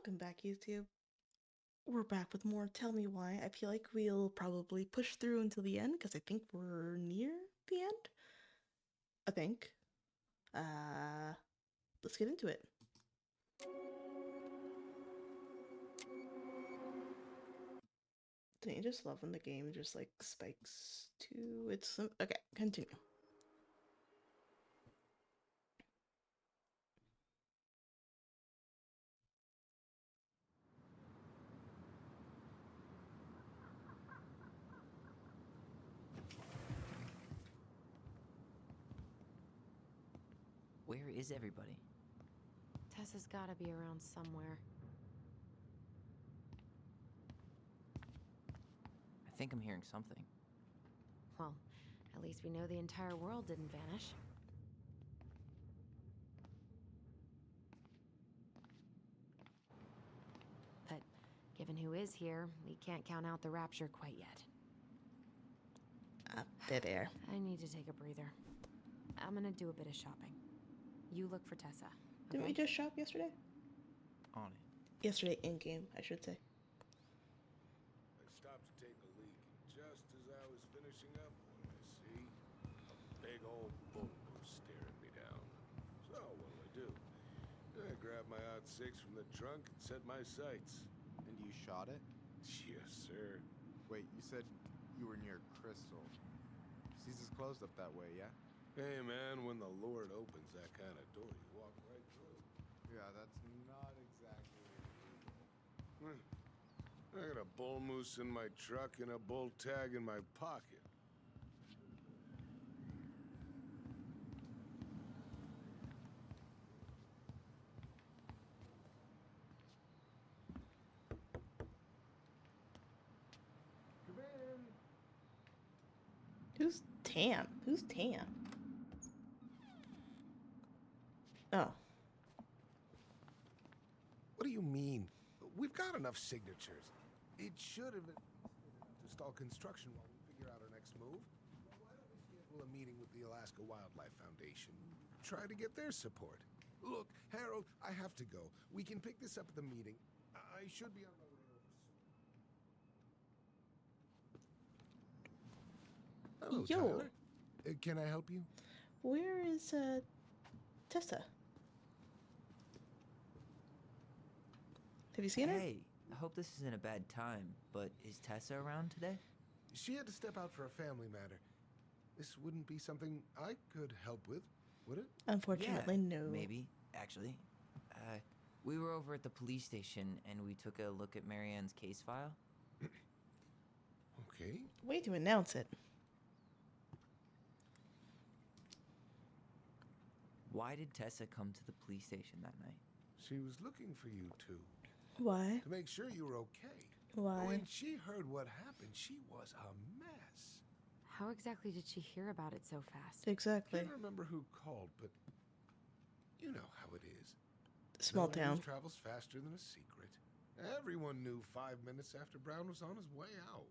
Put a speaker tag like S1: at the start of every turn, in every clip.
S1: Welcome back, YouTube. We're back with more Tell Me Why. I feel like we'll probably push through until the end because I think we're near the end. I think. Uh, let's get into it. Don't you just love when the game just like spikes to its. Okay, continue.
S2: Where is everybody?
S3: Tessa's gotta be around somewhere.
S2: I think I'm hearing something.
S3: Well, at least we know the entire world didn't vanish. But given who is here, we can't count out the rapture quite yet.
S1: Dead air.
S3: I need to take a breather. I'm gonna do a bit of shopping. You look for Tessa. Okay?
S1: Didn't we just shop yesterday?
S2: On it.
S1: Yesterday in game, I should say.
S4: I stopped to take a leak, and just as I was finishing up, what did I see? A big old bull was staring me down. So what'll I do? I grabbed my odd six from the trunk and set my sights.
S5: And you shot it?
S4: Yes, sir.
S5: Wait, you said you were near Crystal. Caesar's closed up that way, yeah?
S4: Hey, man, when the Lord opens that kind of door, you walk right through it.
S5: Yeah, that's not exactly illegal.
S4: I got a bull moose in my truck and a bull tag in my pocket. Come in.
S1: Who's Tam? Who's Tam? Oh.
S4: What do you mean? We've got enough signatures. It should have been to stall construction while we figure out our next move. Why don't we schedule a meeting with the Alaska Wildlife Foundation? Try to get their support. Look, Harold, I have to go. We can pick this up at the meeting. I should be on my way over soon. Hello,
S1: Yo.
S4: Tyler. Can I help you?
S1: Where is, Tessa? Have you seen her?
S2: Hey, I hope this isn't a bad time, but is Tessa around today?
S4: She had to step out for a family matter. This wouldn't be something I could help with, would it?
S1: Unfortunately,
S2: Yeah,
S1: no.
S2: Maybe, actually. We were over at the police station and we took a look at Marianne's case file.
S4: Okay.
S1: Way to announce it.
S2: Why did Tessa come to the police station that night?
S4: She was looking for you two.
S1: Why?
S4: To make sure you were okay.
S1: Why?
S4: When she heard what happened, she was a mess.
S3: How exactly did she hear about it so fast?
S1: Exactly.
S4: Can't remember who called, but you know how it is.
S1: Small
S4: No
S1: town.
S4: news travels faster than a secret. Everyone knew 5 minutes after Brown was on his way out.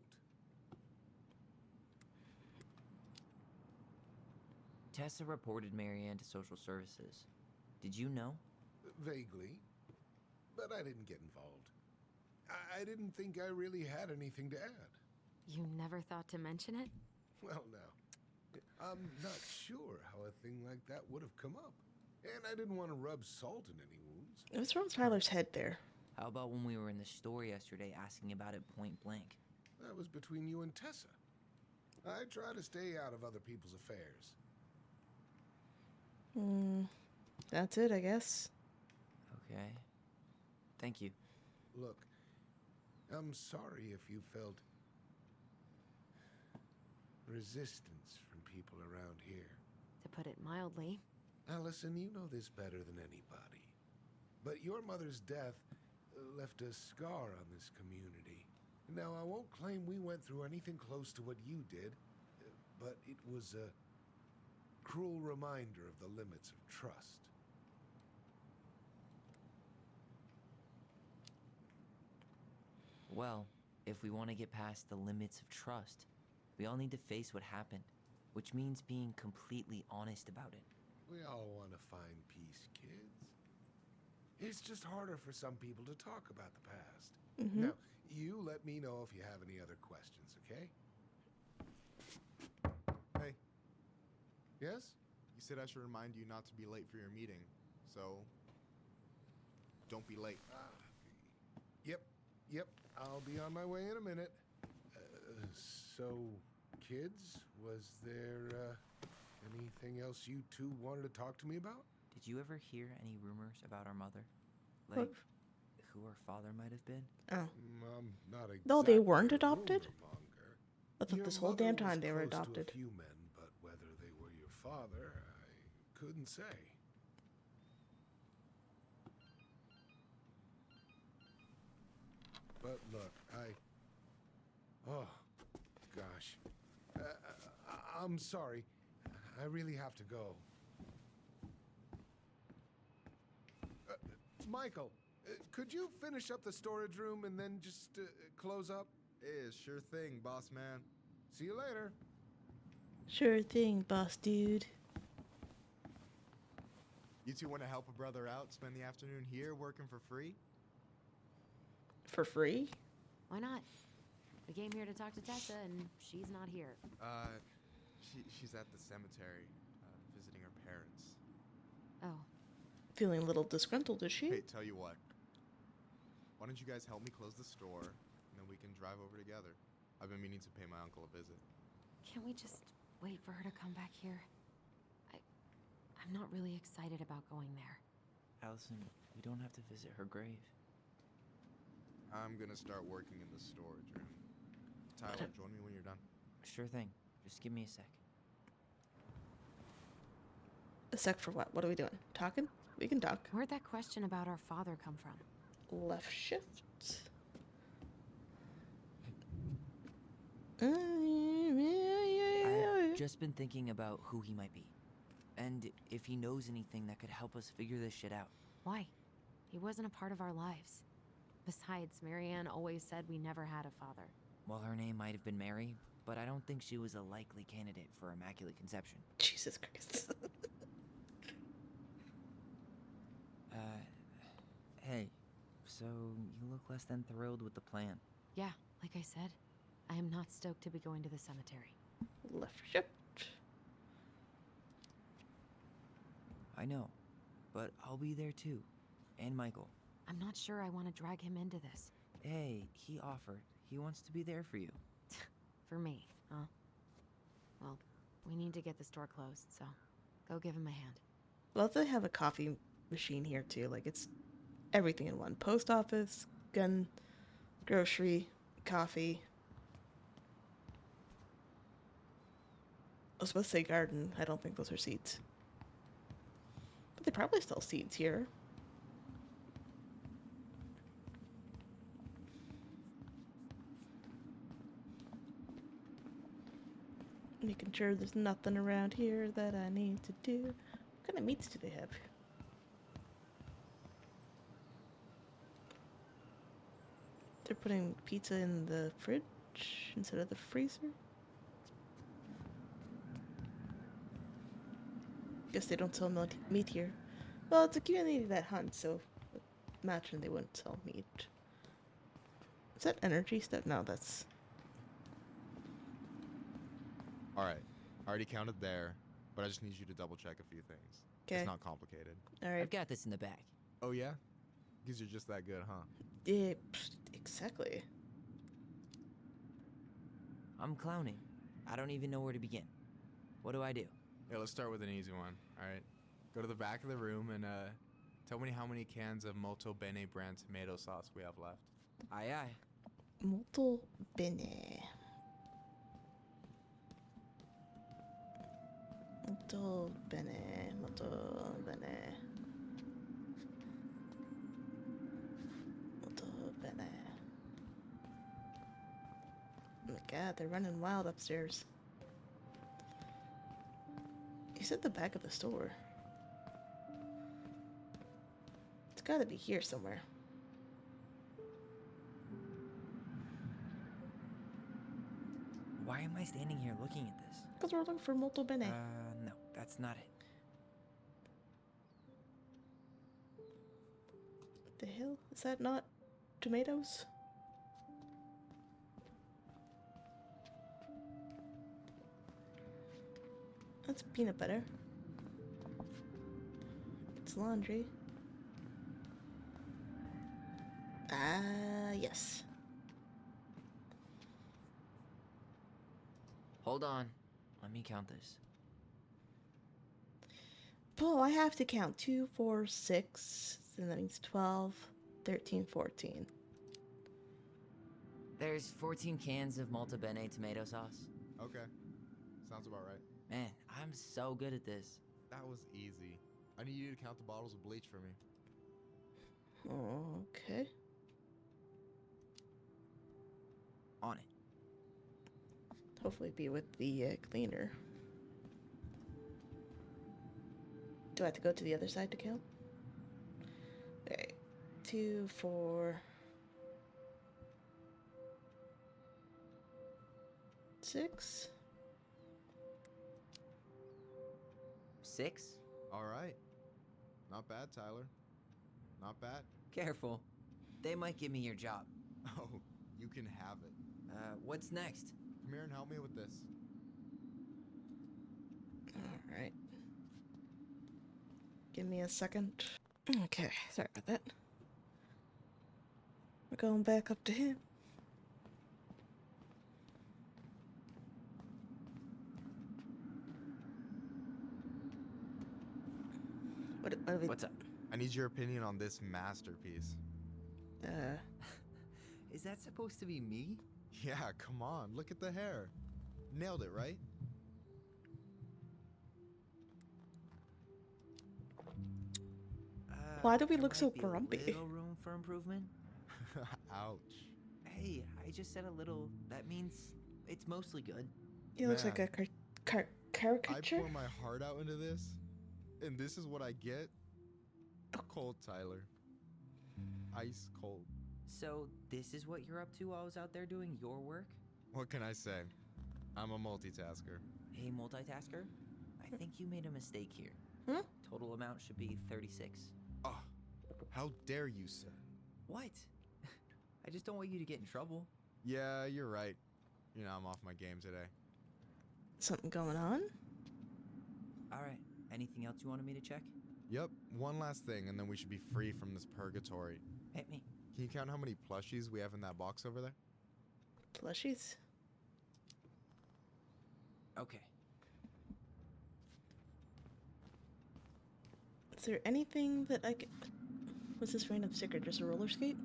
S2: Tessa reported Marianne to social services. Did you know?
S4: Vaguely. But I didn't get involved. I didn't think I really had anything to add.
S3: You never thought to mention it?
S4: Well, now, I'm not sure how a thing like that would have come up. And I didn't want to rub salt in any wounds.
S1: What's wrong with Tyler's head there?
S2: How about when we were in the store yesterday asking about it point blank?
S4: That was between you and Tessa. I try to stay out of other people's affairs.
S1: That's it, I guess.
S2: Okay. Thank you.
S4: Look, I'm sorry if you felt resistance from people around here.
S3: To put it mildly.
S4: Allison, you know this better than anybody. But your mother's death left a scar on this community. Now, I won't claim we went through anything close to what you did, but it was a cruel reminder of the limits of trust.
S2: Well, if we want to get past the limits of trust, we all need to face what happened, which means being completely honest about it.
S4: We all want to find peace, kids. It's just harder for some people to talk about the past.
S1: Mm-hmm.
S4: Now, you let me know if you have any other questions, okay?
S5: Hey,
S4: Yes?
S5: you said I should remind you not to be late for your meeting, so don't be late.
S4: Yep. I'll be on my way in a minute. So, kids, was there anything else you two wanted to talk to me about?
S2: Did you ever hear any rumors about our mother?
S1: What?
S2: Like, who our father might have been?
S1: Oh.
S4: I'm not exactly
S1: No, they weren't
S4: a
S1: adopted?
S4: rumor-monger.
S1: I thought
S4: Your
S1: this whole
S4: mother
S1: damn
S4: was
S1: time they were
S4: close to
S1: adopted.
S4: a few men, but whether they were your father, I couldn't say. But look, oh, gosh. I'm sorry. I really have to go. Michael, could you finish up the storage room and then just close up?
S5: Sure thing, boss man.
S4: See you later.
S1: Sure thing, boss dude.
S5: You two want to help a brother out, spend the afternoon here working for free?
S1: For free?
S3: Why not? We came here to talk to Tessa, and she's not here.
S5: She's at the cemetery, visiting her parents.
S3: Oh,
S1: Feeling a little disgruntled, is she?
S5: Hey, tell you what. Why don't you guys help me close the store, and then we can drive over together? I've been meaning to pay my uncle a visit.
S3: can't we just wait for her to come back here? I'm not really excited about going there.
S2: Allison, we don't have to visit her grave.
S5: I'm gonna start working in the storage room. Tyler, join me when you're done.
S2: Sure thing. Just give me a sec.
S1: A sec for what? What are we doing? Talking? We can talk.
S3: Where'd that question about our father come from?
S1: Left shift.
S2: I've just been thinking about who he might be. And if he knows anything that could help us figure this shit out.
S3: Why? He wasn't a part of our lives. Besides, Marianne always said we never had a father.
S2: Well, her name might have been Mary, but I don't think she was a likely candidate for Immaculate Conception.
S1: Jesus Christ.
S2: Hey, so you look less than thrilled with the plan.
S3: Yeah, like I said, I am not stoked to be going to the cemetery.
S1: Left shift.
S2: I know, but I'll be there too. And Michael.
S3: I'm not sure I want to drag him into this.
S2: Hey, he offered. He wants to be there for you.
S3: For me, huh? Well, we need to get the store closed, so go give him a hand.
S1: Love they have a coffee machine here too. Like it's everything in one. Post office, gun, grocery, coffee. I was supposed to say garden. I don't think those are seeds. But they probably sell seeds here. Making sure there's nothing around here that I need to do. What kind of meats do they have? They're putting pizza in the fridge instead of the freezer? Guess they don't sell meat here. Well, it's a community that hunts, so imagine they wouldn't sell meat. Is that energy stuff? No, that's...
S5: Alright, I already counted there, but I just need you to double check a few things.
S1: Okay.
S5: It's not complicated.
S1: Alright.
S2: I've got this in the bag.
S5: Oh yeah? Because you're just that good, huh?
S1: Yeah, exactly.
S2: I'm clowning. I don't even know where to begin. What do I do?
S5: Yeah, let's start with an easy one, alright? Go to the back of the room and tell me how many cans of Molto Bene brand tomato sauce we have left.
S2: Aye aye.
S1: Molto bene. Molto bene. Molto bene. Molto bene. Oh my god, they're running wild upstairs. You said the back of the store. It's gotta be here somewhere.
S2: Why am I standing here looking at this?
S1: Because we're looking for Molto Bene.
S2: No, that's not it.
S1: The hell? Is that not tomatoes? That's peanut butter. It's laundry. Ah, yes.
S2: Hold on. Let me count this.
S1: Oh, I have to count 2, 4, 6. And that means 12, 13, 14.
S2: There's 14 cans of Malta Bene tomato sauce.
S5: Okay. Sounds about right.
S2: Man, I'm so good at this.
S5: That was easy. I need you to count the bottles of bleach for me.
S1: Okay.
S2: On it.
S1: Hopefully be with the cleaner. Do I have to go to the other side to count? Okay. 2, 4, 6.
S2: 6?
S5: All right. Not bad, Tyler. Not bad.
S2: Careful. They might give me your job.
S5: Oh, you can have it.
S2: What's next?
S5: Come here and help me with this.
S1: Alright. Give me a second. Okay, sorry about that. We're going back up to him. What are we...
S2: What's up?
S5: I need your opinion on this masterpiece.
S2: Is that supposed to be me?
S5: Yeah, come on. Look at the hair. Nailed it, right?
S1: Why do we
S2: there
S1: look so
S2: might be
S1: grumpy?
S2: A little room for improvement.
S5: Ouch.
S2: Hey, I just said a little. That means it's mostly good.
S1: He looks like a
S5: Man. I
S1: caricature.
S5: pour my heart out into this, and this is what I get? Cold, Tyler. Ice cold.
S2: So this is what you're up to while I was out there doing your work?
S5: What can I say? I'm a multitasker.
S2: Hey, multitasker. I think you made a mistake here.
S1: Hmm?
S2: Total amount should be 36.
S5: Oh, how dare you, sir?
S2: What? I just don't want you to get in trouble.
S5: Yeah, you're right. You know, I'm off my game today.
S1: Something going on?
S2: All right. Anything else you wanted me to check?
S5: Yep, one last thing, and then we should be free from this purgatory.
S2: Hit me.
S5: Can you count how many plushies we have in that box over there?
S1: Plushies?
S2: Okay.
S1: Is there anything that I could... What's this random sticker? Just a roller skate?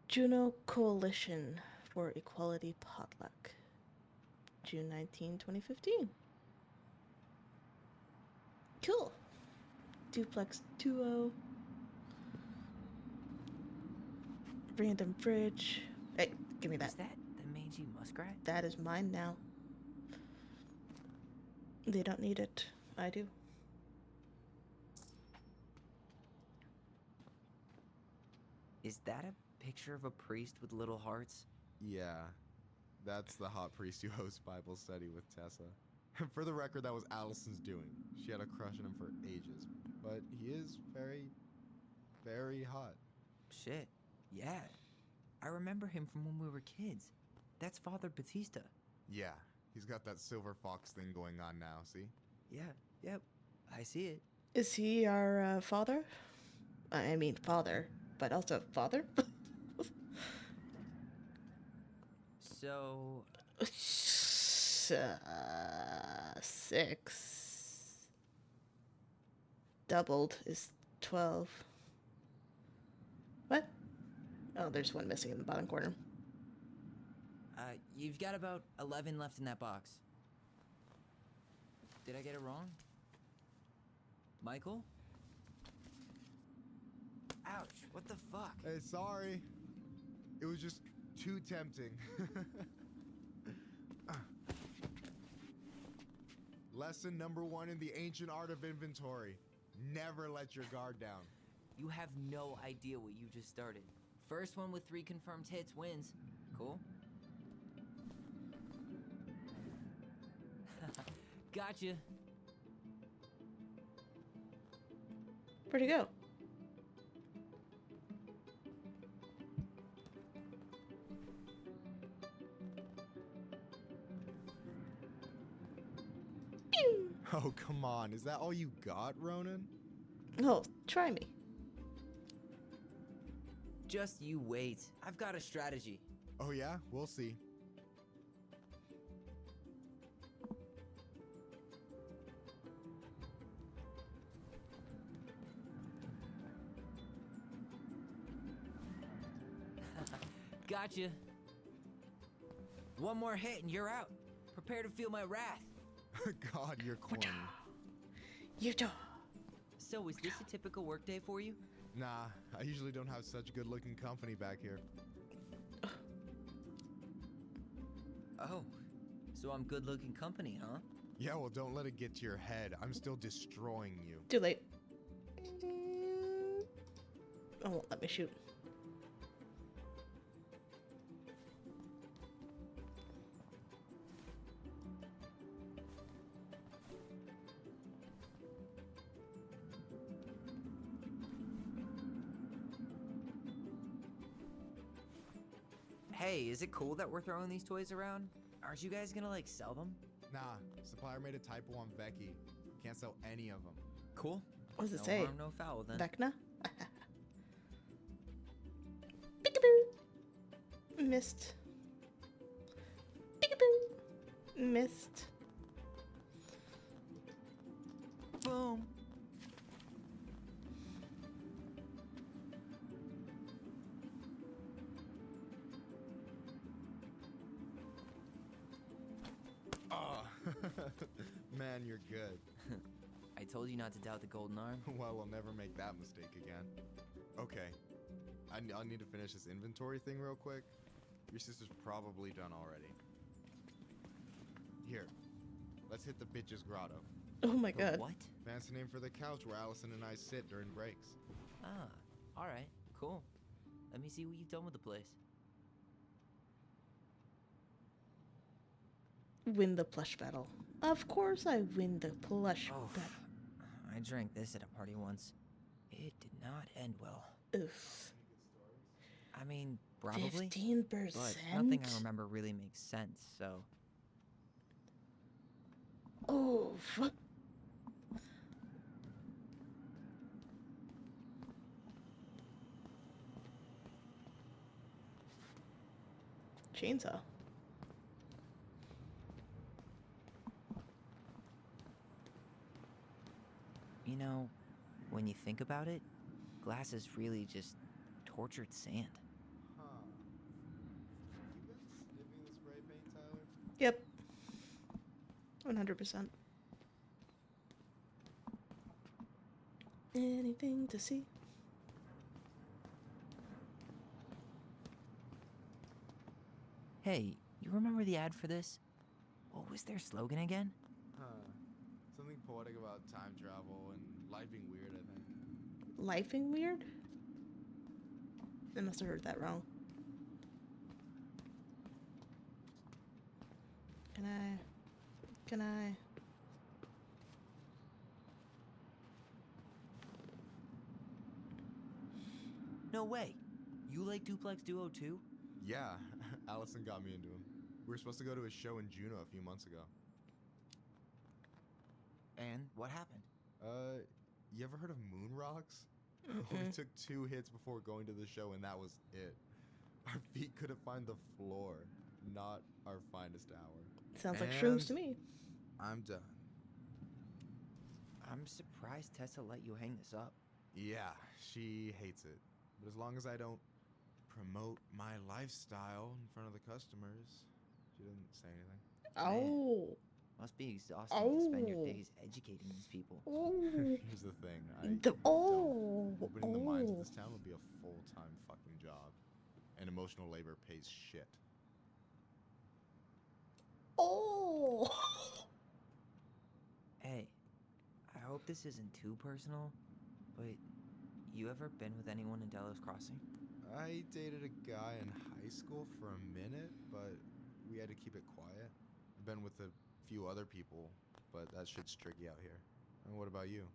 S1: Juno Coalition for Equality Potluck. June 19, 2015. Cool. Duplex Duo. Random fridge. Hey, give me that.
S2: Is that the mangy muskrat?
S1: That is mine now. They don't need it. I do.
S2: Is that a picture of a priest with little hearts?
S5: Yeah, that's the hot priest who hosts Bible study with Tessa. For the record, that was Allison's doing. She had a crush on him for ages, but he is very, very hot.
S2: Shit. Yeah. I remember him from when we were kids. That's Father Batista.
S5: Yeah, he's got that silver fox thing going on now, see?
S2: Yeah. Yep. I see it.
S1: Is he our father? I mean, father, but also father?
S2: So,
S1: 6 doubled is 12. What? Oh, there's one missing in the bottom corner.
S2: you've got about 11 left in that box. Did I get it wrong? Michael? Ouch, what the fuck?
S5: Hey, sorry. It was just too tempting. Lesson number 1 in the ancient art of inventory. Never let your guard down.
S2: You have no idea what you just started. First one with 3 confirmed hits wins. Cool? Gotcha.
S1: Where'd he go? Pew!
S5: Oh, come on. Is that all you got, Ronan?
S1: Oh, try me.
S2: Just you wait. I've got a strategy.
S5: Oh, yeah? We'll see.
S2: Gotcha. One more hit and you're out. Prepare to feel my wrath.
S5: God, you're corny.
S1: Utah.
S2: So, is this a typical workday for you?
S5: Nah, I usually don't have such good-looking company back here.
S2: Oh, so I'm good-looking company, huh?
S5: Yeah, well, don't let it get to your head. I'm still destroying you.
S1: Too late. Oh, won't let me shoot.
S2: Hey, is it cool that we're throwing these toys around? Aren't you guys gonna, like, sell them?
S5: Nah, supplier made a typo on Vecchi. Can't sell any of them.
S2: Cool.
S1: What does it
S2: No
S1: say?
S2: harm, no foul then.
S1: Vecna? Peekaboo! Missed. Peekaboo! Missed.
S2: Boom.
S5: Ah, man, you're good.
S2: I told you not to doubt the golden arm.
S5: Well, we'll never make that mistake again. Okay, I'll need to finish this inventory thing real quick. Your sister's probably done already. Here, let's hit the bitch's grotto.
S1: Oh my
S2: The
S1: god.
S2: What?
S5: Fancy name for the couch where Allison and I sit during breaks.
S2: Ah, alright, cool. Let me see what you've done with the place.
S1: Win the plush battle. Of course I win the plush
S2: Oh,
S1: battle.
S2: I drank this at a party once. It did not end well.
S1: Oof.
S2: I mean, probably.
S1: 15%?
S2: But nothing I remember really makes sense, so.
S1: Oof. Chainsaw.
S2: You know, when you think about it, glass is really just tortured sand.
S5: Huh. You been sniffing the spray paint, Tyler?
S1: Yep. 100%. Anything to see?
S2: Hey, you remember the ad for this? What was their slogan again?
S5: Huh. Something poetic about time travel and life being weird, I think.
S1: Lifing weird? I must have heard that wrong. Can I?
S2: No way. You like Duplex Duo too?
S5: Yeah, Allison got me into him. We were supposed to go to a show in Juneau a few months ago.
S2: And what happened?
S5: You ever heard of Moon Rocks? We took 2 hits before going to the show, and that was it. Our feet couldn't find the floor. Not our finest hour.
S1: Sounds like shrooms to
S5: And-
S1: me.
S5: I'm done.
S2: I'm surprised Tessa let you hang this up.
S5: Yeah, she hates it. But as long as I don't promote my lifestyle in front of the customers, she didn't say anything.
S1: Oh.
S2: Must be exhausting to spend your
S1: Oh.
S2: days educating these people.
S1: Oh.
S5: Here's the thing.
S1: Oh.
S5: Opening the mines of
S1: Oh.
S5: this town would be a full-time fucking job. And emotional labor pays shit.
S1: Oh.
S2: Hey, I hope this isn't too personal, but you ever been with anyone in Delos Crossing?
S5: I dated a guy in high school for a minute, but we had to keep it quiet. I've been with a few other people, but that shit's tricky out here. And what about you?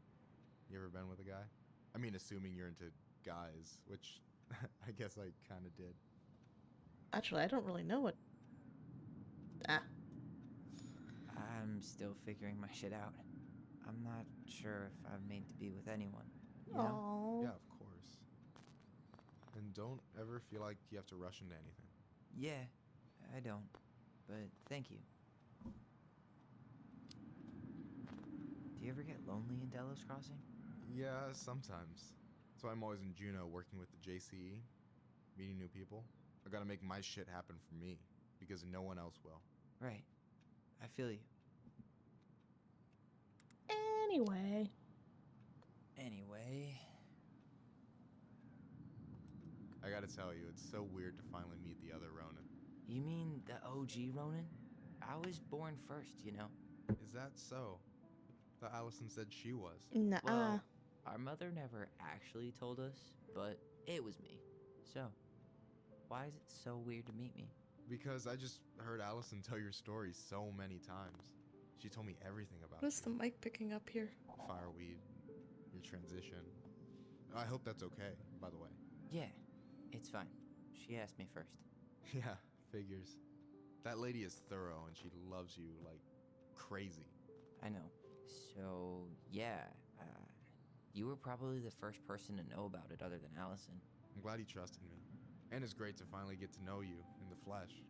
S5: You ever been with a guy? I mean, assuming you're into guys, which I guess I kind of did.
S1: Actually, I don't really know what. Ah,
S2: I'm still figuring my shit out. I'm not sure if I'm made to be with anyone, you know?
S1: oh,
S5: Yeah, of course. And don't ever feel like you have to rush into anything.
S2: Yeah, I don't. But thank you. Do you ever get lonely in Delos Crossing?
S5: Yeah, sometimes. So I'm always in Juneau working with the JCE, meeting new people. I gotta make my shit happen for me, because no one else will.
S2: Right. I feel you.
S1: anyway.
S2: Anyway,
S5: I gotta tell you, it's so weird to finally meet the other Ronan.
S2: you mean the OG Ronan? I was born first, you know?
S5: Is that so? Thought Allison said she was.
S1: Nuh-uh.
S2: Well, our mother never actually told us, but it was me. So, why is it so weird to meet me?
S5: Because I just heard Allison tell your story so many times. She told me everything about
S1: What is the
S5: you.
S1: mic picking up here?
S5: Fireweed, your transition. I hope that's okay, by the way.
S2: Yeah, it's fine. She asked me first.
S5: Yeah, figures. That lady is thorough and she loves you like crazy.
S2: I know. So, yeah, you were probably the first person to know about it other than Allison.
S5: I'm glad he trusted me. And it's great to finally get to know you in the flesh.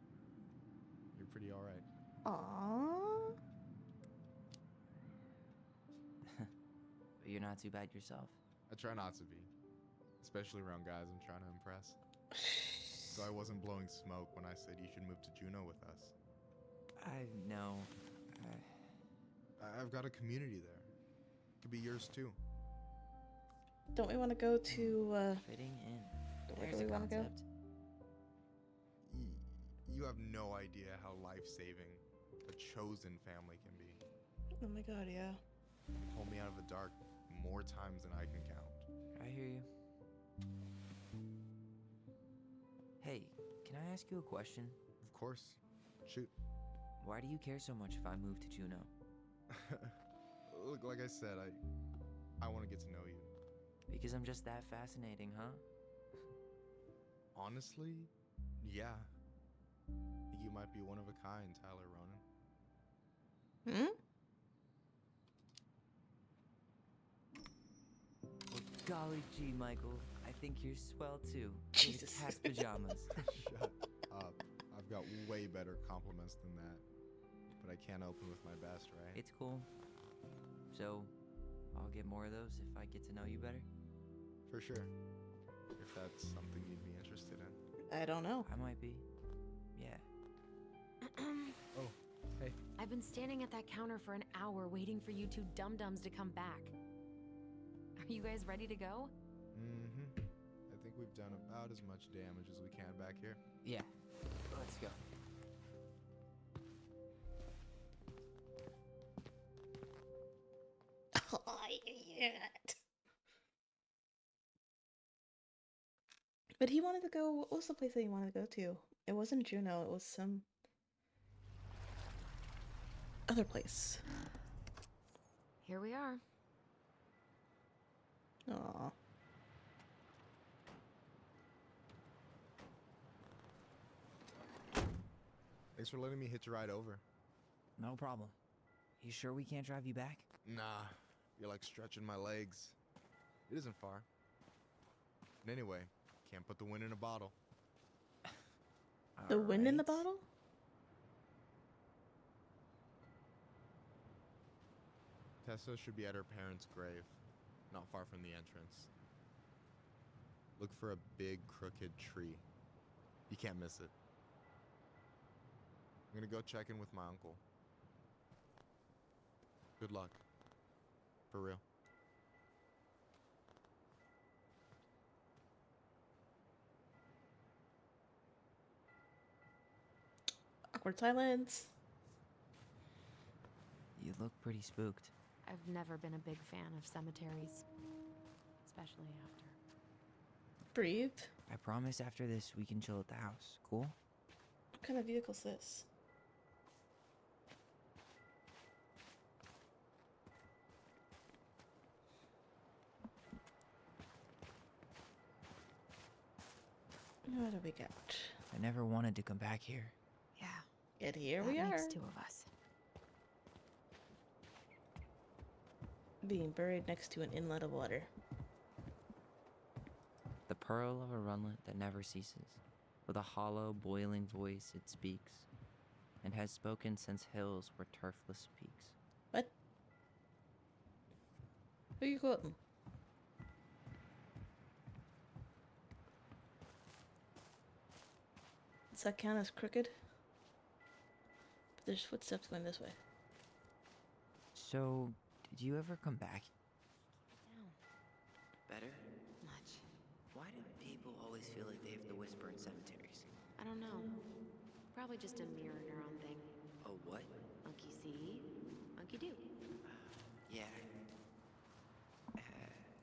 S5: You're pretty alright.
S1: Aww.
S2: But you're not too bad yourself.
S5: I try not to be. Especially around guys I'm trying to impress. So I wasn't blowing smoke when I said you should move to Juneau with us.
S2: I know.
S5: I've got a community there. Could be yours too.
S1: Don't we want to go to,
S2: Fitting in.
S1: where
S2: There's
S1: do we
S2: a
S1: want to go?
S2: concept.
S5: You have no idea how life-saving a chosen family can be.
S1: Oh my god, yeah.
S5: Pulled me out of the dark more times than I can count.
S2: I hear you. Hey, can I ask you a question?
S5: Of course. Shoot.
S2: Why do you care so much if I move to Juneau?
S5: Look, like I said, I want to get to know you.
S2: Because I'm just that fascinating, huh?
S5: Honestly, yeah. I think you might be one of a kind, Tyler Ronan.
S1: Hmm?
S2: Well, golly gee, Michael. I think you're swell too.
S1: Jesus.
S2: In cat's pajamas.
S5: Shut up. I've got way better compliments than that. But I can't open with my best, right?
S2: It's cool. So, I'll get more of those if I get to know you better.
S5: For sure. If that's something you'd be interested in.
S1: I don't know.
S2: I might be. Yeah.
S5: Oh, hey.
S3: I've been standing at that counter for an hour waiting for you two dum-dums to come back. Are you guys ready to go?
S5: Mm-hmm. I think we've done about as much damage as we can back here.
S2: Yeah. Let's go.
S1: But he wanted to go. What was the place that he wanted to go to? It wasn't Juneau. It was some other place.
S3: Here we are.
S1: Aw.
S5: Thanks for letting me hitch a ride over.
S2: No problem. You sure we can't drive you back?
S5: Nah, you're like stretching my legs. It isn't far. And anyway, can't put the wind in a bottle.
S1: The wind in the
S2: Alright.
S1: bottle?
S5: Tessa should be at her parents' grave, not far from the entrance. Look for a big crooked tree. You can't miss it. I'm gonna go check in with my uncle. Good luck. For real.
S1: Awkward silence.
S2: You look pretty spooked.
S3: I've never been a big fan of cemeteries, especially after.
S1: Breathe.
S2: I promise after this we can chill at the house. Cool?
S1: What kind of vehicle's this? What do we got?
S2: I never wanted to come back here.
S3: Yeah,
S1: And here
S3: that
S1: we
S3: makes
S1: are.
S3: 2 of us.
S1: Being buried next to an inlet of water.
S2: The pearl of a runlet that never ceases. With a hollow, boiling voice it speaks, and has spoken since hills were turfless peaks.
S1: What? Who are you quoting? Does that count as crooked? But there's footsteps going this way.
S2: So, did you ever come back?
S3: No,
S2: Better?
S3: much.
S2: Why do people always feel like they have to whisper in cemeteries?
S3: I don't know. Probably just a mirror neuron thing.
S2: Oh, what?
S3: Monkey see, monkey do.
S2: Yeah.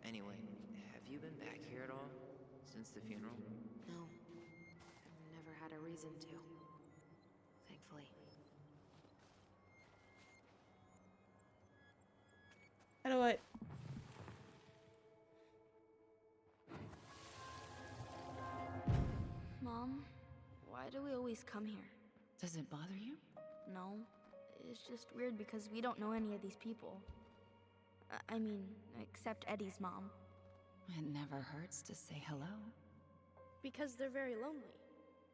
S2: Anyway, have you been back here at all? Since the funeral?
S3: No, I've never had a reason to. Thankfully.
S1: How do I...
S6: Mom, why do we always come here?
S7: Does it bother you?
S6: No, it's just weird because we don't know any of these people. I mean, except Eddie's mom.
S7: It never hurts to say hello.
S6: Because they're very lonely.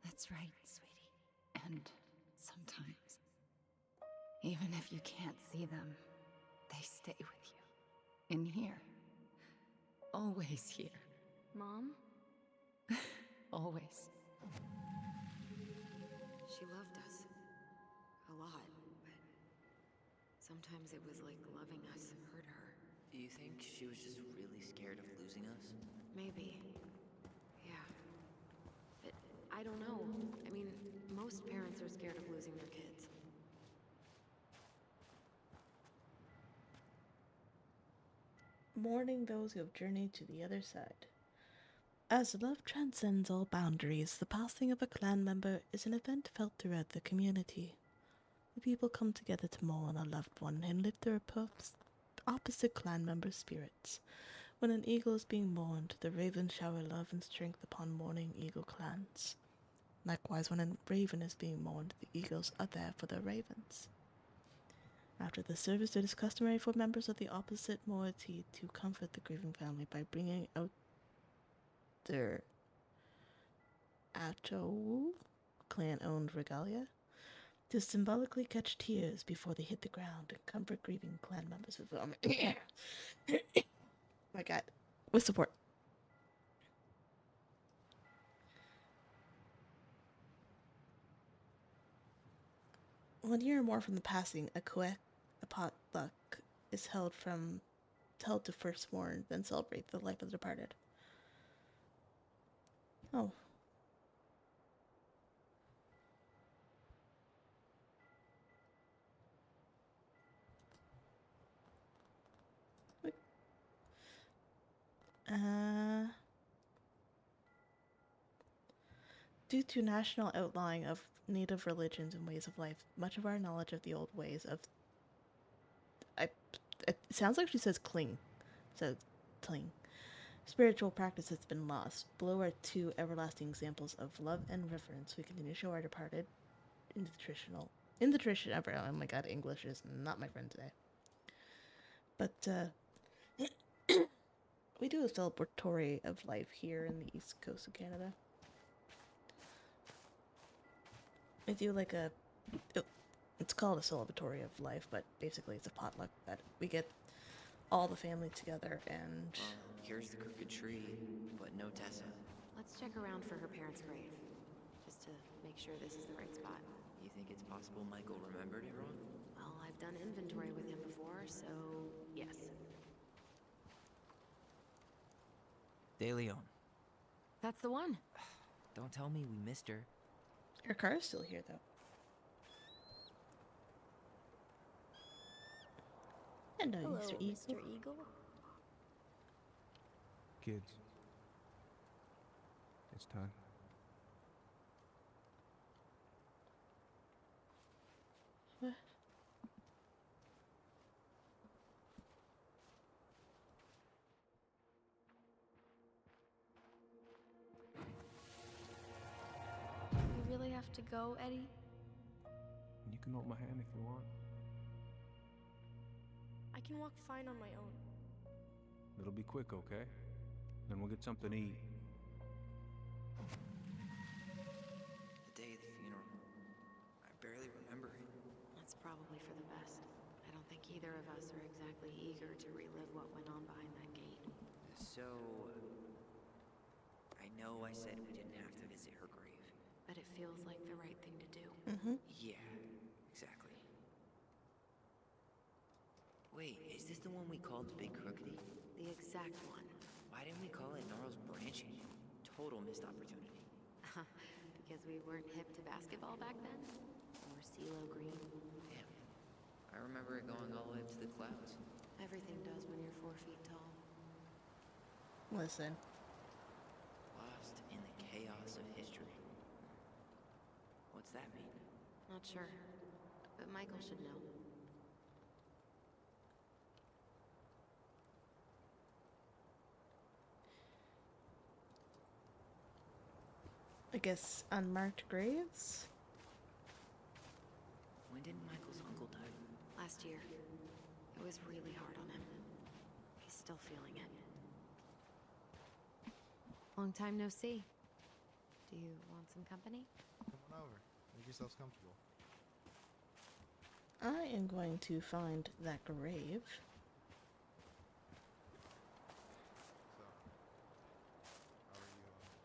S7: That's right, sweetie. And sometimes, even if you can't see them, they stay with you. In here. Always here.
S6: Mom?
S7: Always.
S3: She loved us. A lot, but sometimes it was like loving us hurt her.
S2: Do you think she was just really scared of losing us?
S3: Maybe. Yeah. But I don't know. I mean, most parents are scared of losing their kids.
S1: Mourning those who have journeyed to the other side. As love transcends all boundaries, the passing of a clan member is an event felt throughout the community. The people come together to mourn a loved one and lift their opposite clan members' spirits. When an eagle is being mourned, the ravens shower love and strength upon mourning eagle clans. Likewise, when a raven is being mourned, the eagles are there for the ravens. After the service, it is customary for members of the opposite moiety to comfort the grieving family by bringing out their Ato clan-owned regalia to symbolically catch tears before they hit the ground and comfort grieving clan members with them. My God, with support. One year or more from the passing, a potluck is held to first mourn, then celebrate the life of the departed. Oh. Wait. Due to national outlawing of native religions and ways of life, much of our knowledge of the old ways of... it sounds like she says cling. So, cling. Spiritual practice has been lost. Below are 2 everlasting examples of love and reverence we continue to show our departed in the tradition of our... Oh my God, English is not my friend today. But, we do a celebratory of life here in the east coast of Canada. We do like it's called a celebratory of life, but basically it's a potluck that we get all the family together and...
S2: Well, here's the crooked tree, but no Tessa.
S3: Let's check around for her parents' grave, just to make sure this is the right spot.
S2: You think it's possible Michael remembered it wrong?
S3: Well, I've done inventory with him before, so yes.
S2: De Leon.
S3: That's the one.
S2: Don't tell me we missed her.
S1: Her car is still here, though. Hello,
S6: Hello,
S1: Mr. Eagle.
S6: Mr. Eagle.
S8: Kids. It's time.
S1: What?
S6: have to go, Eddie?
S8: You can hold my hand if you want.
S9: I can walk fine on my own.
S8: It'll be quick, okay? Then we'll get something to eat.
S2: The day of the funeral. I barely remember it.
S3: That's probably for the best. I don't think either of us are exactly eager to relive what went on behind that gate.
S2: So, I know I said we didn't have to visit her grave.
S3: But it feels like the right thing to do.
S1: Mm-hmm.
S2: Yeah, exactly. Wait, is this the one we called Big Crookedy?
S3: The exact one.
S2: Why didn't we call it Gnarls Branching? Total missed opportunity.
S3: Because we weren't hip to basketball back then? Or CeeLo Green?
S2: Damn. I remember it going all the way up to the clouds.
S3: Everything does when you're 4 feet tall.
S1: Listen.
S2: Lost in the chaos of history. What's that mean?
S3: Not sure. But Michael should know.
S1: I guess unmarked graves?
S2: When did Michael's uncle die?
S3: Last year. It was really hard on him. He's still feeling it. Long time no see. Do you want some company?
S5: Come on over. Make yourselves comfortable.
S1: I am going to find that grave.
S5: So, how are you holding up?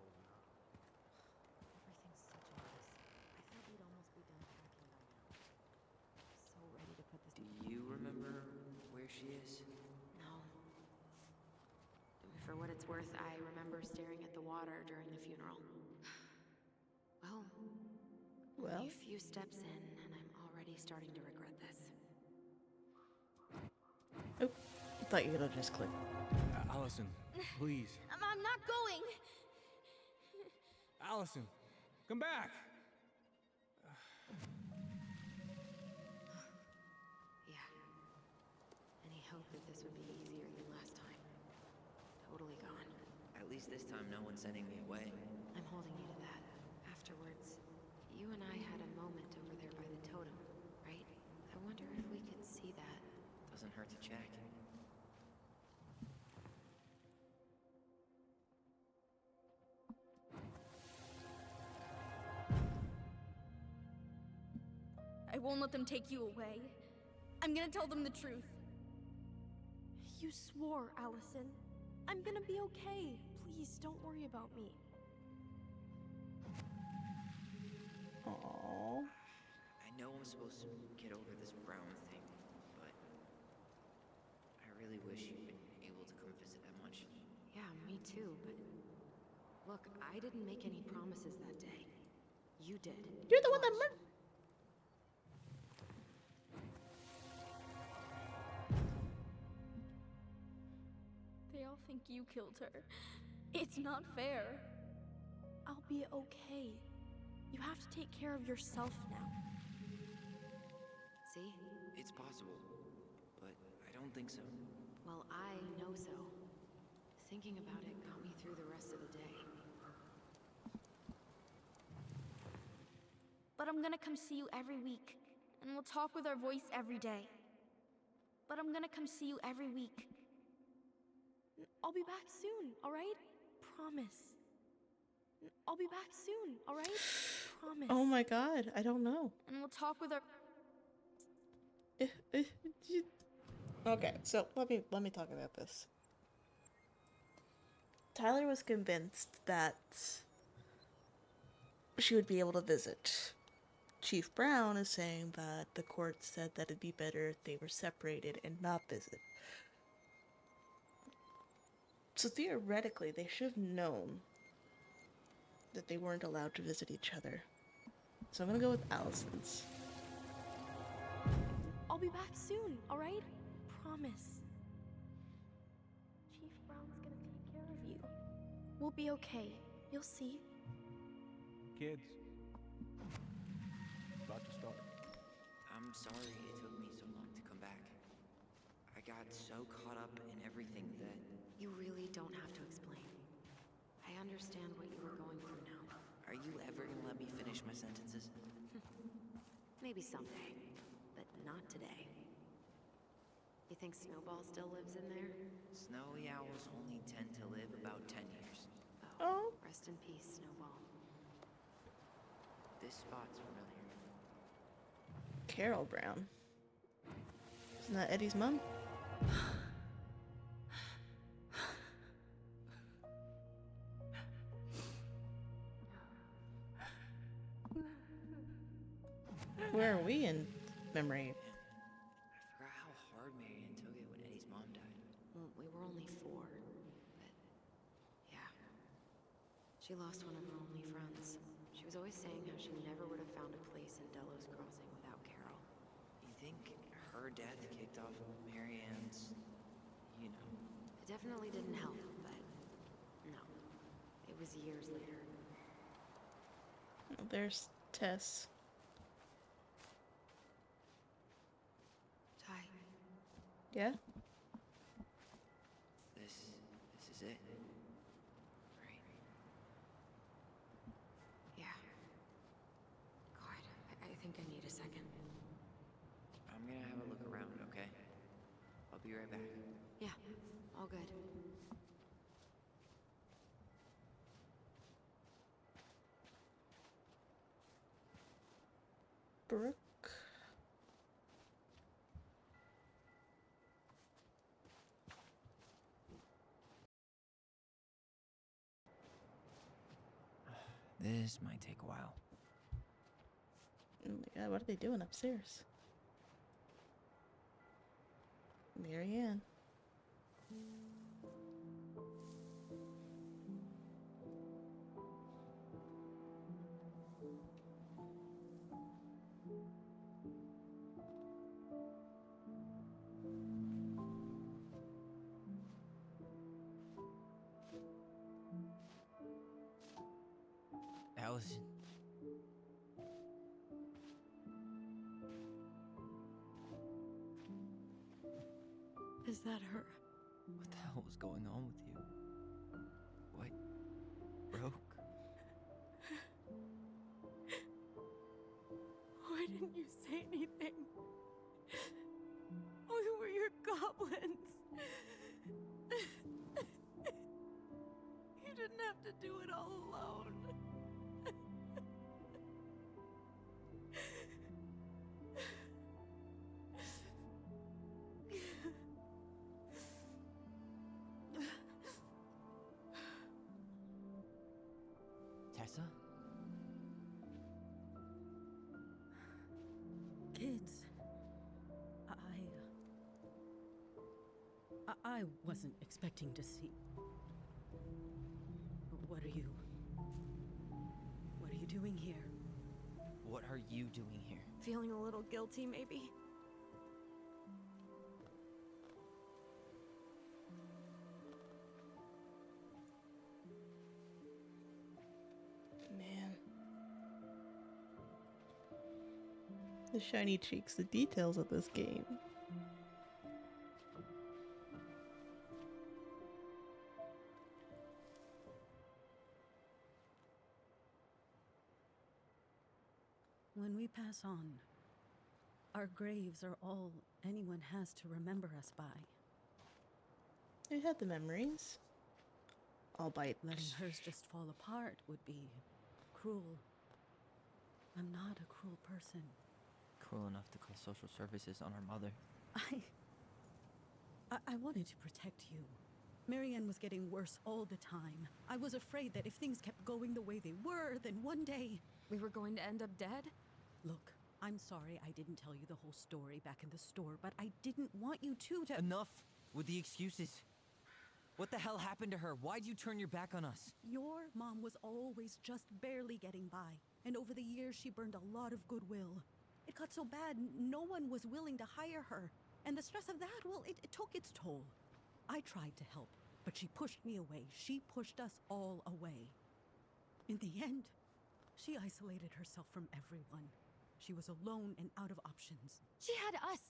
S3: Everything's such a mess. I thought we'd almost be done packing by now. So ready to put this
S2: Do you remember where she is?
S3: No. For what it's worth, I remember staring at the water during the funeral. Well, only a few steps in, and I'm already starting to regret this.
S1: Oh, I thought you could have just clicked.
S8: Allison, please.
S6: I'm not going!
S8: Allison, come back!
S3: Yeah. Any hope that this would be easier than last time? Totally gone.
S2: At least this time no one's sending me away.
S3: I'm holding you to that. Afterwards, you and I had a moment over there by the totem, right? I wonder if we could see that.
S2: Doesn't hurt to check.
S6: I won't let them take you away. I'm gonna tell them the truth.
S9: You swore, Allison. I'm gonna be okay. Please, don't worry about me.
S1: Aww.
S2: I know I'm supposed to get over this Brown thing, but I really wish you'd been able to come visit that much.
S3: Yeah, me too, but... Look, I didn't make any promises that day. You did.
S1: You're the one that murdered.
S6: They all think you killed her. It's not fair.
S9: I'll be okay. You have to take care of yourself now.
S3: See?
S2: It's possible, but I don't think so.
S3: Well, I know so. Thinking about it got me through the rest of the day.
S6: But I'm gonna come see you every week, and we'll talk with our voice every day. But I'm gonna come see you every week.
S9: I'll be back soon, alright? Promise. I'll be back soon, alright? Promise.
S1: Oh my god, I don't know.
S6: And we'll talk with our...
S1: Okay, so let me talk about this. Tyler was convinced that she would be able to visit. Chief Brown is saying that the court said that it'd be better if they were separated and not visit. So theoretically, they should have known that they weren't allowed to visit each other. So I'm gonna go with Allison's.
S9: I'll be back soon, alright? Promise. Chief Brown's gonna take care of you. We'll be okay. You'll see.
S8: Kids. About to start.
S2: I'm sorry it took me so long to come back. I got so caught up in everything that
S3: You really don't have to explain. I understand what you were going through now.
S2: I Are you ever gonna let me finish my sentences?
S3: Maybe someday, but not today. You think Snowball still lives in there?
S2: Snowy owls only tend to live about 10 years.
S3: Oh, rest in peace, Snowball.
S2: This spot's familiar.
S1: Carol Brown. Isn't that Eddie's mom? Where are we in memory?
S2: I forgot how hard Marianne took it when Eddie's mom died.
S3: Well, we were only 4, but yeah. She lost one of her only friends. She was always saying how she never would have found a place in Delos Crossing without Carol.
S2: You think her death kicked off Marianne's, you know?
S3: It definitely didn't help, but no. It was years later.
S1: Oh, there's Tess.
S3: Ty,
S1: Yeah?
S2: This is it. Right?
S3: yeah. God, I think I need a second.
S2: I'm gonna have a look around, okay? I'll be right back.
S3: Yeah, all good.
S1: Brooke?
S2: This might take a while.
S1: Oh my god, what are they doing upstairs? Marianne.
S2: Allison.
S9: Is that her?
S2: What the hell was going on with you? What? Broke?
S9: Why didn't you say anything? We were your goblins. You didn't have to do it all alone.
S2: Tessa?
S10: Kids, I wasn't expecting to see. What are you doing here?
S2: What are you doing here?
S9: Feeling a little guilty, maybe?
S1: Man. The shiny cheeks, the details of this game.
S10: When we pass on, our graves are all anyone has to remember us by.
S1: I had the memories. Albeit
S10: Letting hers just fall apart would be cruel. I'm not a cruel person.
S2: Cruel enough to call social services on our mother.
S10: I wanted to protect you. Marianne was getting worse all the time. I was afraid that if things kept going the way they were, then one day...
S9: We were going to end up dead?
S10: Look, I'm sorry I didn't tell you the whole story back in the store, but I didn't want you to...
S2: Enough with the excuses. What the hell happened to her? Why'd you turn your back on us?
S10: Your mom was always just barely getting by, and over the years she burned a lot of goodwill. It got so bad, no one was willing to hire her. And the stress of that, well, it took its toll. I tried to help, but she pushed me away. She pushed us all away. In the end, she isolated herself from everyone. She was alone and out of options.
S9: She had us!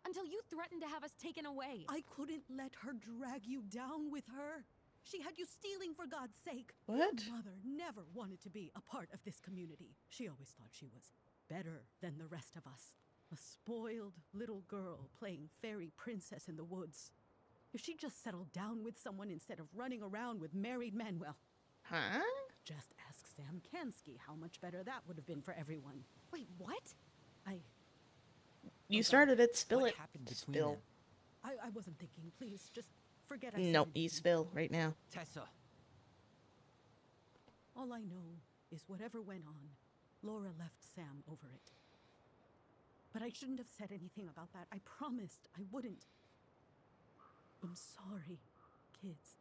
S9: Until you threatened to have us taken away!
S10: I couldn't let her drag you down with her. She had you stealing for God's sake.
S1: What?
S10: Your mother never wanted to be a part of this community. She always thought she was better than the rest of us. A spoiled little girl playing fairy princess in the woods. If she just settled down with someone instead of running around with married men, well,
S1: Huh?
S10: just ask Sam Kansky how much better that would have been for everyone.
S3: Wait, what?
S1: You
S10: Okay.
S1: started it. Spill
S2: What
S1: it.
S2: happened between
S1: Spill.
S2: them?
S10: I wasn't thinking. Please, just forget I
S1: Nope,
S10: said
S1: you
S10: anything.
S1: spill right now.
S2: Tessa.
S10: All I know is whatever went on, Laura left Sam over it. But I shouldn't have said anything about that. I promised I wouldn't. I'm sorry, kids.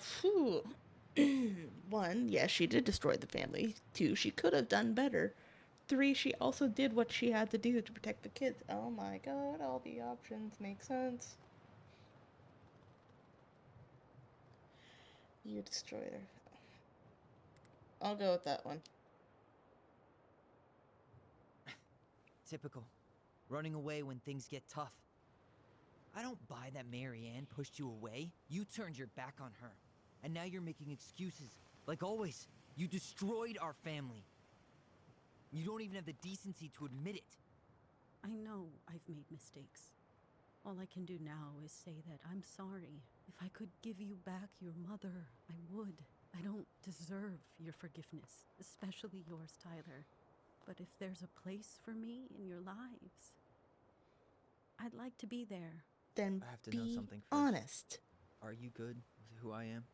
S1: Phew. One, yes, she did destroy the family. Two, she could have done better. Three, she also did what she had to do to protect the kids. Oh my god, all the options make sense. You destroyed her. I'll go with that one.
S2: Typical. Running away when things get tough. I don't buy that Marianne pushed you away. You turned your back on her. And now you're making excuses. Like always, you destroyed our family. You don't even have the decency to admit it.
S10: I know I've made mistakes. All I can do now is say that I'm sorry. If I could give you back your mother, I would. I don't deserve your forgiveness, especially yours, Tyler. But if there's a place for me in your lives, I'd like to be there.
S1: Then
S2: I have to
S1: be
S2: know something first.
S1: honest.
S2: Are you good with who I am?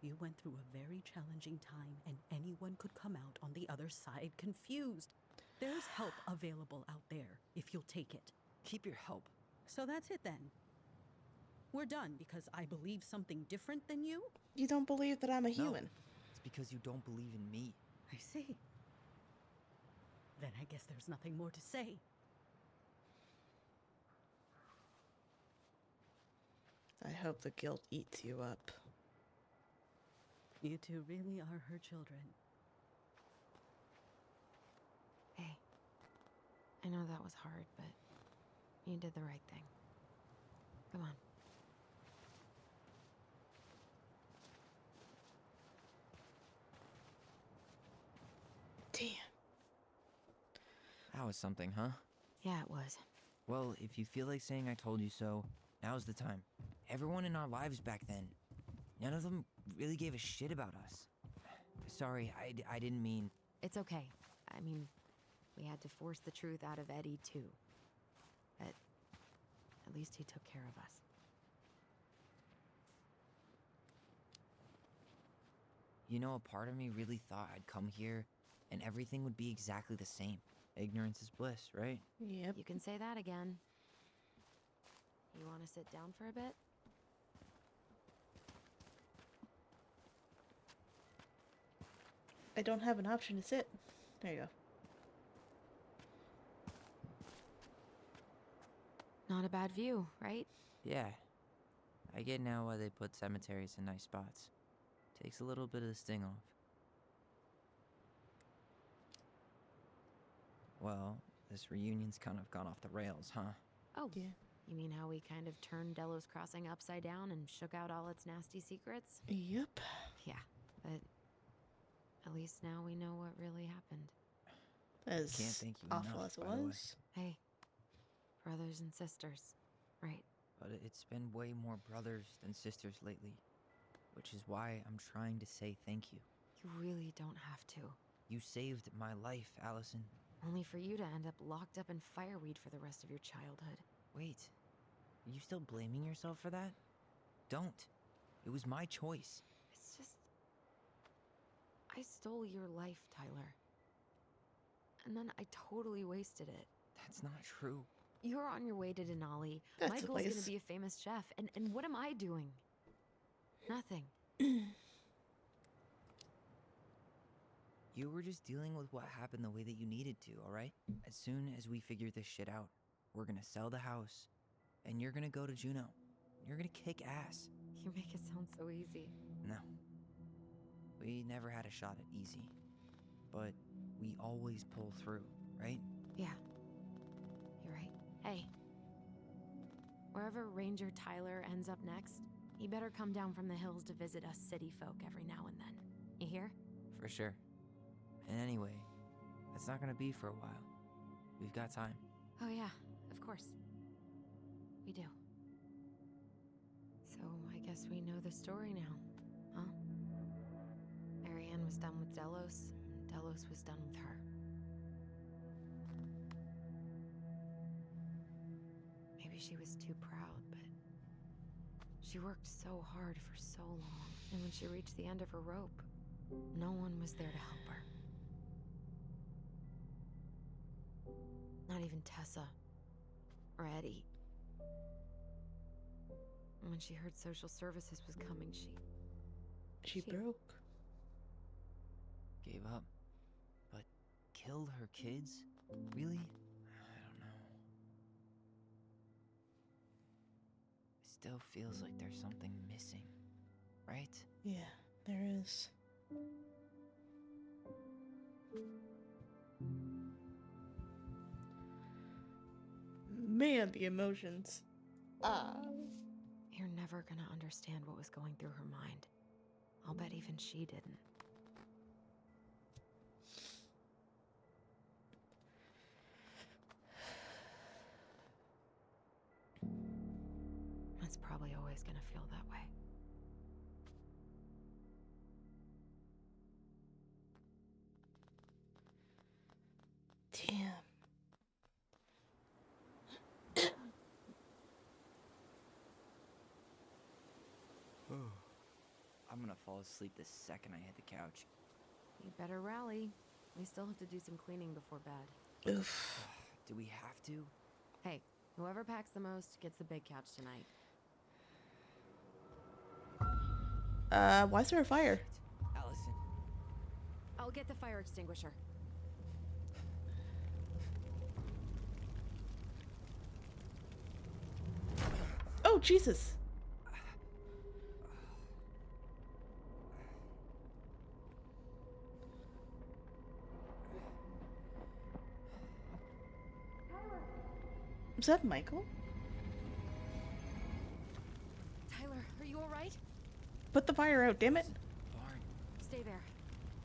S10: You went through a very challenging time, and anyone could come out on the other side confused. There's help available out there if you'll take it.
S2: Keep your help.
S10: So that's it then. We're done because I believe something different than you?
S1: You don't believe that I'm a
S2: No,
S1: human.
S2: it's because you don't believe in me.
S10: I see. Then I guess there's nothing more to say.
S1: I hope the guilt eats you up.
S10: You two really are her children.
S3: Hey, I know that was hard, but you did the right thing. Come on.
S1: Damn.
S2: That was something, huh?
S3: Yeah, it was.
S2: Well, if you feel like saying I told you so, now's the time. Everyone in our lives back then, none of them really gave a shit about us. Sorry, I didn't mean...
S3: It's okay. I mean, we had to force the truth out of Eddie, too. But at least he took care of us.
S2: You know, a part of me really thought I'd come here and everything would be exactly the same. Ignorance is bliss, right?
S1: Yep.
S3: You can say that again. You want to sit down for a bit?
S1: I don't have an option to sit. There you go.
S3: Not a bad view, right?
S2: Yeah. I get now why they put cemeteries in nice spots. Takes a little bit of the sting off. Well, this reunion's kind of gone off the rails, huh?
S3: Oh,
S1: Yeah.
S3: you mean how we kind of turned Delos Crossing upside down and shook out all its nasty secrets?
S1: Yep.
S3: Yeah, but at least now we know what really happened.
S1: As
S2: Can't thank you
S1: awful
S2: enough,
S1: as it
S2: by the way.
S1: was.
S3: Hey, brothers and sisters, right?
S2: But it's been way more brothers than sisters lately. Which is why I'm trying to say thank you.
S3: You really don't have to.
S2: You saved my life, Allison.
S3: Only for you to end up locked up in fireweed for the rest of your childhood.
S2: Wait, are you still blaming yourself for that? Don't. It was my choice.
S3: It's just... I stole your life, Tyler. And then I totally wasted it.
S2: That's not true.
S3: You're on your way to Denali.
S1: That's
S3: My
S1: a
S3: goal's gonna
S1: waste.
S3: be a famous chef. And what am I doing? Nothing.
S2: You were just dealing with what happened the way that you needed to, alright? As soon as we figure this shit out, we're gonna sell the house, and you're gonna go to Juneau. You're gonna kick ass.
S3: You make it sound so easy.
S2: No. We never had a shot at easy. But we always pull through, right?
S3: Yeah. You're right. Hey, Wherever Ranger Tyler ends up next, he better come down from the hills to visit us city folk every now and then. You hear?
S2: For sure. And anyway, that's not gonna be for a while. We've got time.
S3: Oh yeah, of course. We do. So I guess we know the story now, huh? Marianne was done with Delos, and Delos was done with her. Maybe she was too proud, but she worked so hard for so long, and when she reached the end of her rope, no one was there to help her. Not even Tessa or Eddie. And when she heard social services was coming,
S1: She broke.
S2: Gave up. But killed her kids? Really? I don't know. It still feels like there's something missing, right?
S1: Yeah, there is. Man, the emotions.
S3: You're never gonna understand what was going through her mind. I'll bet even she didn't. It's probably always gonna feel that way.
S1: Damn.
S2: I'm gonna fall asleep the second I hit the couch.
S3: You better rally. We still have to do some cleaning before bed.
S1: Oof.
S2: Do we have to?
S3: Hey, whoever packs the most gets the big couch tonight.
S1: Why is there a fire?
S2: Allison.
S3: I'll get the fire extinguisher.
S1: Oh, Jesus. Is that Michael?
S3: Tyler, are you alright?
S1: Put the fire out, damn it.
S2: Barn.
S3: Stay there.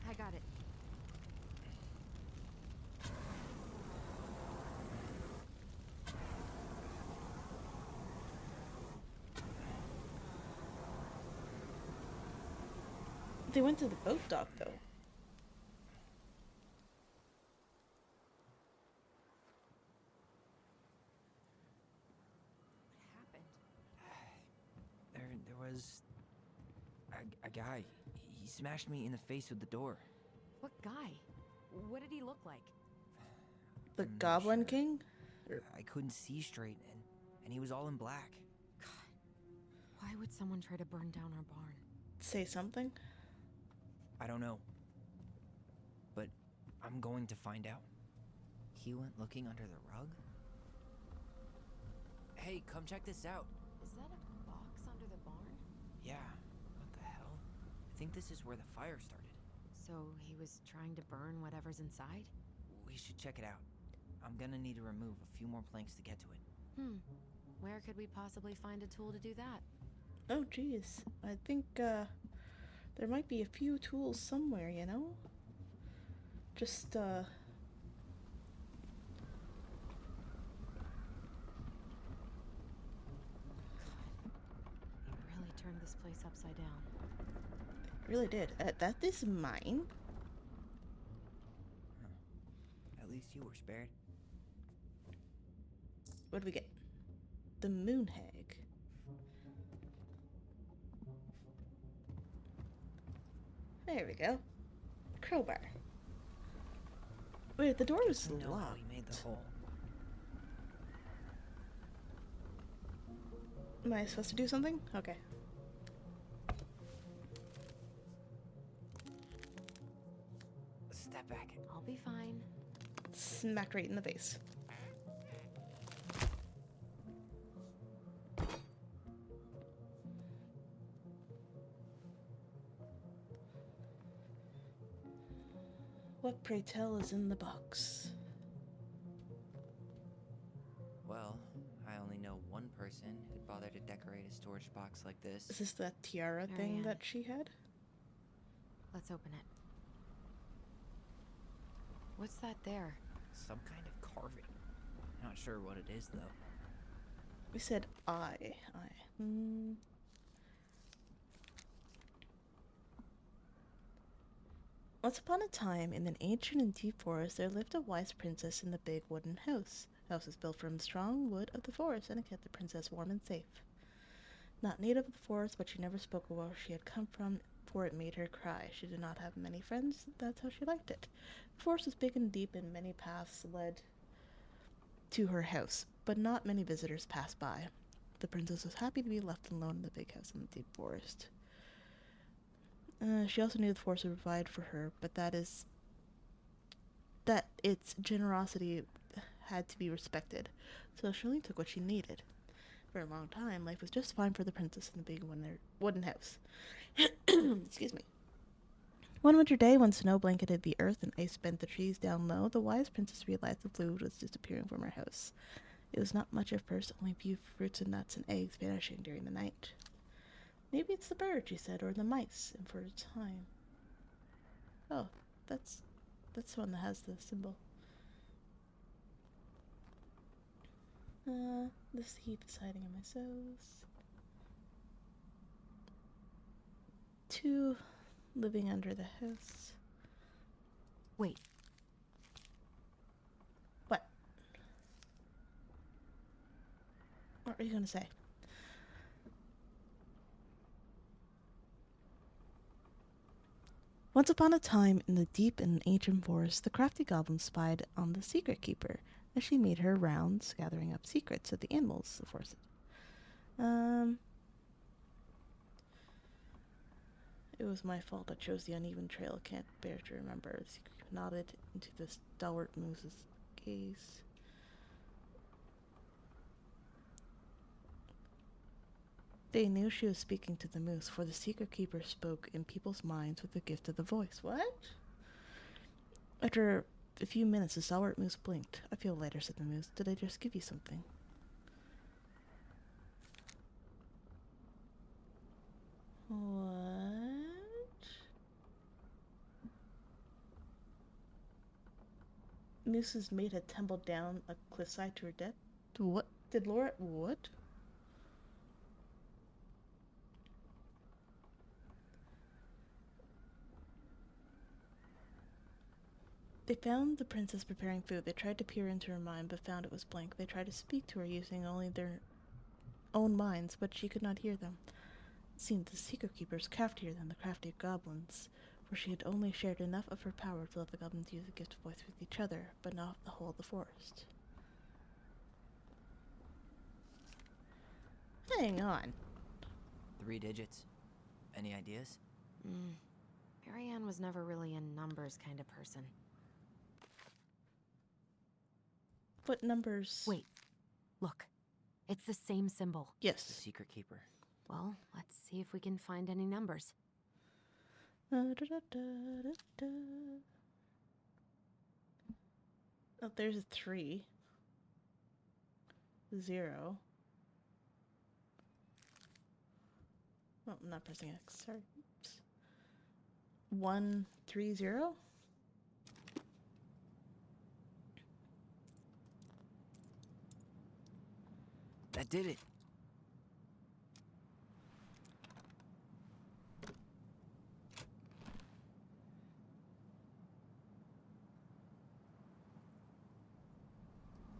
S3: I got it.
S1: They went to the boat dock, though.
S3: What happened?
S2: There was a guy. He smashed me in the face with the door.
S3: What guy? What did he look like?
S1: The
S2: I'm not
S1: Goblin
S2: sure.
S1: King?
S2: I couldn't see straight, and he was all in black.
S3: God, why would someone try to burn down our barn?
S1: Say something?
S2: I don't know. But I'm going to find out. He went looking under the rug? Hey, come check this out.
S3: Is that a box under the barn?
S2: Yeah, what the hell? I think this is where the fire started.
S3: So he was trying to burn whatever's inside?
S2: We should check it out. I'm gonna need to remove a few more planks to get to it.
S3: Where could we possibly find a tool to do that?
S1: Oh, geez. I think, there might be a few tools somewhere, you know? Just,
S3: God, he really turned this place upside down.
S1: really did. That is mine.
S2: At least you were spared.
S1: What do we get? The moon hag. There we go. Crowbar. Wait, the door was
S2: I know how
S1: locked.
S2: he made the hole.
S1: Am I supposed to do something? Okay.
S2: Step back.
S3: I'll be fine.
S1: Smacked right in the face. What, pray tell, is in the box?
S2: Well, I only know one person person who'd bother to decorate a storage box like this.
S1: Is this that tiara thing
S3: Marianne.
S1: that she had?
S3: Let's open it. What's that there?
S2: Some kind of carving. Not sure what it is, though.
S1: We said I. Once upon a time, in an ancient and deep forest, there lived a wise princess in the big wooden house. The house was built from strong wood of the forest, and it kept the princess warm and safe. Not native of the forest, but she never spoke of where she had come from, for it made her cry. She did not have many friends, that's how she liked it. The forest was big and deep, and many paths led to her house, but not many visitors passed by. The princess was happy to be left alone in the big house in the deep forest. She also knew the forest would provide for her, but that its generosity had to be respected, so she only took what she needed. For a long time, life was just fine for the princess in the big wooden house. Excuse me. One winter day, when snow blanketed the earth and ice bent the trees down low, the wise princess realized the food was disappearing from her house. It was not much at first, only a few fruits and nuts and eggs vanishing during the night. Maybe it's the bird, she said, or the mice, and for a time. Oh, that's the one that has the symbol. This heap is hiding in my sows. 2 living under the house.
S3: Wait.
S1: What? What were you gonna say? Once upon a time, in the deep and ancient forest, the crafty goblin spied on the secret keeper as she made her rounds, gathering up secrets of the animals, the forest. It was my fault. I chose the uneven trail. Can't bear to remember. The secret keeper nodded into the stalwart moose's gaze. They knew she was speaking to the moose, for the secret keeper spoke in people's minds with the gift of the voice. What? After a few minutes, the stalwart moose blinked. I feel lighter, said the moose. Did I just give you something? What? Moose's mate had tumbled down a cliffside to her death. What? Did Laura... What? They found the princess preparing food. They tried to peer into her mind, but found it was blank. They tried to speak to her using only their own minds, but she could not hear them. It seemed the secret keeper was craftier than the crafty goblins, for she had only shared enough of her power to let the goblins use the gift of voice with each other, but not the whole of the forest. Hang on.
S2: 3 digits. Any ideas?
S3: Marianne was never really a numbers kind of person.
S1: What numbers?
S3: Wait. Look. It's the same symbol.
S2: The
S1: Yes.
S2: secret keeper.
S3: Well, let's see if we can find any numbers.
S1: Oh, there's a 3. 0. Oh, I'm not pressing X. Sorry. Oops. 130.
S2: That did it.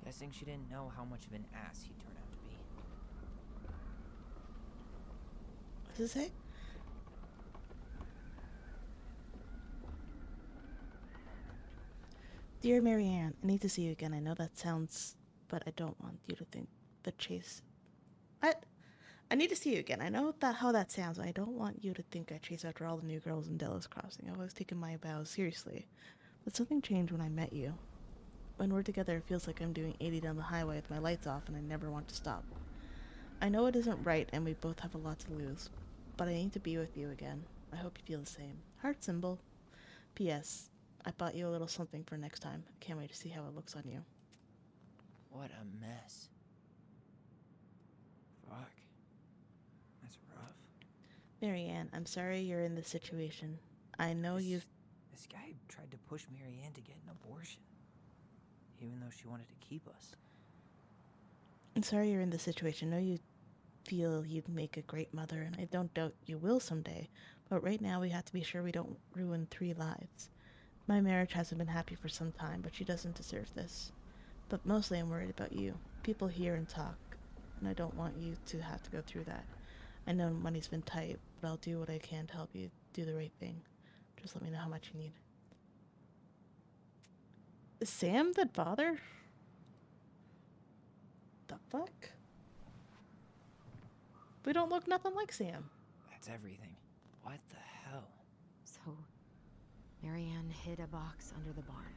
S2: Guessing she didn't know how much of an ass he'd turn out to be.
S1: What does it say? Dear Marianne, I need to see you again. I know that sounds, but I don't want you to think the chase. I need to see you again. I know how that sounds. I don't want you to think I chase after all the new girls in Delos Crossing. I've always taken my vows seriously, but something changed when I met you. When we're together, it feels like I'm doing 80 down the highway with my lights off, and I never want to stop. I know it isn't right, and we both have a lot to lose, but I need to be with you again. I hope you feel the same. Heart symbol. P.S. I bought you a little something for next time. I can't wait to see how it looks on you.
S2: What a mess.
S1: Marianne, I'm sorry you're in this situation. I know you've.
S2: This guy tried to push Marianne to get an abortion, even though she wanted to keep us.
S1: I'm sorry you're in this situation. I know you feel you'd make a great mother, and I don't doubt you will someday. But right now, we have to be sure we don't ruin 3 lives. My marriage hasn't been happy for some time, but she doesn't deserve this. But mostly I'm worried about you. People hear and talk, and I don't want you to have to go through that. I know money's been tight, but I'll do what I can to help you do the right thing. Just let me know how much you need. Is Sam the father? The fuck? We don't look nothing like Sam.
S2: That's everything. What the hell?
S3: So, Marianne hid a box under the barn.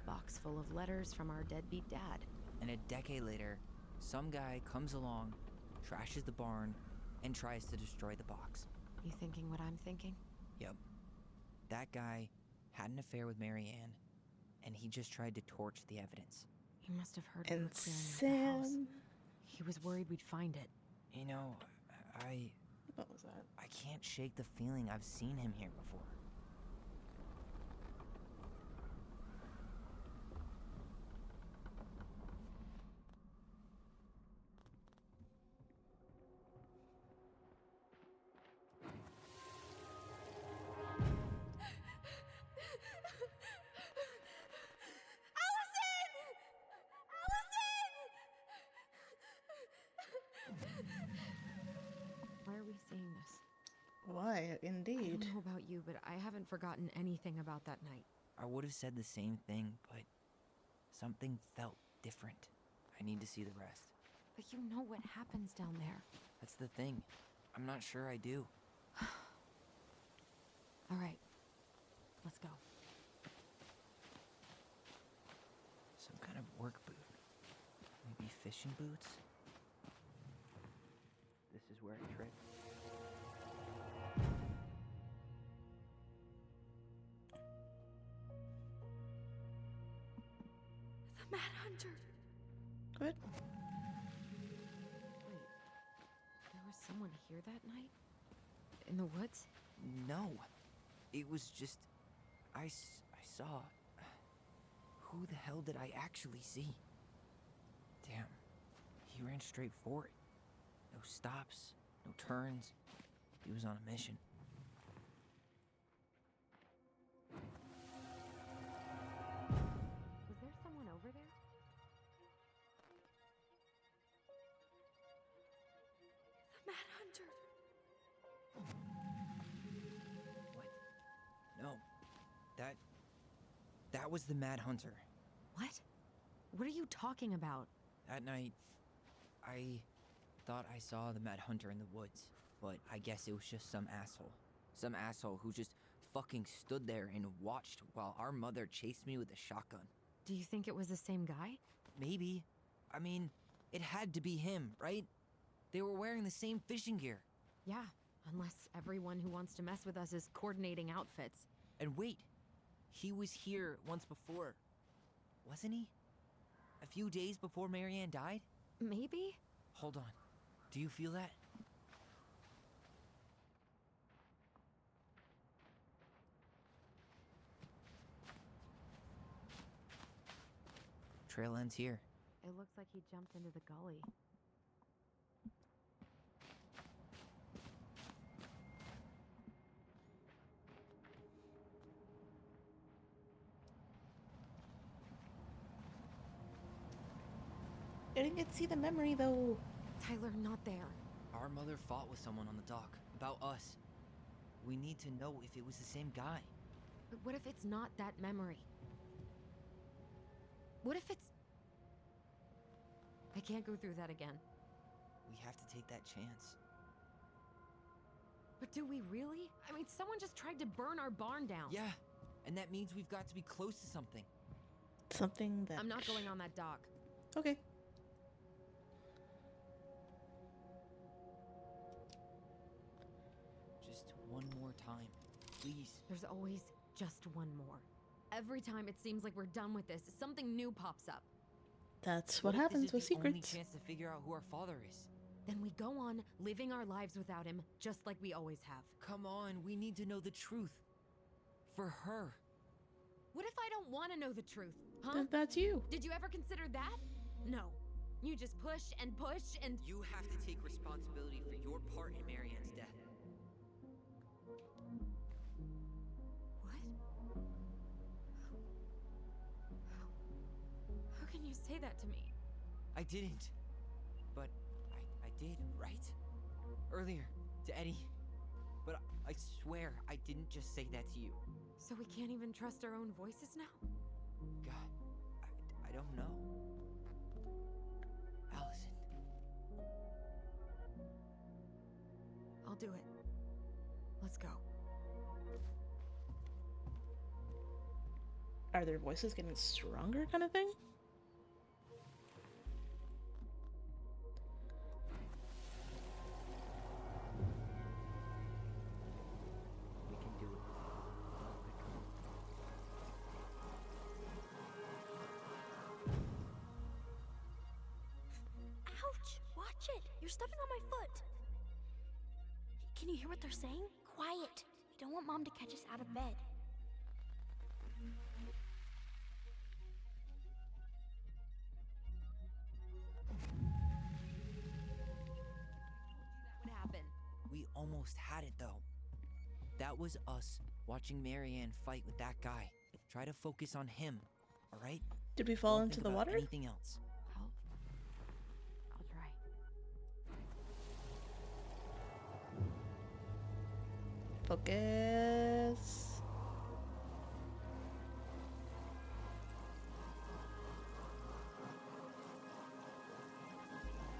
S3: Box full of letters from our deadbeat dad.
S2: And a decade later, some guy comes along, trashes the barn, and tries to destroy the box.
S3: You thinking what I'm thinking?
S2: Yep. That guy had an affair with Marianne, and he just tried to torch the evidence.
S3: He must have heard we
S1: And
S3: were clearing out the house.
S1: Sam.
S3: He was worried we'd find it.
S2: You know,
S1: What was that?
S2: I can't shake the feeling I've seen him here before.
S3: Why are we seeing this?
S1: Why,
S3: I
S1: indeed.
S3: don't know about you, but I haven't forgotten anything about that night.
S2: I would have said the same thing, but something felt different. I need to see the rest.
S3: But you know what happens down there.
S2: That's the thing. I'm not sure I do.
S3: All right, let's go.
S2: Some kind of work boot. Maybe fishing boots? This is where I tripped.
S9: The Mad Hunter.
S1: What?
S3: Wait, there was someone here that night? In the woods?
S2: No. It was just... I saw... Who the hell did I actually see? Damn. He ran straight for it. No stops, no turns. He was on a mission.
S3: Was there someone over there?
S9: The Mad Hunter.
S2: What? No. That was the Mad Hunter.
S3: What? What are you talking about?
S2: That night, I thought I saw the Mad Hunter in the woods, but I guess it was just some asshole. Some asshole who just fucking stood there and watched while our mother chased me with a shotgun.
S3: Do you think it was the same guy?
S2: Maybe. I mean, it had to be him, right? They were wearing the same fishing gear.
S3: Yeah, unless everyone who wants to mess with us is coordinating outfits.
S2: And wait, he was here once before, wasn't he? A few days before Marianne died?
S3: Maybe?
S2: Hold on. Do you feel that? Trail ends here.
S3: It looks like he jumped into the gully.
S1: I didn't get to see the memory, though.
S3: Tyler, not there.
S2: Our mother fought with someone on the dock. About us. We need to know if it was the same guy.
S3: But what if it's not that memory? What if it's... I can't go through that again.
S2: We have to take that chance.
S3: But do we really? I mean, someone just tried to burn our barn down.
S2: Yeah, and that means we've got to be close to something.
S1: Something that...
S3: I'm not going on that dock.
S1: Okay.
S2: Just one more time, please.
S3: There's always just one more. Every time it seems like we're done with this, something new pops up.
S1: That's what
S2: if
S1: happens with
S2: this is the only
S1: secrets.
S2: chance to figure out who our father is?
S3: Then we go on living our lives without him, just like we always have.
S2: Come on, we need to know the truth. For her.
S3: What if I don't want to know the truth, huh?
S1: That's you.
S3: Did you ever consider that? No. You just push and
S2: You have to take responsibility for your part in Marianne's death.
S3: What? How can you say that to me?
S2: I didn't. But I did, right? Earlier, to Eddie. But I swear I didn't just say that to you.
S3: So we can't even trust our own voices now?
S2: God, I don't know. Allison.
S3: I'll do it. Let's go.
S1: Are their voices getting stronger, kind of thing?
S2: We can do it.
S6: Ouch! Watch it! You're stepping on my foot! Can you hear what they're saying? Quiet! We don't want Mom to catch us out of bed.
S3: What happened?
S2: We almost had it though. That was us watching Marianne fight with that guy. Try to focus on him, all right?
S1: Did we fall
S2: Don't
S1: into
S2: think
S1: the
S2: about
S1: water?
S2: Anything else?
S3: I'll try.
S1: Focus.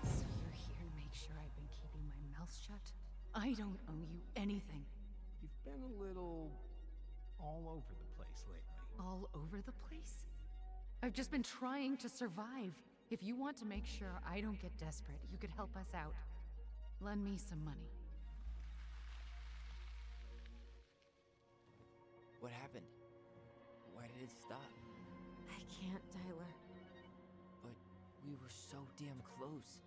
S7: So you're here to make sure I've been keeping my mouth shut? I don't owe you anything.
S11: You've been a little all over the place lately.
S7: All over the place? I've just been trying to survive. If you want to make sure I don't get desperate, you could help us out. Lend me some money.
S2: What happened? Why did it stop?
S3: I can't, Tyler.
S2: But we were so damn close.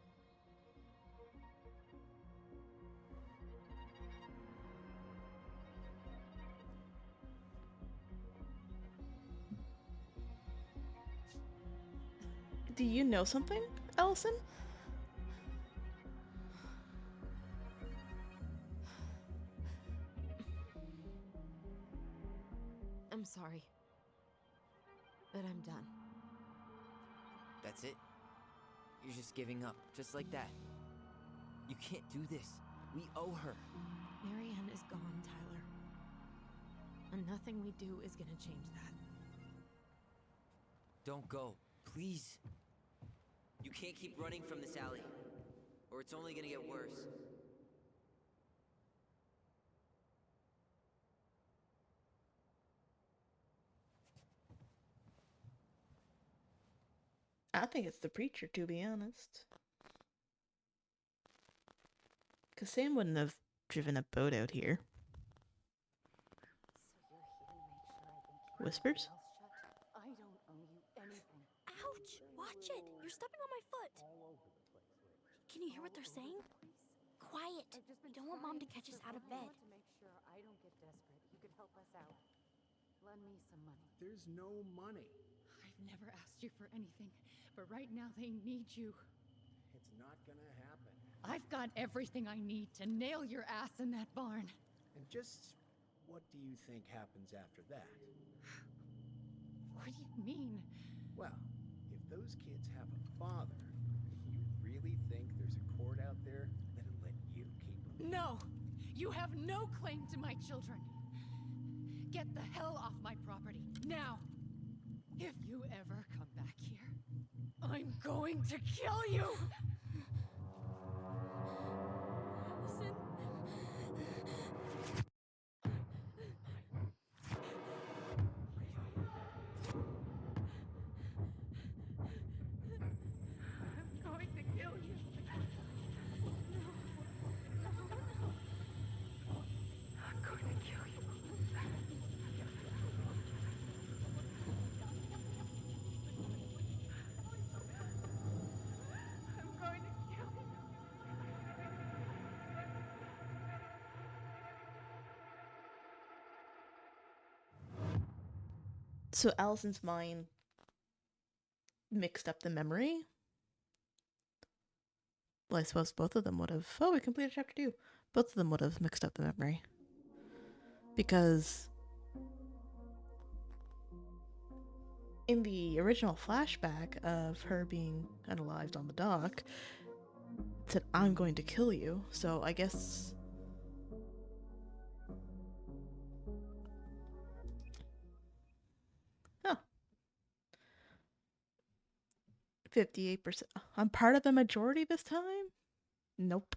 S1: Do you know something, Allison?
S3: I'm sorry. But I'm done.
S2: That's it? You're just giving up, just like that. You can't do this. We owe her.
S3: Marianne is gone, Tyler. And nothing we do is gonna change that.
S2: Don't go, please. You can't keep running from this alley, or it's only gonna get worse.
S1: I think it's the preacher, to be honest. Because Sam wouldn't have driven a boat out here. Whispers?
S7: I don't owe you anything.
S6: Ouch! Watch it! You're stepping on my foot! Can you hear what they're saying? Quiet! We don't want Mom to catch us out of bed.
S7: To make sure I don't get desperate, you could help us out. Lend me some money.
S11: There's no money.
S7: I've never asked you for anything, but right now they need you.
S11: It's not gonna happen.
S7: I've got everything I need to nail your ass in that barn.
S11: And just what do you think happens after that?
S7: What do you mean?
S11: Well, if those kids have a father, you really think there's a court out there that'll let you keep them?
S7: No! You have no claim to my children! Get the hell off my property, now! If you ever come back here, I'm going to kill you!
S3: Allison.
S7: I'm going to kill you. I'm going to kill you. I'm going
S1: So Allison's mind mixed up the memory. Well, I suppose both of them would have. Oh, we completed chapter 2. Both of them would have mixed up the memory. Because in the original flashback of her being unalived on the dock, it said, "I'm going to kill you." So I guess... Huh. 58%. I'm part of the majority this time? Nope.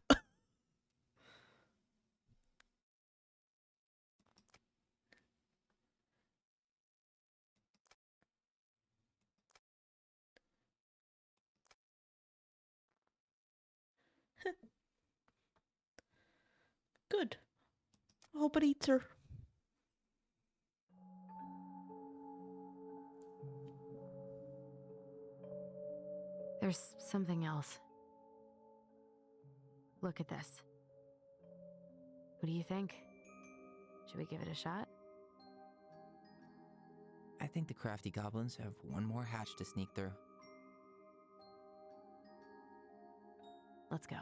S1: Good. I hope it eats her.
S3: There's something else. Look at this. What do you think? Should we give it a shot?
S2: I think the crafty goblins have one more hatch to sneak through.
S3: Let's go.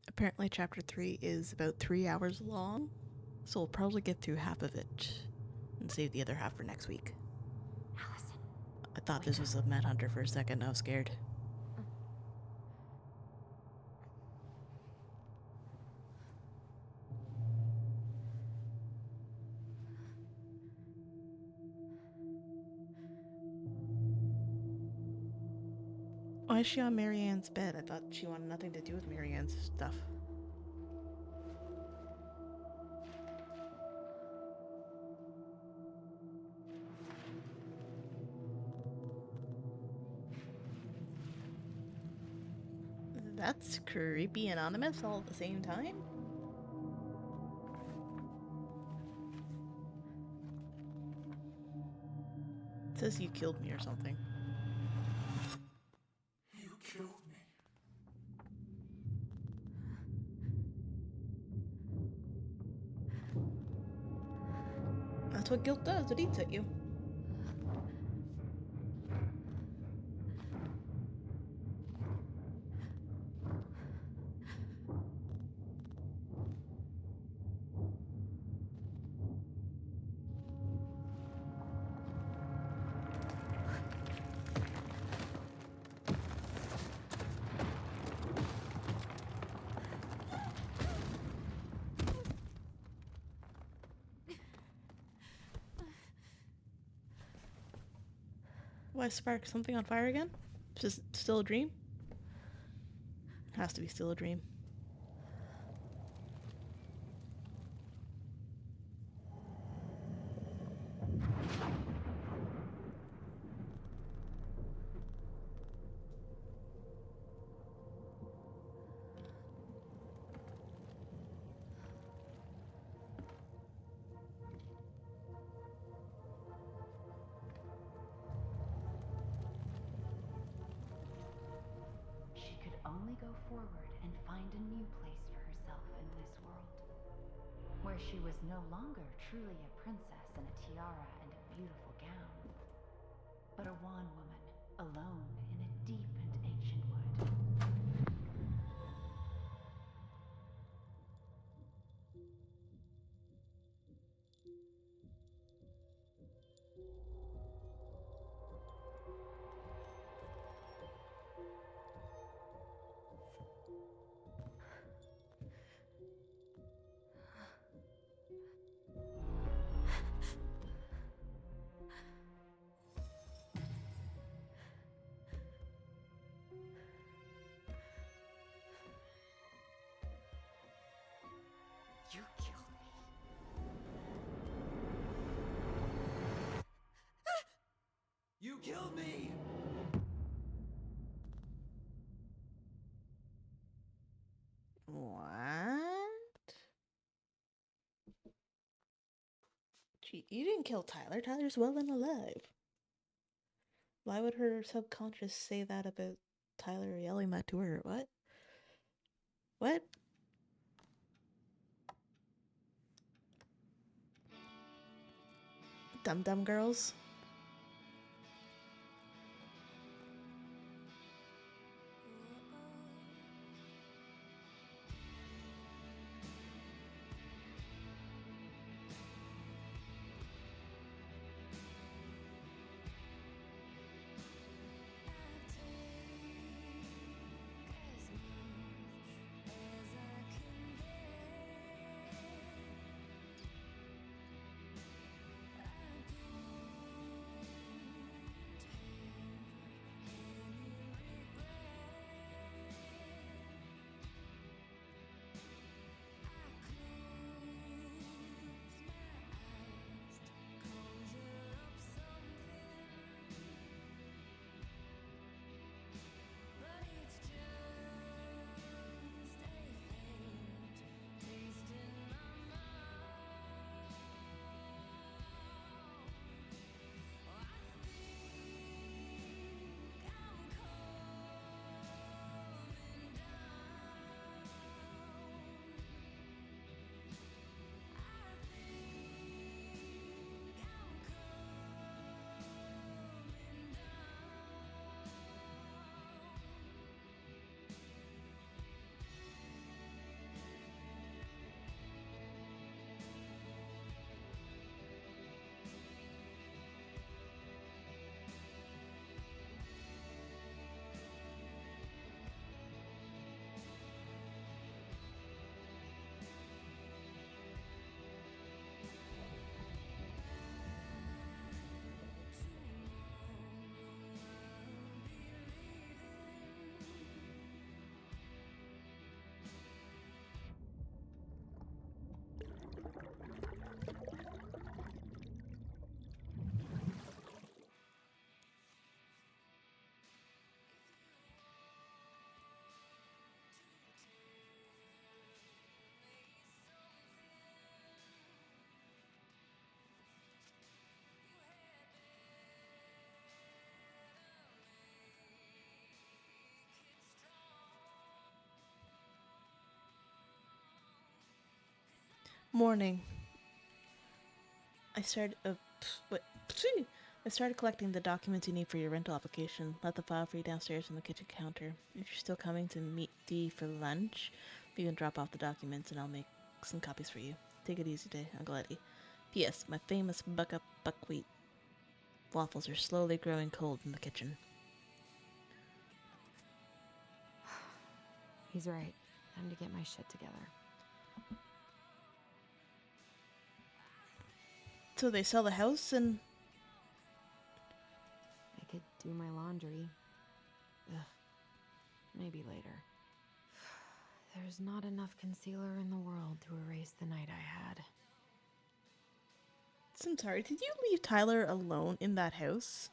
S1: Apparently chapter 3 is about 3 hours long, so we'll probably get through half of it and save the other half for next week.
S3: Allison.
S1: I thought this was a Mad Hunter for a second. I was scared. Why is she on Marianne's bed? I thought she wanted nothing to do with Marianne's stuff. That's creepy and ominous all at the same time. It says you killed me or something.
S4: You killed me.
S1: That's what guilt does. It eats at you. Why spark something on fire again? Is this still a dream? Has to be still a dream.
S12: go forward and find a new place for herself in this world, where she was no longer truly a princess in a tiara and a beautiful gown, but a wan woman, alone in a deep and ancient wood.
S2: You killed me. You killed me!
S1: What? Gee, you didn't kill Tyler. Tyler's well and alive. Why would her subconscious say that about Tyler yelling that to her? What? What? Dum-dum girls? Morning. I started. I started collecting the documents you need for your rental application. Left the file for you downstairs on the kitchen counter. If you're still coming to meet Dee for lunch, you can drop off the documents and I'll make some copies for you. Take it easy today, Uncle Eddie. P.S. My famous buckwheat waffles are slowly growing cold in the kitchen.
S3: He's right. Time to get my shit together.
S1: So they sell the house and...
S3: I could do my laundry. Ugh. Maybe later. There's not enough concealer in the world to erase the night I had.
S1: So I'm sorry, did you leave Tyler alone in that house?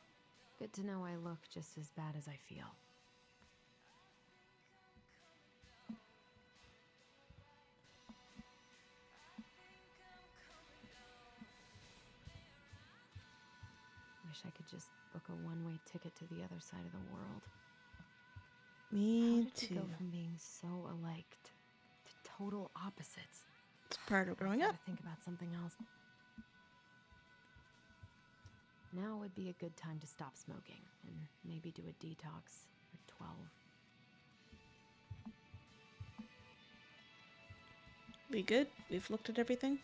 S3: Good to know I look just as bad as I feel. Wish I could just book a one-way ticket to the other side of the world. How
S1: Me
S3: did we
S1: too.
S3: go from being so alike to total opposites?
S1: It's part of growing
S3: I
S1: up.
S3: gotta think about something else. Now would be a good time to stop smoking and maybe do a detox for 12.
S1: We good? We've looked at everything?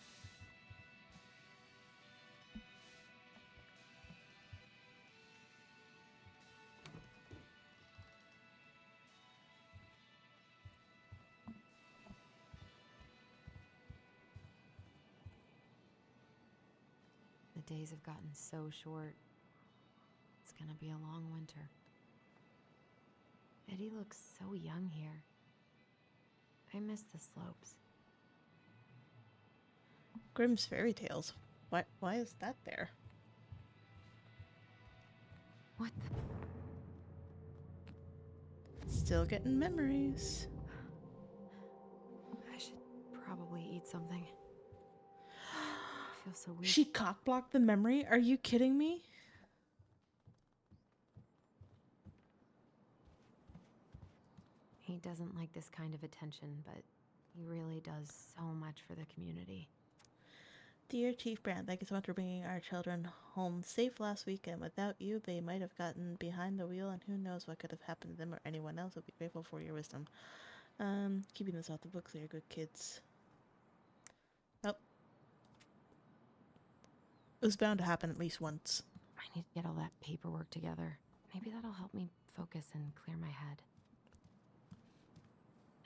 S3: The days have gotten so short. It's gonna be a long winter. Eddie looks so young here. I miss the slopes.
S1: Grimm's Fairy Tales. Why is that there?
S3: What the?
S1: Still getting memories.
S3: I should probably eat something. I feel so weak.
S1: She cockblocked the memory? Are you kidding me?
S3: He doesn't like this kind of attention, but he really does so much for the community.
S1: Dear Chief Brand, thank you so much for bringing our children home safe last weekend. Without you, they might have gotten behind the wheel, and who knows what could have happened to them or anyone else. We'll be grateful for your wisdom. Keeping this off the books, they're good kids. Oh. It was bound to happen at least once.
S3: I need to get all that paperwork together. Maybe that'll help me focus and clear my head.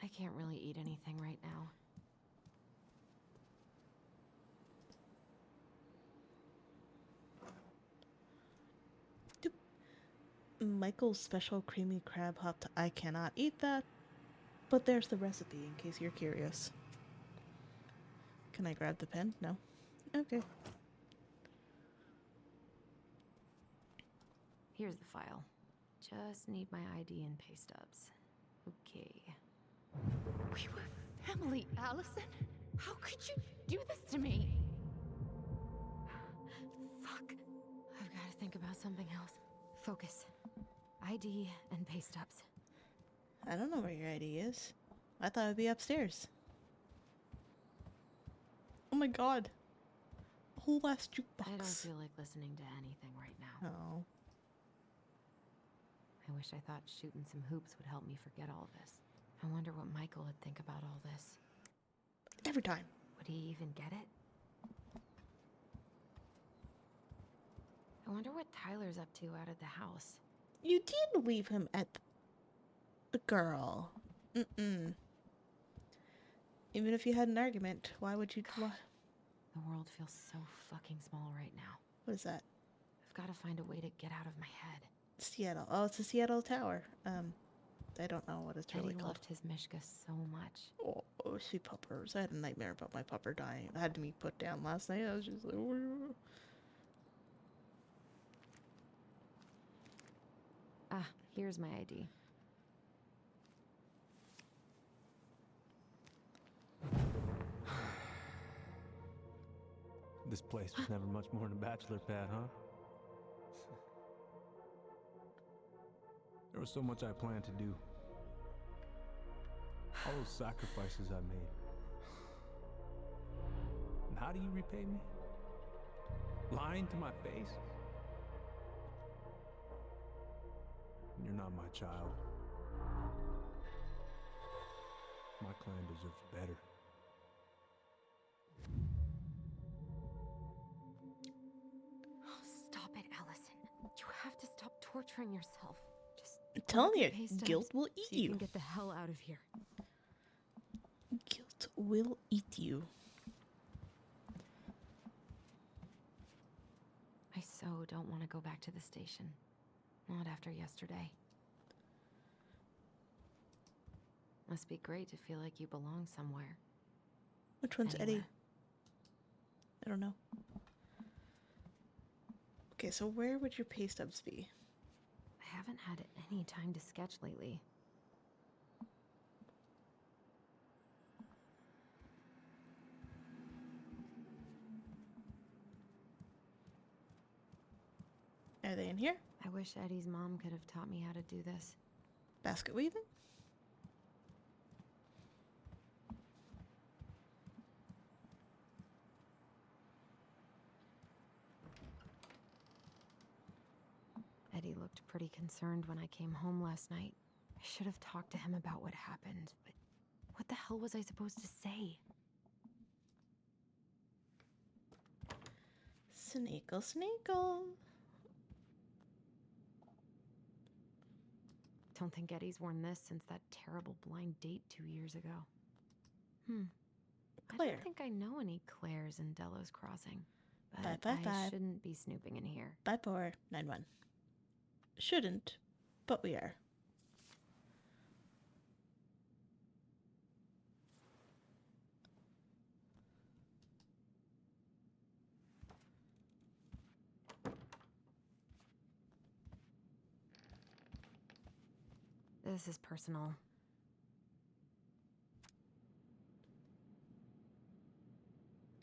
S3: I can't really eat anything right now.
S1: Michael's special creamy crab hopped. I cannot eat that, but there's the recipe in case you're curious. Can I grab the pen? No? Okay.
S3: Here's the file. Just need my ID and pay stubs. Okay.
S7: We were family, Allison. How could you do this to me?
S3: Fuck. I've got to think about something else. Focus. ID and pay stubs.
S1: I don't know where your ID is. I thought it would be upstairs. Oh my god. A whole last jukebox.
S3: I don't feel like listening to anything right now.
S1: Oh.
S3: I wish I thought shooting some hoops would help me forget all this. I wonder what Michael would think about all this.
S1: Every time.
S3: Would he even get it? I wonder what Tyler's up to out of the house.
S1: You did leave him at the girl. Mm-mm. Even if you had an argument, why would you...
S3: God, the world feels so fucking small right now.
S1: What is that?
S3: I've got to find a way to get out of my head.
S1: Seattle. Oh, it's the Seattle Tower. I don't know what it's really
S3: Eddie
S1: called.
S3: loved his Mishka so much.
S1: Oh, sweet puppers. I had a nightmare about my pupper dying. I had to be put down last night. I was just like... "Woo."
S3: Ah, here's my ID.
S8: This place was never much more than a bachelor pad, huh? There was so much I planned to do. All those sacrifices I made. And how do you repay me? Lying to my face? You're not my child. My clan deserves better.
S3: Oh, stop it, Allison. You have to stop torturing yourself. Just
S1: I'm telling
S3: grab
S1: you,
S3: the pay stubs
S1: guilt will eat
S3: so you
S1: you.
S3: can get the hell out of here.
S1: Guilt will eat you.
S3: I so don't want to go back to the station. Not after yesterday. Must be great to feel like you belong somewhere.
S1: Which one's Eddie?
S3: Anywhere.
S1: I don't know. Okay, so where would your pay stubs be?
S3: I haven't had any time to sketch lately.
S1: Are they in here?
S3: I wish Eddie's mom could have taught me how to do this.
S1: Basket weaving?
S3: Eddie looked pretty concerned when I came home last night. I should have talked to him about what happened, but what the hell was I supposed to say?
S1: Sneakle, sneakle.
S3: Don't think Eddie's worn this since that terrible blind date 2 years ago. I
S1: Claire.
S3: don't think I know any Claires in Delos Crossing, but
S1: 555.
S3: I shouldn't be snooping in here.
S1: 5491. Shouldn't, but we are.
S3: This is personal.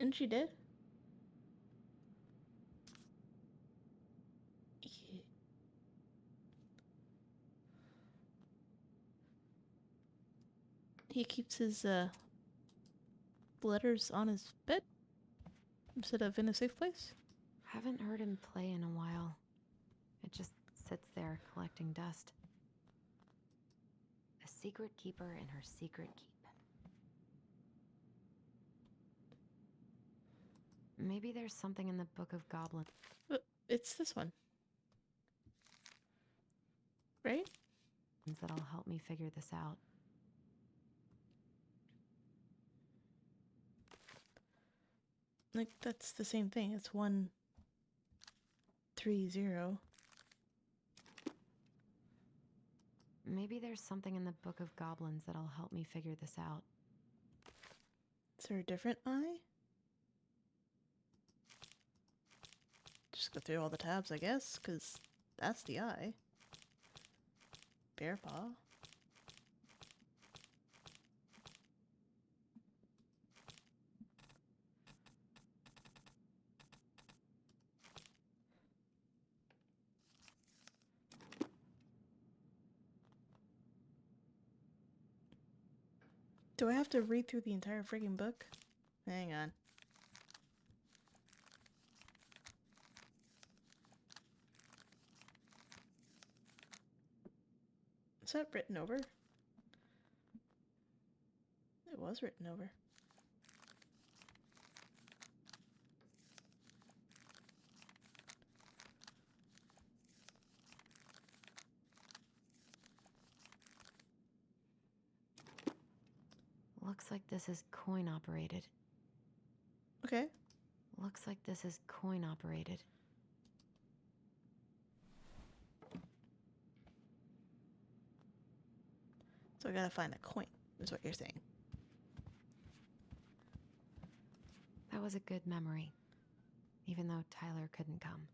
S1: And she did? He keeps his letters on his bed instead of in a safe place?
S3: Haven't heard him play in a while. It just sits there collecting dust. A secret keeper in her secret keep. Maybe there's something in the Book of Goblins.
S1: It's this one. Right?
S3: That'll help me figure this out.
S1: Like, that's the same thing. It's 130.
S3: Maybe there's something in the Book of Goblins that'll help me figure this out.
S1: Is there a different eye? Just go through all the tabs, I guess, because that's the eye. Bear paw. Do I have to read through the entire friggin' book? Hang on. Is that written over? It was written over.
S3: Looks like this is coin operated.
S1: Okay.
S3: Looks like this is coin operated.
S1: So I gotta find the coin, is what you're saying.
S3: That was a good memory, even though Tyler couldn't come.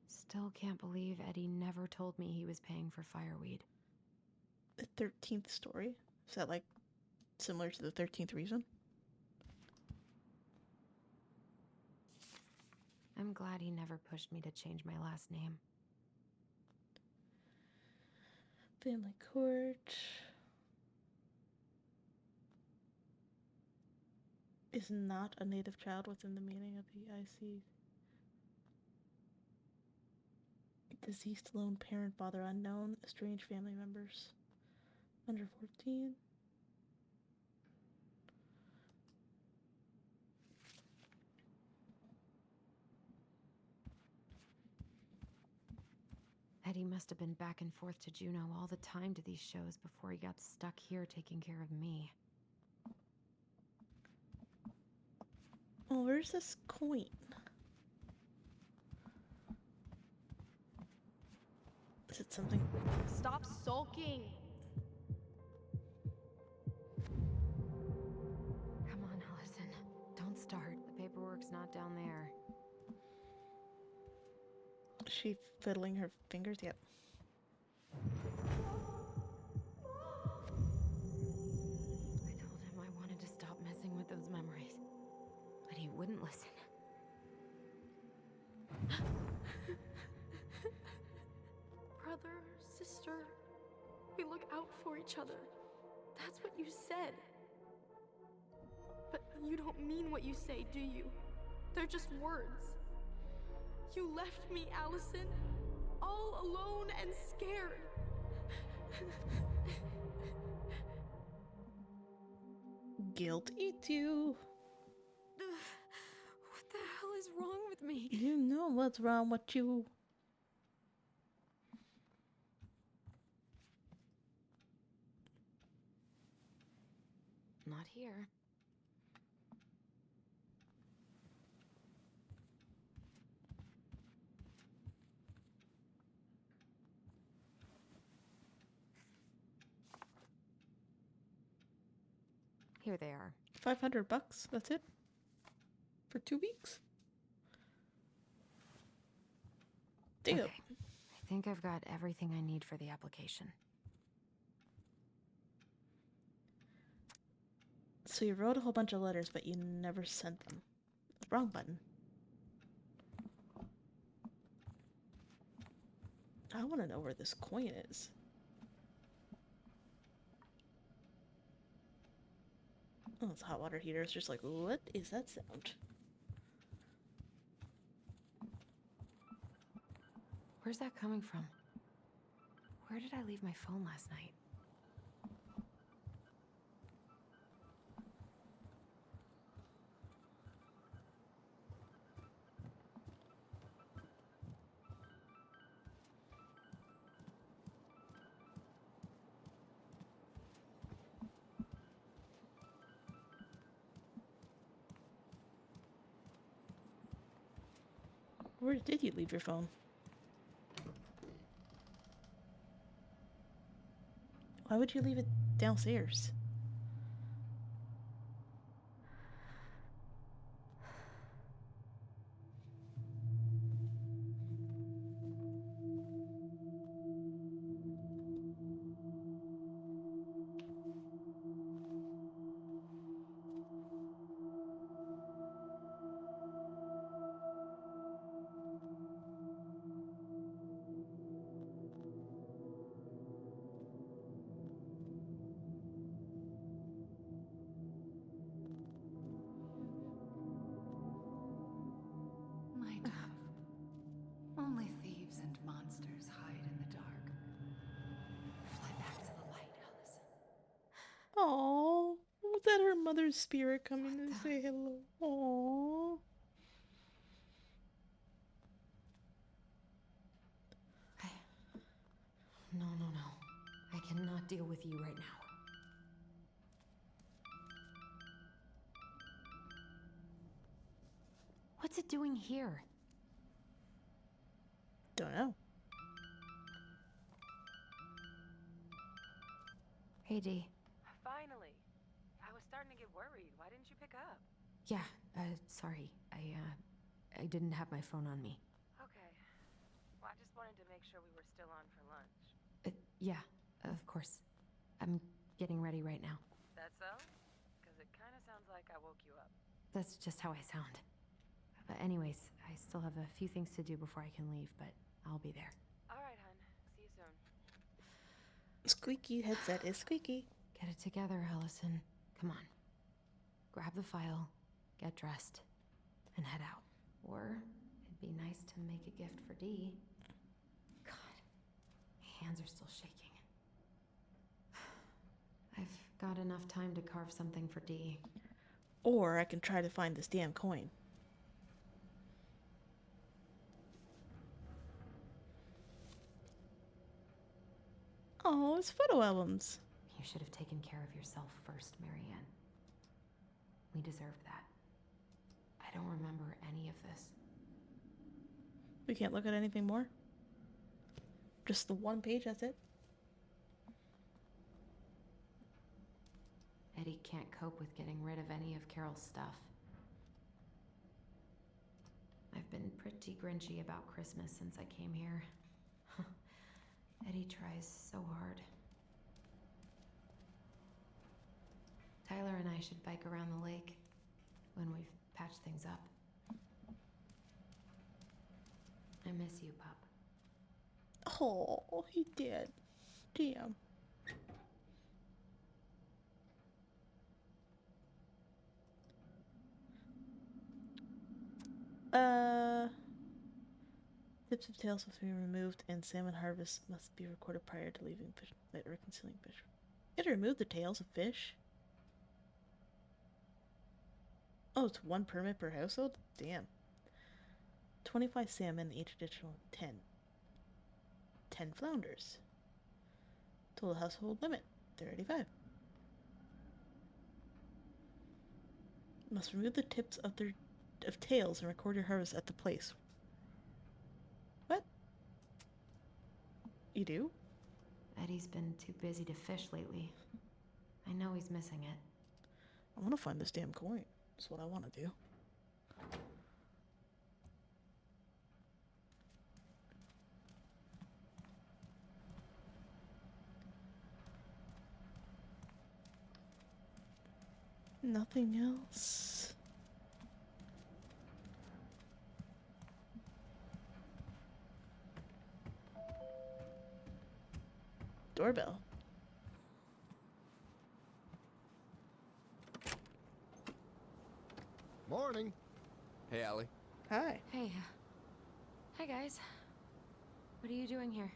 S3: Still can't believe Eddie never told me he was paying for fireweed.
S1: The 13th story? Is that like similar to the 13th reason?
S3: I'm glad he never pushed me to change my last name.
S1: Family court. Is not a native child within the meaning of the IC. Deceased lone parent, father unknown, estranged family members. Under 14.
S3: Eddie must have been back and forth to Juneau all the time to these shows before he got stuck here taking care of me.
S1: Oh, where's this coin? Is it something?
S9: Stop sulking!
S3: Come on, Allison. Don't start. The paperwork's not down there.
S1: Is she fiddling her fingers? Yep.
S3: I told him I wanted to stop messing with those memories, but he wouldn't listen.
S9: sister. We look out for each other. That's what you said. But you don't mean what you say, do you? They're just words. You left me, Allison, all alone and scared.
S1: Guilt eats you.
S3: What the hell is wrong with me?
S1: You know what's wrong with you.
S3: Not here. Here they are.
S1: $500. That's it. For 2 weeks. Damn.
S3: Okay. I think I've got everything I need for the application.
S1: So you wrote a whole bunch of letters, but you never sent them. Wrong button. I want to know where this coin is. Oh, it's a hot water heater. It's just like, what is that sound?
S3: Where's that coming from? Where did I leave my phone last night?
S1: Where did you leave your phone? Why would you leave it downstairs?
S7: My dove. Only thieves and monsters hide in the dark. Fly back to the light, Allison.
S1: Oh, was that her mother's spirit coming to say hello? Oh.
S3: No. I cannot deal with you right now. What's it doing here?
S1: Don't know.
S3: Hey, Dee.
S13: Finally. I was starting to get worried. Why didn't you pick up?
S3: Yeah, sorry. I didn't have my phone on me.
S13: Okay. Well, I just wanted to make sure we were still on for lunch.
S3: Yeah, of course. I'm getting ready right now.
S13: That so? Because it kind of sounds like I woke you up.
S3: That's just how I sound. But anyways, I still have a few things to do before I can leave, but I'll be there.
S13: All right, hun. See you soon.
S1: Squeaky headset is squeaky.
S3: Get it together, Allison. Come on. Grab the file, get dressed, and head out. Or it'd be nice to make a gift for Dee. God, my hands are still shaking. I've got enough time to carve something for Dee.
S1: Or I can try to find this damn coin. Oh, it's photo albums.
S3: You should have taken care of yourself first, Marianne. We deserved that. I don't remember any of this.
S1: We can't look at anything more? Just the one page, that's it?
S3: Eddie can't cope with getting rid of any of Carol's stuff. I've been pretty grinchy about Christmas since I came here. Eddie tries so hard. Tyler and I should bike around the lake when we've patched things up. I miss you, pup.
S1: Oh, he did. Damn. Tips of tails must be removed, and salmon harvest must be recorded prior to leaving fish, reconciling fish. You gotta remove the tails of fish? Oh, it's 1 permit per household? Damn. 25 salmon, each additional 10. 10 flounders. Total household limit, 35. Must remove the tips of tails and record your harvest at the place. What? You do?
S3: Eddie's been too busy to fish lately. I know he's missing it.
S1: I want to find this damn coin. That's what I want to do. Nothing else. Doorbell.
S4: Morning.
S5: Hey, Allie.
S1: Hi.
S3: Hey. Hi, guys. What are you doing here?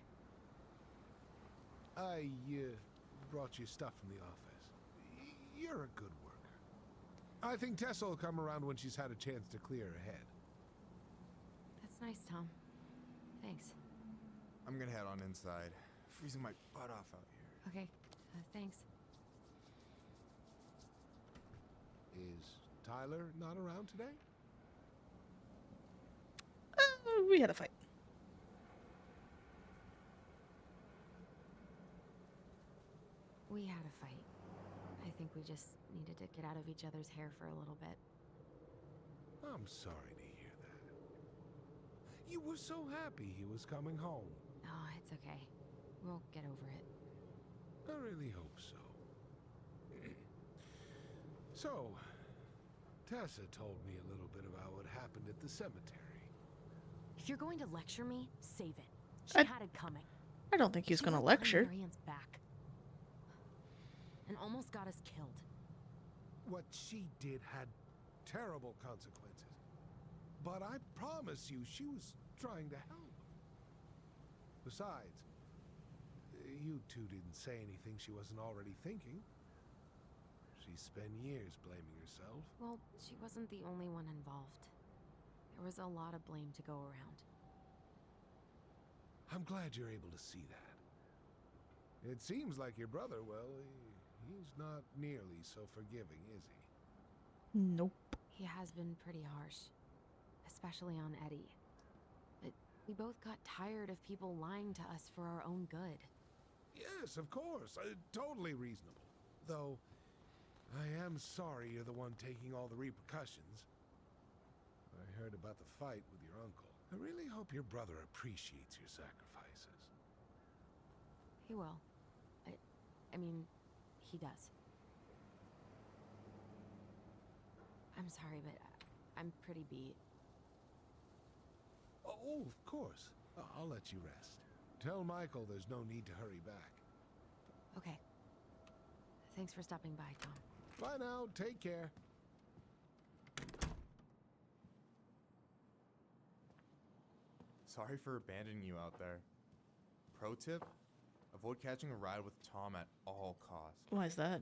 S4: I brought you stuff from the office. You're a good worker. I think Tessa will come around when she's had a chance to clear her head.
S3: That's nice, Tom. Thanks.
S5: I'm gonna head on inside. Freezing my butt off out here.
S3: Okay. Thanks.
S4: Is Tyler not around today?
S1: We had a fight.
S3: We had a fight. I think we just needed to get out of each other's hair for a little bit.
S4: I'm sorry to hear that. You were so happy he was coming home.
S3: Oh, it's okay. We'll get over it.
S4: I really hope so. So, Tessa told me a little bit about what happened at the cemetery.
S6: If you're going to lecture me, save it. She
S1: I-
S6: had it coming.
S1: I don't think he's
S6: She
S1: gonna
S6: went behind
S1: lecture.
S6: Marianne's back and almost got us killed.
S4: What she did had terrible consequences. But I promise you, she was trying to help. Besides, you two didn't say anything she wasn't already thinking. She spent years blaming herself.
S3: Well, she wasn't the only one involved. There was a lot of blame to go around.
S4: I'm glad you're able to see that. It seems like your brother, well, he's not nearly so forgiving, is he?
S1: Nope.
S3: He has been pretty harsh, especially on Eddie. But we both got tired of people lying to us for our own good.
S4: Yes, of course. Totally reasonable. Though, I am sorry you're the one taking all the repercussions. I heard about the fight with your uncle. I really hope your brother appreciates your sacrifices.
S3: He will. I mean, he does. I'm sorry, but I'm pretty beat.
S4: Oh, of course. I'll let you rest. Tell Michael there's no need to hurry back.
S3: Okay. Thanks for stopping by, Tom.
S4: Bye now. Take care.
S5: Sorry for abandoning you out there. Pro tip? Avoid catching a ride with Tom at all costs.
S1: Why is that?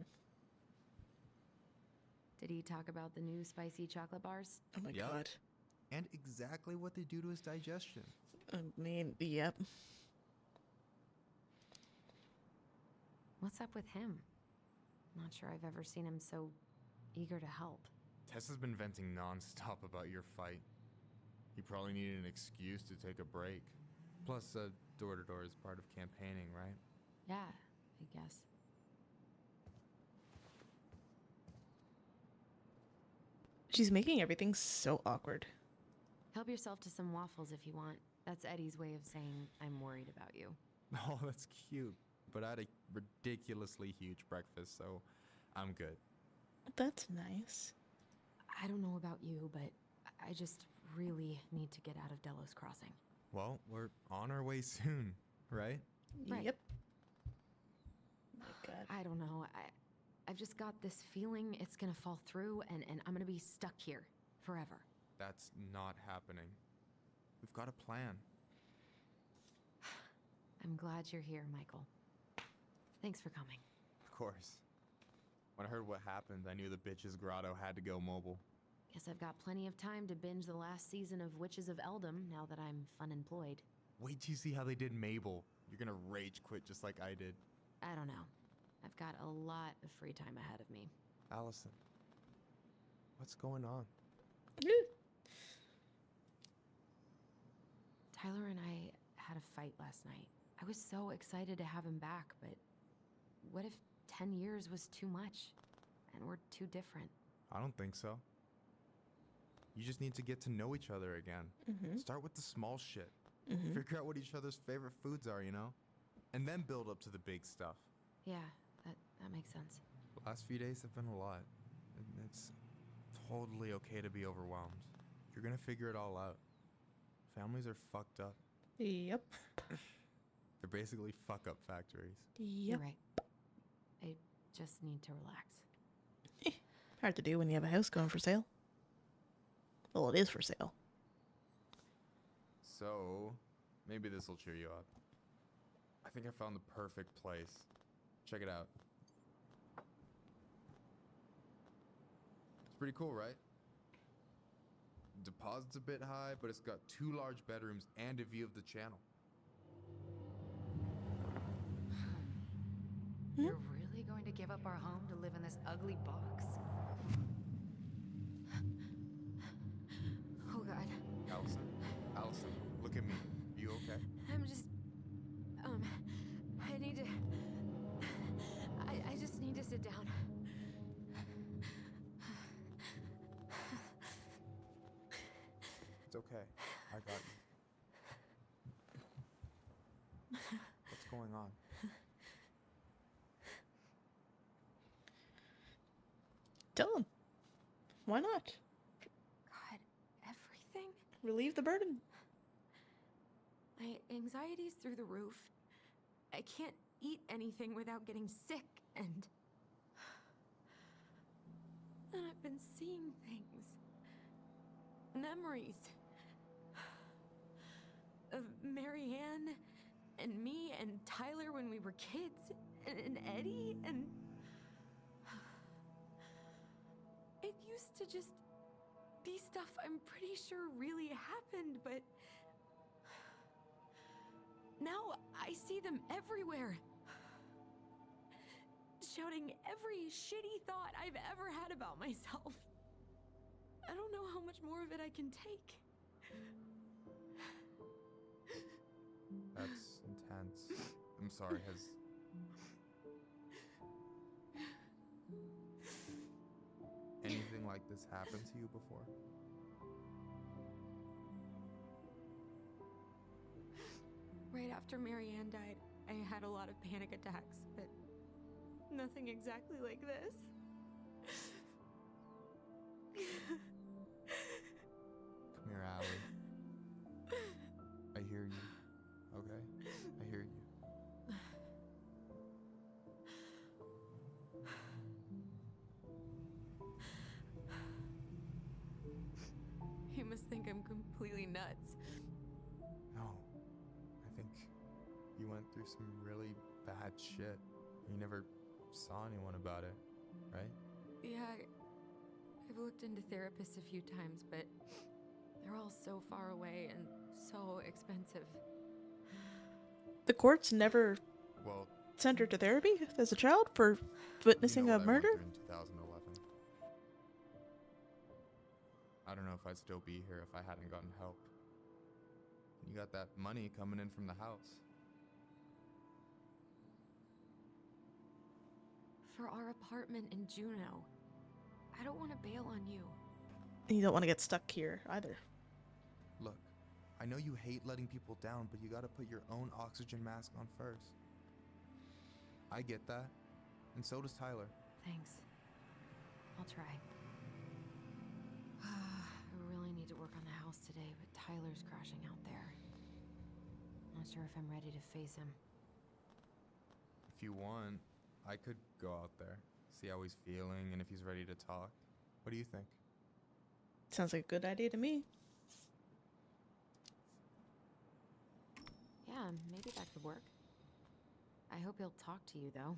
S3: Did he talk about the new spicy chocolate bars?
S1: Oh my
S5: Yep.
S1: god.
S5: And exactly what they do to his digestion.
S1: I mean, yep.
S3: What's up with him? Not sure I've ever seen him so eager to help.
S5: Tessa's been venting nonstop about your fight. He probably needed an excuse to take a break. Plus, door-to-door is part of campaigning, right?
S3: Yeah, I guess.
S1: She's making everything so awkward.
S3: Help yourself to some waffles if you want. That's Eddie's way of saying I'm worried about you.
S5: Oh, that's cute. But I had a ridiculously huge breakfast, so I'm good.
S1: That's nice.
S3: I don't know about you, but I just really need to get out of Delos Crossing.
S5: Well, we're on our way soon, right?
S3: Right.
S1: Yep. God.
S3: I don't know. I've just got this feeling it's gonna fall through and I'm gonna be stuck here forever.
S5: That's not happening. We've got a plan.
S3: I'm glad you're here, Michael. Thanks for coming.
S5: Of course. When I heard what happened, I knew the bitch's grotto had to go mobile.
S3: Guess I've got plenty of time to binge the last season of Witches of Eldom now that I'm unemployed.
S5: Wait till you see how they did Mabel. You're gonna rage quit just like I did.
S3: I don't know. I've got a lot of free time ahead of me.
S5: Allison, what's going on?
S3: Tyler and I had a fight last night. I was so excited to have him back, but what if 10 years was too much and we're too different?
S5: I don't think so. You just need to get to know each other again. Start with the small shit. Figure out what each other's favorite foods are, you know? And then build up to the big stuff.
S3: Yeah, that makes sense.
S5: The last few days have been a lot. And it's totally okay to be overwhelmed. You're gonna figure it all out. Families are fucked up.
S1: Yep.
S5: They're basically fuck-up factories.
S3: You're right. I just need to relax.
S1: Hard to do when you have a house going for sale. Well, it is for sale.
S5: So, maybe this will cheer you up. I think I found the perfect place. Check it out. It's pretty cool, right? Deposit's a bit high, but it's got 2 large bedrooms and a view of the channel.
S7: You're really going to give up our home to live in this ugly box?
S3: Oh, God.
S5: Allison, look at me. You okay?
S3: I'm just... I need to... I just need to sit down.
S5: It's okay. I got you. What's going on?
S1: Tell him. Why not?
S3: God, everything?
S1: Relieve the burden.
S3: My anxiety's through the roof. I can't eat anything without getting sick, and I've been seeing things. Memories. Of Marianne, and me, and Tyler when we were kids, and Eddie, and... It used to just be stuff I'm pretty sure really happened, but... Now I see them everywhere. Shouting every shitty thought I've ever had about myself. I don't know how much more of it I can take.
S5: That's intense. I'm sorry, has... anything like this happened to you before?
S3: Right after Marianne died, I had a lot of panic attacks, but nothing exactly like this.
S5: Come here, Allie. I hear you. Okay? I hear you.
S3: You must think I'm completely nuts.
S5: No. I think you went through some really bad shit. You never saw anyone about it, right?
S3: Yeah, I've looked into therapists a few times, but they're all so far away and so expensive.
S1: The courts never
S5: Well,
S1: sent her to therapy as a child for witnessing
S5: you know
S1: a
S5: what I went
S1: murder?
S5: through in 2011. I don't know if I'd still be here if I hadn't gotten help. You got that money coming in from the house.
S3: For our apartment in Juneau. I don't want to bail on you.
S1: And you don't want to get stuck here either.
S5: Look, I know you hate letting people down, but you gotta put your own oxygen mask on first. I get that, and so does Tyler.
S3: Thanks. I'll try. I really need to work on the house today, but Tyler's crashing out there. Not sure if I'm ready to face him.
S5: If you want, I could go out there, see how he's feeling, and if he's ready to talk. What do you think?
S1: Sounds like a good idea to me.
S3: Yeah, maybe that could work. I hope he'll talk to you, though.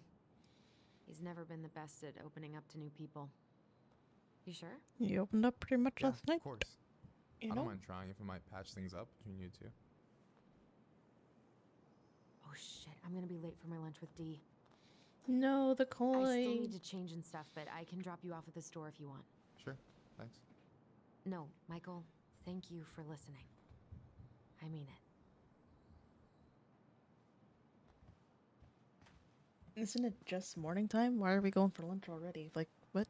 S3: He's never been the best at opening up to new people. You sure?
S1: You opened up pretty much last night.
S5: Of course.
S1: You
S5: I
S1: know?
S5: don't mind trying if it might patch things up between you two.
S3: Oh shit, I'm gonna be late for my lunch with Dee.
S1: No, the coin.
S3: I still need to change and stuff, but I can drop you off at the store if you want.
S5: Sure, thanks.
S3: No, Michael, thank you for listening. I mean it.
S1: Isn't it just morning time? Why are we going for lunch already? Like, what?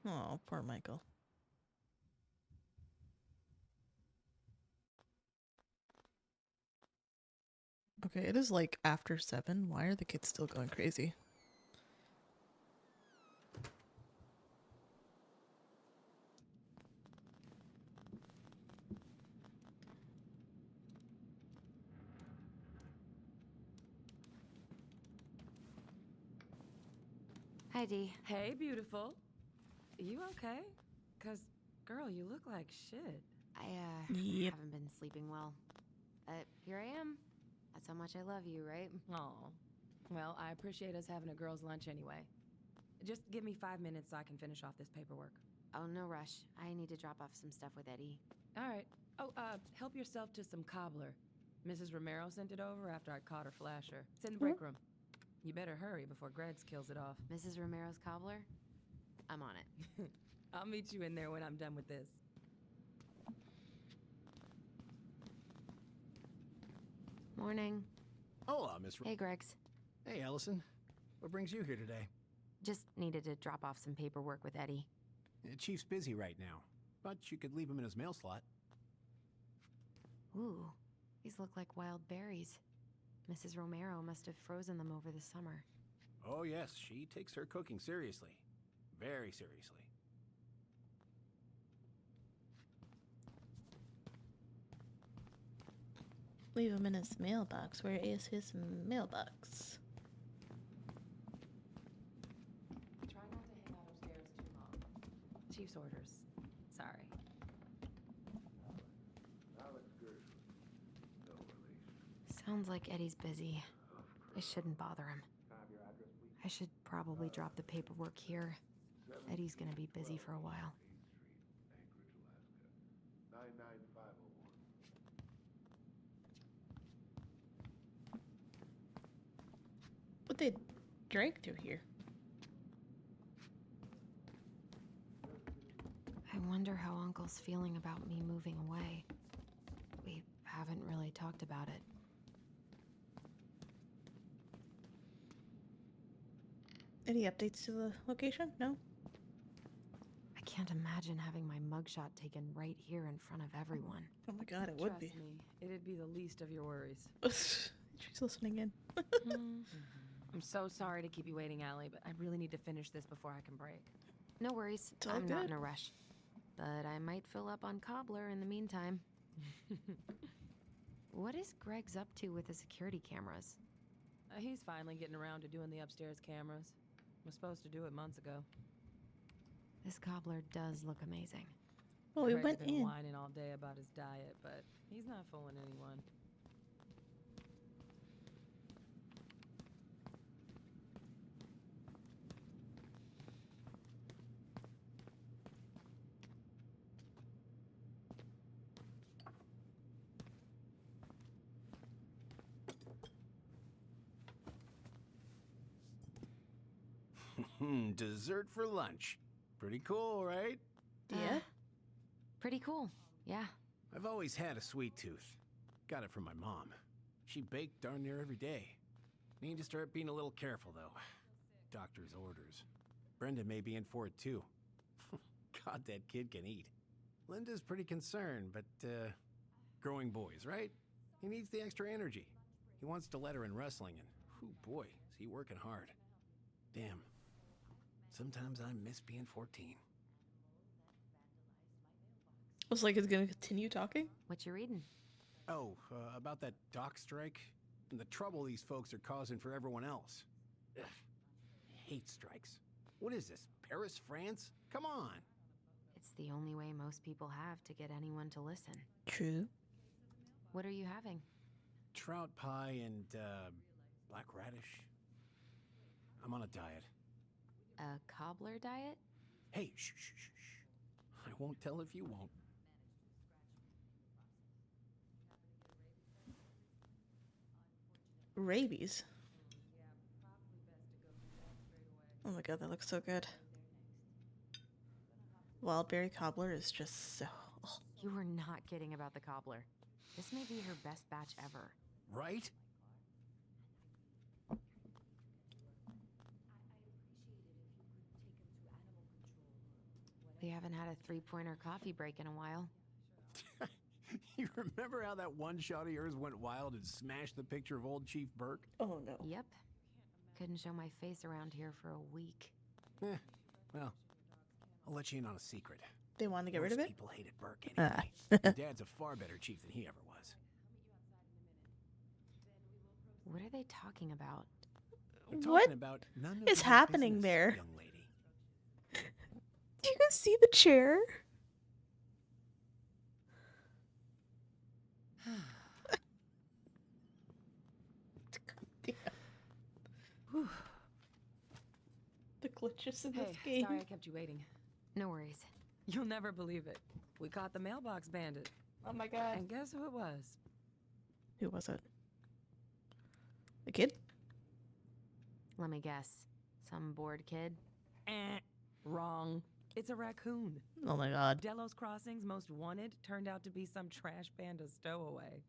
S1: Oh, poor Michael. Okay, it is like after 7. Why are the kids still going crazy?
S3: Hi, Dee.
S13: Hey, beautiful. You okay? 'Cause, girl, you look like shit.
S3: I,
S1: Yep.
S3: haven't been sleeping well. Here I am. That's how much I love you, right?
S13: Aw. Well, I appreciate us having a girls' lunch anyway. Just give me 5 minutes so I can finish off this paperwork.
S3: Oh, no rush. I need to drop off some stuff with Eddie.
S13: All right. Oh, help yourself to some cobbler. Mrs. Romero sent it over after I caught her flasher. It's in the break room. You better hurry before Greggs kills it off.
S3: Mrs. Romero's cobbler? I'm on it.
S13: I'll meet you in there when I'm done with this.
S3: Morning.
S11: Hola, Miss.
S3: Hey, Greggs.
S11: Hey, Allison. What brings you here today?
S3: Just needed to drop off some paperwork with Eddie.
S11: Chief's busy right now, but you could leave him in his mail slot.
S3: Ooh, these look like wild berries. Mrs. Romero must have frozen them over the summer.
S11: Oh, yes, she takes her cooking seriously. Very seriously.
S1: Leave him in his mailbox. Where is his mailbox?
S13: Try not to hang out upstairs too long. Chief's orders. Sorry.
S3: Sounds like Eddie's busy. I shouldn't bother him. I should probably drop the paperwork here. Eddie's gonna be busy for a while.
S1: What they drag through here?
S3: I wonder how Uncle's feeling about me moving away. We haven't really talked about it.
S1: Any updates to the location? No?
S3: I can't imagine having my mugshot taken right here in front of everyone.
S1: Oh my god, it would be.
S13: Trust me, it'd be the least of your worries.
S1: She's listening in.
S13: I'm so sorry to keep you waiting, Allie, but I really need to finish this before I can break.
S3: No worries.
S1: It's all
S3: I'm not
S1: good.
S3: in a rush. But I might fill up on cobbler in the meantime. What is Greg's up to with the security cameras?
S13: He's finally getting around to doing the upstairs cameras. Was supposed to do it months ago.
S3: This cobbler does look amazing.
S1: Well, we
S13: Greg's
S1: went
S13: been
S1: in.
S13: whining all day about his diet, but he's not fooling anyone.
S11: Dessert for lunch. Pretty cool, right?
S1: Yeah.
S3: Pretty cool. Yeah.
S11: I've always had a sweet tooth. Got it from my mom. She baked darn near every day. Need to start being a little careful, though. Doctor's orders. Brenda may be in for it, too. God, that kid can eat. Linda's pretty concerned, but, growing boys, right? He needs the extra energy. He wants to let her in wrestling, and, boy, is he working hard. Damn. Sometimes I miss being 14.
S1: Looks like it's gonna continue talking.
S3: What you reading?
S11: Oh, about that dock strike? And the trouble these folks are causing for everyone else. Ugh, I hate strikes. What is this, Paris, France? Come on!
S3: It's the only way most people have to get anyone to listen.
S1: True.
S3: What are you having?
S11: Trout pie and, black radish. I'm on a diet.
S3: A cobbler diet?
S11: Hey, shh, shh, shh, shh. I won't tell if you won't.
S1: Rabies. Oh my god, that looks so good. Wildberry cobbler is just so... Oh.
S3: You were not kidding about the cobbler. This may be her best batch ever.
S11: Right?
S3: We haven't had a three-pointer coffee break in a while.
S11: You remember how that one shot of yours went wild and smashed the picture of old Chief Burke?
S1: Oh no.
S3: Yep. Couldn't show my face around here for a week.
S11: Well, I'll let you in on a secret.
S1: They wanted to get rid of it?
S11: People hated Burke anyway. Your dad's a far better chief than he ever was.
S3: What are they talking about?
S11: They're
S1: What
S11: talking about none of
S1: is
S11: your
S1: happening
S11: business,
S1: there?
S11: young lady.
S1: You can see the chair.
S3: Whew.
S1: The glitches in
S13: Hey,
S1: this game.
S13: sorry I kept you waiting.
S3: No worries.
S13: You'll never believe it. We caught the mailbox bandit.
S1: Oh my god.
S13: And guess who it was?
S1: Who was it? The kid?
S3: Let me guess. Some bored kid?
S13: Wrong. It's a raccoon.
S1: Oh my god.
S13: Delos Crossing's most wanted turned out to be some trash panda stowaway.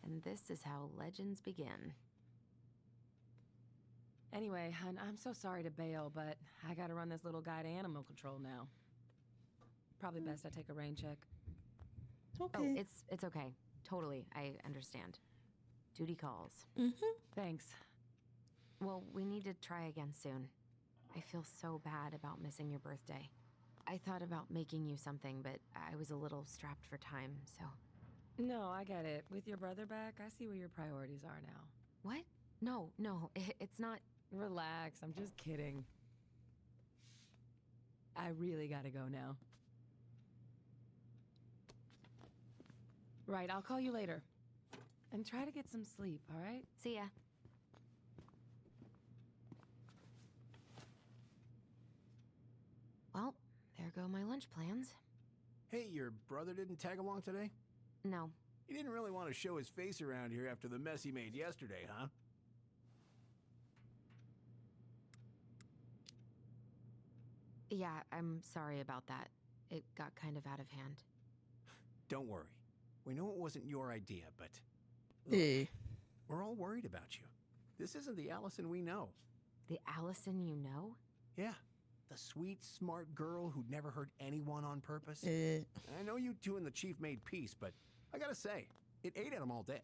S3: And this is how legends begin.
S13: Anyway, I'm so sorry to bail, but I gotta run this little guy to animal control now. Probably best I take a rain check.
S1: Okay.
S3: Oh, it's okay. Totally, I understand. Duty calls.
S1: Mm-hmm.
S13: Thanks.
S3: Well, we need to try again soon. I feel so bad about missing your birthday. I thought about making you something, but I was a little strapped for time, so...
S13: No, I get it. With your brother back, I see where your priorities are now.
S3: What? No, it's not...
S13: Relax, I'm just kidding. I really gotta go now. Right, I'll call you later. And try to get some sleep, all right?
S3: See ya. Well, there go my lunch plans.
S11: Hey, your brother didn't tag along today?
S3: No.
S11: He didn't really want to show his face around here after the mess he made yesterday, huh?
S3: Yeah, I'm sorry about that. It got kind of out of hand.
S11: Don't worry. We know it wasn't your idea, but...
S1: Look,
S11: we're all worried about you. This isn't the Allison we know.
S3: The Allison you know?
S11: Yeah. The sweet, smart girl who'd never hurt anyone on purpose.
S1: Uh,
S11: I know you two and the chief made peace, but I gotta say, it ate at him all day.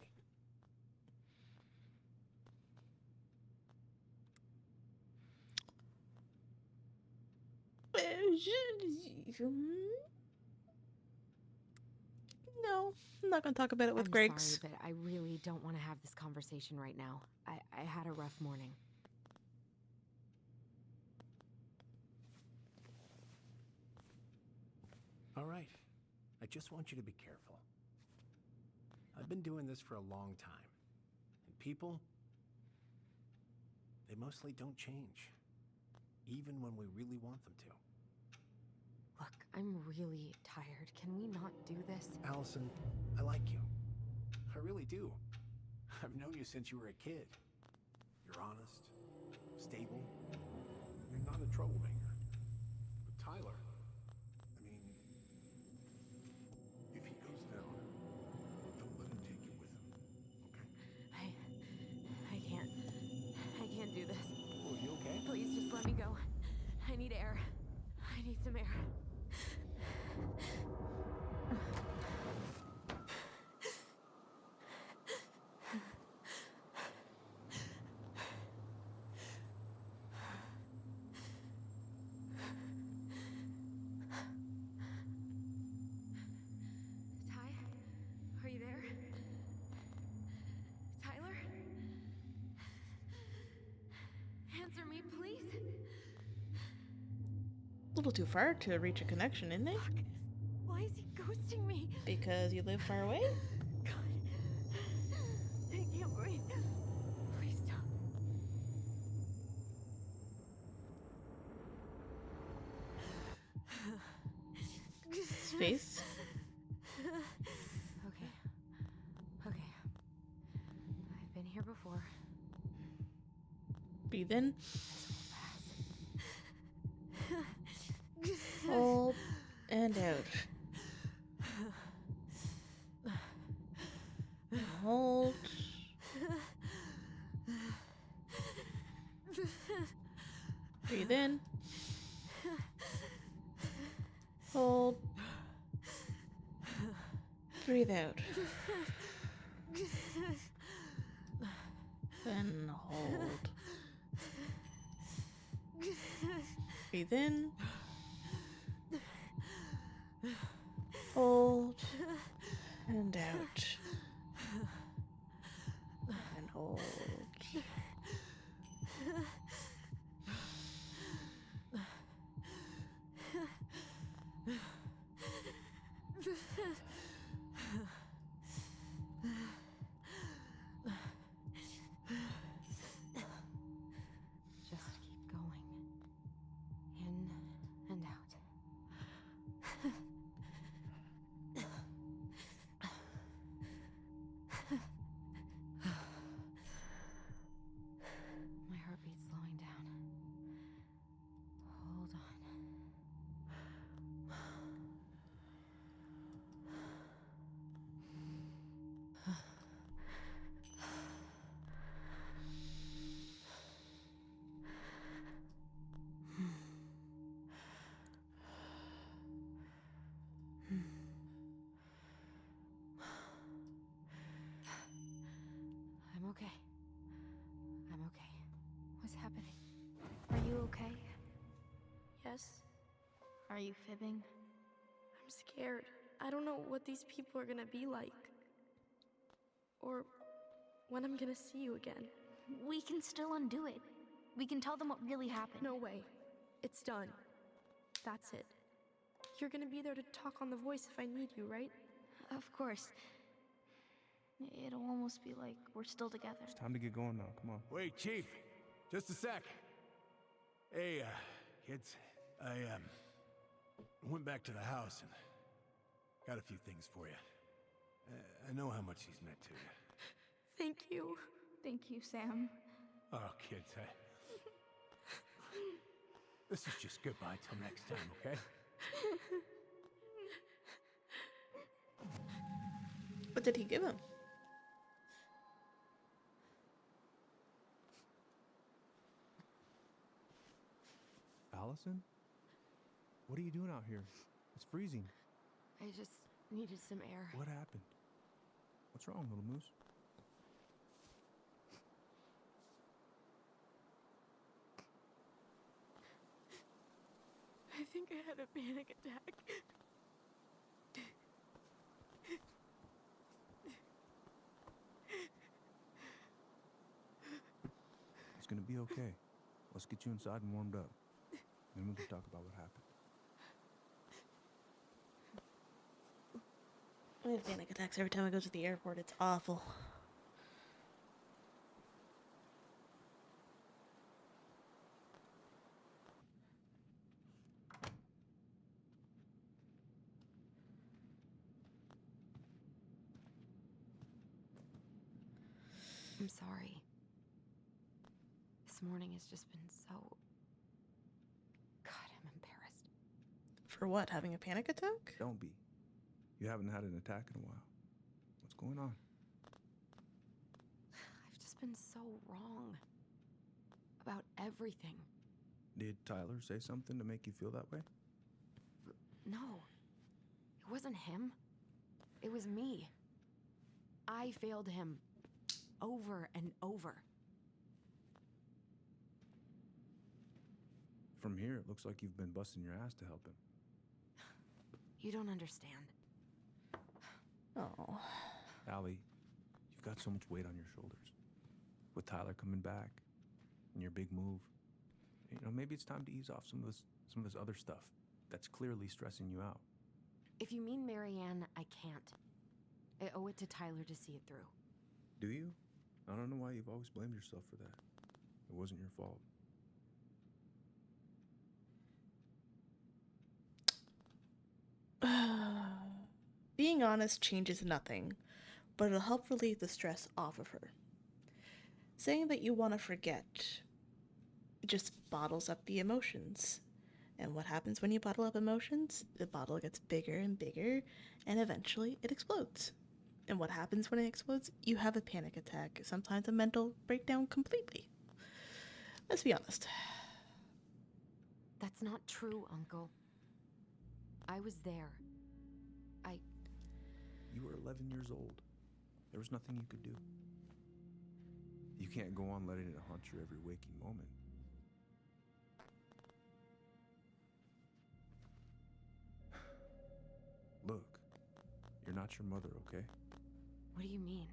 S1: no, I'm not gonna talk about it with
S3: I'm
S1: Greg's.
S3: sorry, but I really don't want to have this conversation right now. I had a rough morning.
S11: All right. I just want you to be careful. I've been doing this for a long time. And people, they mostly don't change. Even when we really want them to.
S3: Look, I'm really tired. Can we not do this?
S11: Allison, I like you. I really do. I've known you since you were a kid. You're honest, stable. You're not a troublemaker. But Tyler, I mean, if he goes down, don't let him take you with him, okay?
S3: I can't do this.
S11: Oh, you okay?
S3: Please just let me go. I need air. I need some air.
S1: little too far to reach a connection, isn't it?
S9: Why is he ghosting me?
S1: Because you live far away?
S9: God. I can't breathe. Please stop.
S1: Space?
S3: Okay. Okay. I've been here before.
S1: Breathe in. Hold and out. Hold. Breathe in. Hold. Breathe out. Then hold. Breathe in. Hold. And out. And hold.
S3: Just keep going. In and out. My heartbeat's slowing down. Hold on. I'm okay. I'm okay. What's happening?
S6: Are you okay?
S9: Yes,
S6: Are you fibbing?
S9: I'm scared. I don't know what these people are gonna be like. Or when I'm gonna see you again.
S6: We can still undo it. We can tell them what really happened.
S9: No way. It's done. That's it. You're gonna be there to talk on the voice if I need you, right?
S6: Of course. It'll almost be like we're still together.
S8: It's time to get going now. Come on.
S11: Wait, Chief. Just a sec. Hey, kids. I went back to the house and got a few things for you. I know how much he's meant to you.
S9: Thank you.
S6: Thank you, Sam.
S11: Oh, kids, this is just goodbye till next time, okay?
S1: What did he give him?
S8: Allison? What are you doing out here? It's freezing.
S3: I just needed some air.
S8: What happened? What's wrong, little moose?
S9: I think I had a panic attack.
S8: It's gonna be okay. Let's get you inside and warmed up. Then we can talk about what happened.
S1: I have panic attacks every time I go to the airport. It's awful.
S3: I'm sorry. This morning has just been so... God, I'm embarrassed.
S1: For what? Having a panic attack?
S8: Don't be. You haven't had an attack in a while. What's going on?
S3: I've just been so wrong. About everything.
S8: Did Tyler say something to make you feel that way?
S3: No. It wasn't him. It was me. I failed him. Over and over.
S8: From here, it looks like you've been busting your ass to help him.
S3: You don't understand.
S1: Oh.
S8: Allie, you've got so much weight on your shoulders. With Tyler coming back, and your big move, maybe it's time to ease off some of this Some of this other stuff that's clearly stressing you out.
S3: If you mean Marianne, I can't. I owe it to Tyler to see it through.
S8: Do you? I don't know why you've always blamed yourself for that. It wasn't your fault.
S1: Being honest changes nothing, but it'll help relieve the stress off of her. Saying that you want to forget just bottles up the emotions. And what happens when you bottle up emotions? The bottle gets bigger and bigger, and eventually it explodes. And what happens when it explodes? You have a panic attack, sometimes a mental breakdown completely. Let's be honest.
S3: That's not true, Uncle. I was there.
S8: You were 11 years old. There was nothing you could do. You can't go on letting it haunt your every waking moment. Look, you're not your mother, okay?
S3: What do you mean?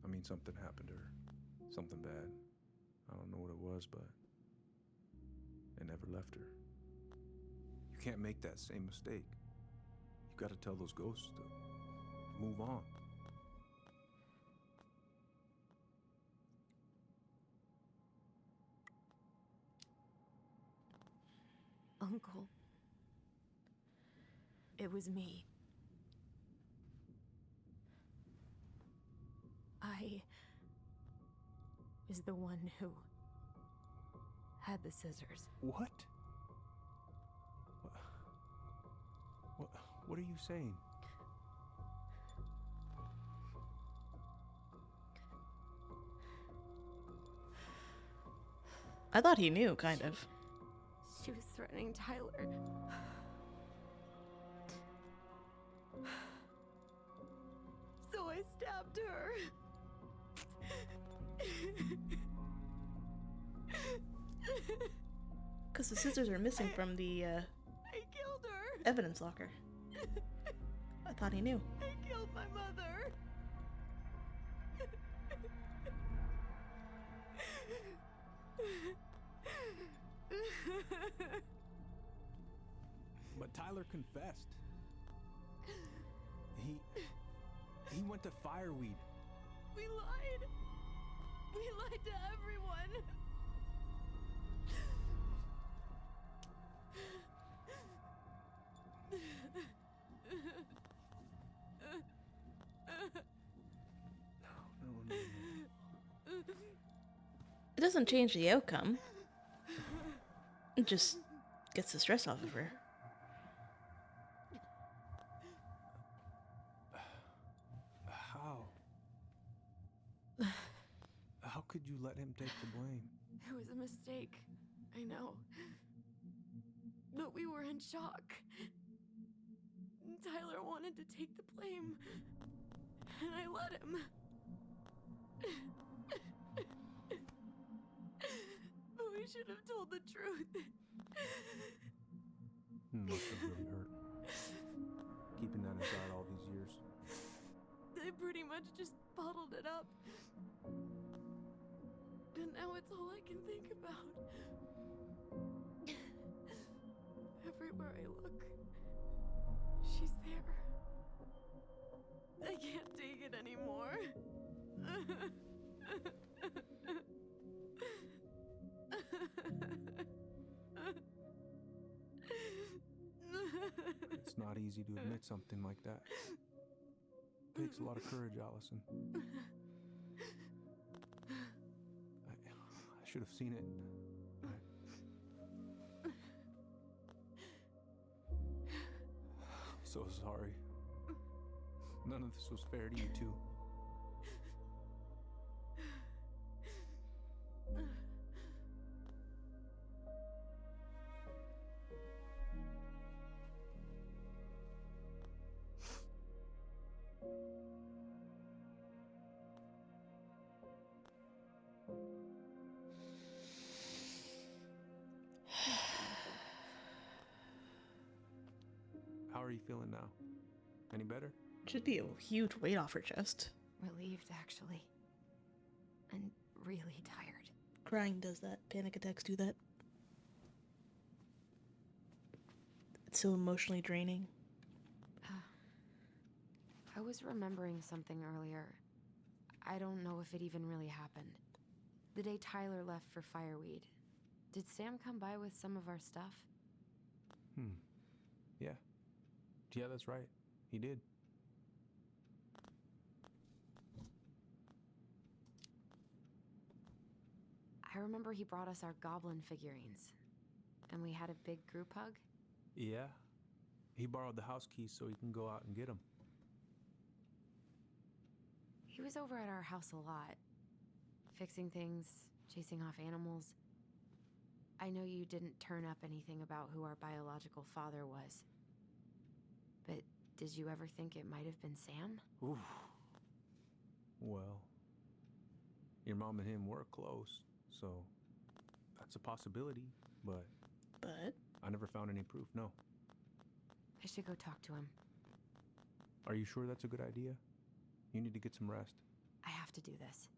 S8: I mean, something happened to her. Something bad. I don't know what it was, but it never left her. You can't make that same mistake. You gotta tell those ghosts to move on.
S3: Uncle. It was me. I was the one who had the scissors.
S8: What? What are you saying?
S1: I thought he knew, kind of.
S3: She was threatening Tyler. So I stabbed her.
S1: Because the scissors are missing from the
S3: I killed her.
S1: evidence locker. I thought he knew.
S3: I killed my mother.
S8: But Tyler confessed. He went to Fireweed.
S3: We lied. We lied to everyone.
S8: No.
S1: It doesn't change the outcome. It just gets the stress off of her.
S8: How could you let him take the blame?
S9: It was a mistake. I know. But we were in shock. Tyler wanted to take the blame. And I let him. But we should have told the truth.
S8: Must have really hurt. Keeping that inside all these years.
S9: They pretty much just bottled it up. And now it's all I can think about. Everywhere I look, she's there. I can't take it anymore.
S8: It's not easy to admit something like that. It takes a lot of courage, Allison. I should have seen it. I'm so sorry. None of this was fair to you two. How are you feeling now? Any better?
S1: Should be a huge weight off her chest.
S3: Relieved, actually. And really tired.
S1: Crying does that. Panic attacks do that. It's so emotionally draining.
S3: I was remembering something earlier. I don't know if it even really happened. The day Tyler left for Fireweed, did Sam come by with some of our stuff?
S8: Yeah. Yeah, that's right. He did.
S3: I remember he brought us our goblin figurines. And we had a big group hug.
S8: Yeah. He borrowed the house keys so he can go out and get them.
S3: He was over at our house a lot. Fixing things, chasing off animals. I know you didn't turn up anything about who our biological father was. But did you ever think it might have been Sam?
S8: Ooh. Well, your mom and him were close, so that's a possibility, but I never found any proof, no.
S3: I should go talk to him.
S8: Are you sure that's a good idea? You need to get some rest.
S3: I have to do this.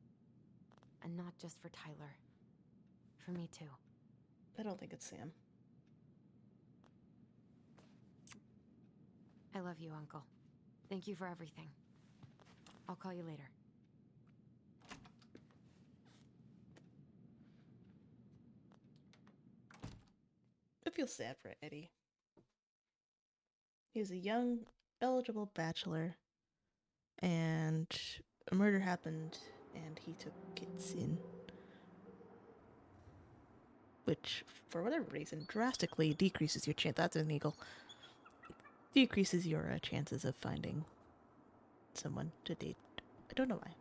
S3: And not just for Tyler. For me too.
S1: I don't think it's Sam.
S3: I love you, Uncle. Thank you for everything. I'll call you later.
S1: I feel sad for Eddie. He was a young, eligible bachelor, and a murder happened, and he took it in. Which, for whatever reason, drastically decreases your chance. That's an eagle. Decreases your chances of finding someone to date. I don't know why.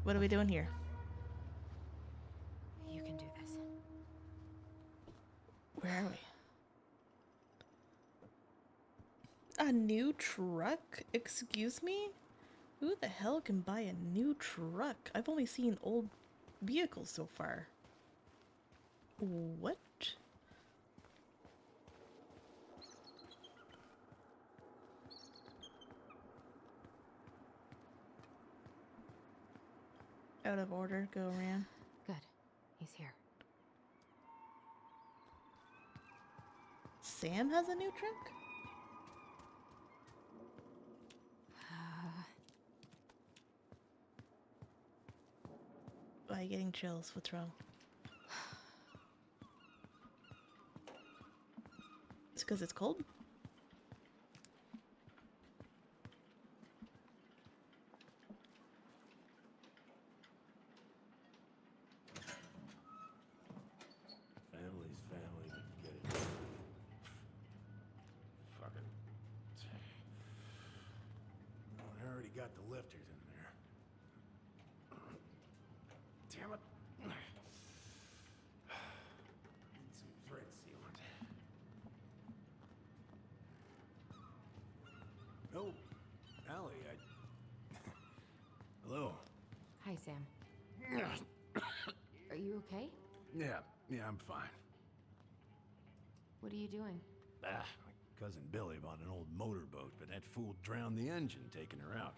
S1: What are we doing here?
S3: You can do this.
S1: Where are we? A new truck? Excuse me? Who the hell can buy a new truck? I've only seen old vehicles so far. What? Out of order, go around.
S3: Good. He's here.
S1: Sam has a new truck? Why are you getting chills? What's wrong? It's because it's cold?
S11: Family's family, but get it. Fucking. I already got the lifters in there. Damn it. Need some thread sealant. No, Allie, Hello.
S3: Hi, Sam. Are you okay?
S11: Yeah, I'm fine.
S3: What are you doing?
S11: My cousin Billy bought an old motorboat, but that fool drowned the engine taking her out.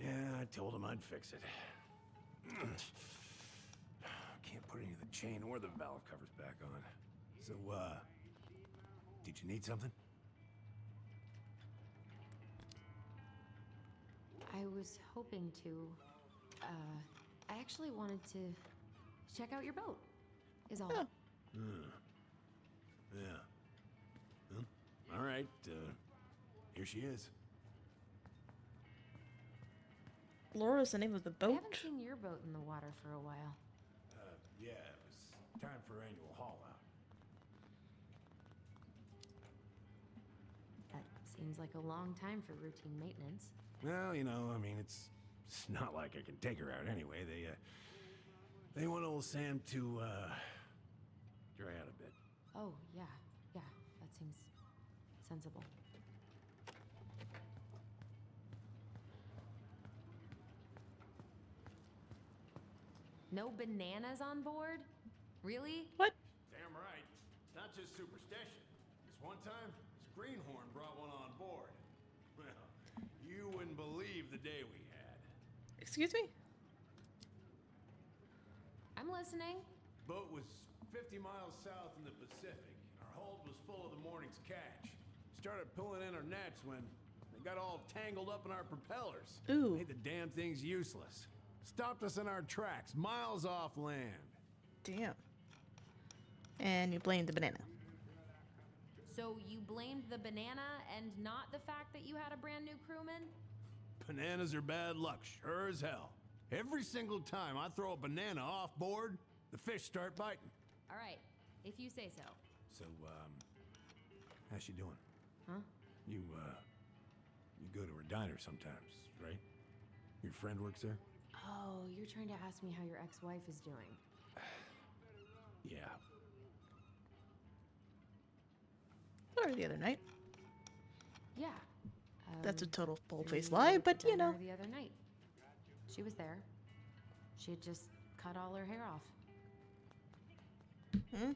S11: Yeah, I told him I'd fix it. Can't put any of the chain or the valve covers back on. So, did you need something?
S3: I was hoping to. I actually wanted to check out your boat, is all.
S1: Oh.
S11: Yeah. Well, all right, here she is.
S1: Laura's the name of the boat?
S3: I haven't seen your boat in the water for a while.
S11: Yeah, it was time for annual haul out.
S3: That seems like a long time for routine maintenance.
S11: Well, you know, I mean, it's not like I can take her out anyway. They want old Sam to, dry out a bit.
S3: Oh, yeah, that seems sensible. No bananas on board? Really?
S1: What?
S11: Damn right. It's not just superstition. This one time, this greenhorn brought one on board. Well, you wouldn't believe the day we had.
S1: Excuse me?
S3: I'm listening.
S11: Boat was 50 miles south in the Pacific. Our hold was full of the morning's catch. Started pulling in our nets when they got all tangled up in our propellers.
S1: Ooh.
S11: Made the damn things useless. Stopped us in our tracks, miles off land.
S1: Damn. And you blame the banana.
S3: So you blamed the banana and not the fact that you had a brand new crewman?
S11: Bananas are bad luck, sure as hell. Every single time I throw a banana off board, the fish start biting.
S3: All right, if you say so.
S11: So, how's she doing?
S3: Huh?
S11: You go to her diner sometimes, right? Your friend works there?
S3: Oh, you're trying to ask me how your ex-wife is doing.
S11: Yeah.
S1: Or the other night.
S3: Yeah.
S1: That's a total
S3: we
S1: bold-faced
S3: were
S1: lie,
S3: at
S1: but
S3: the
S1: you know.
S3: diner the other night. She was there. She had just cut all her hair off.
S1: Hmm?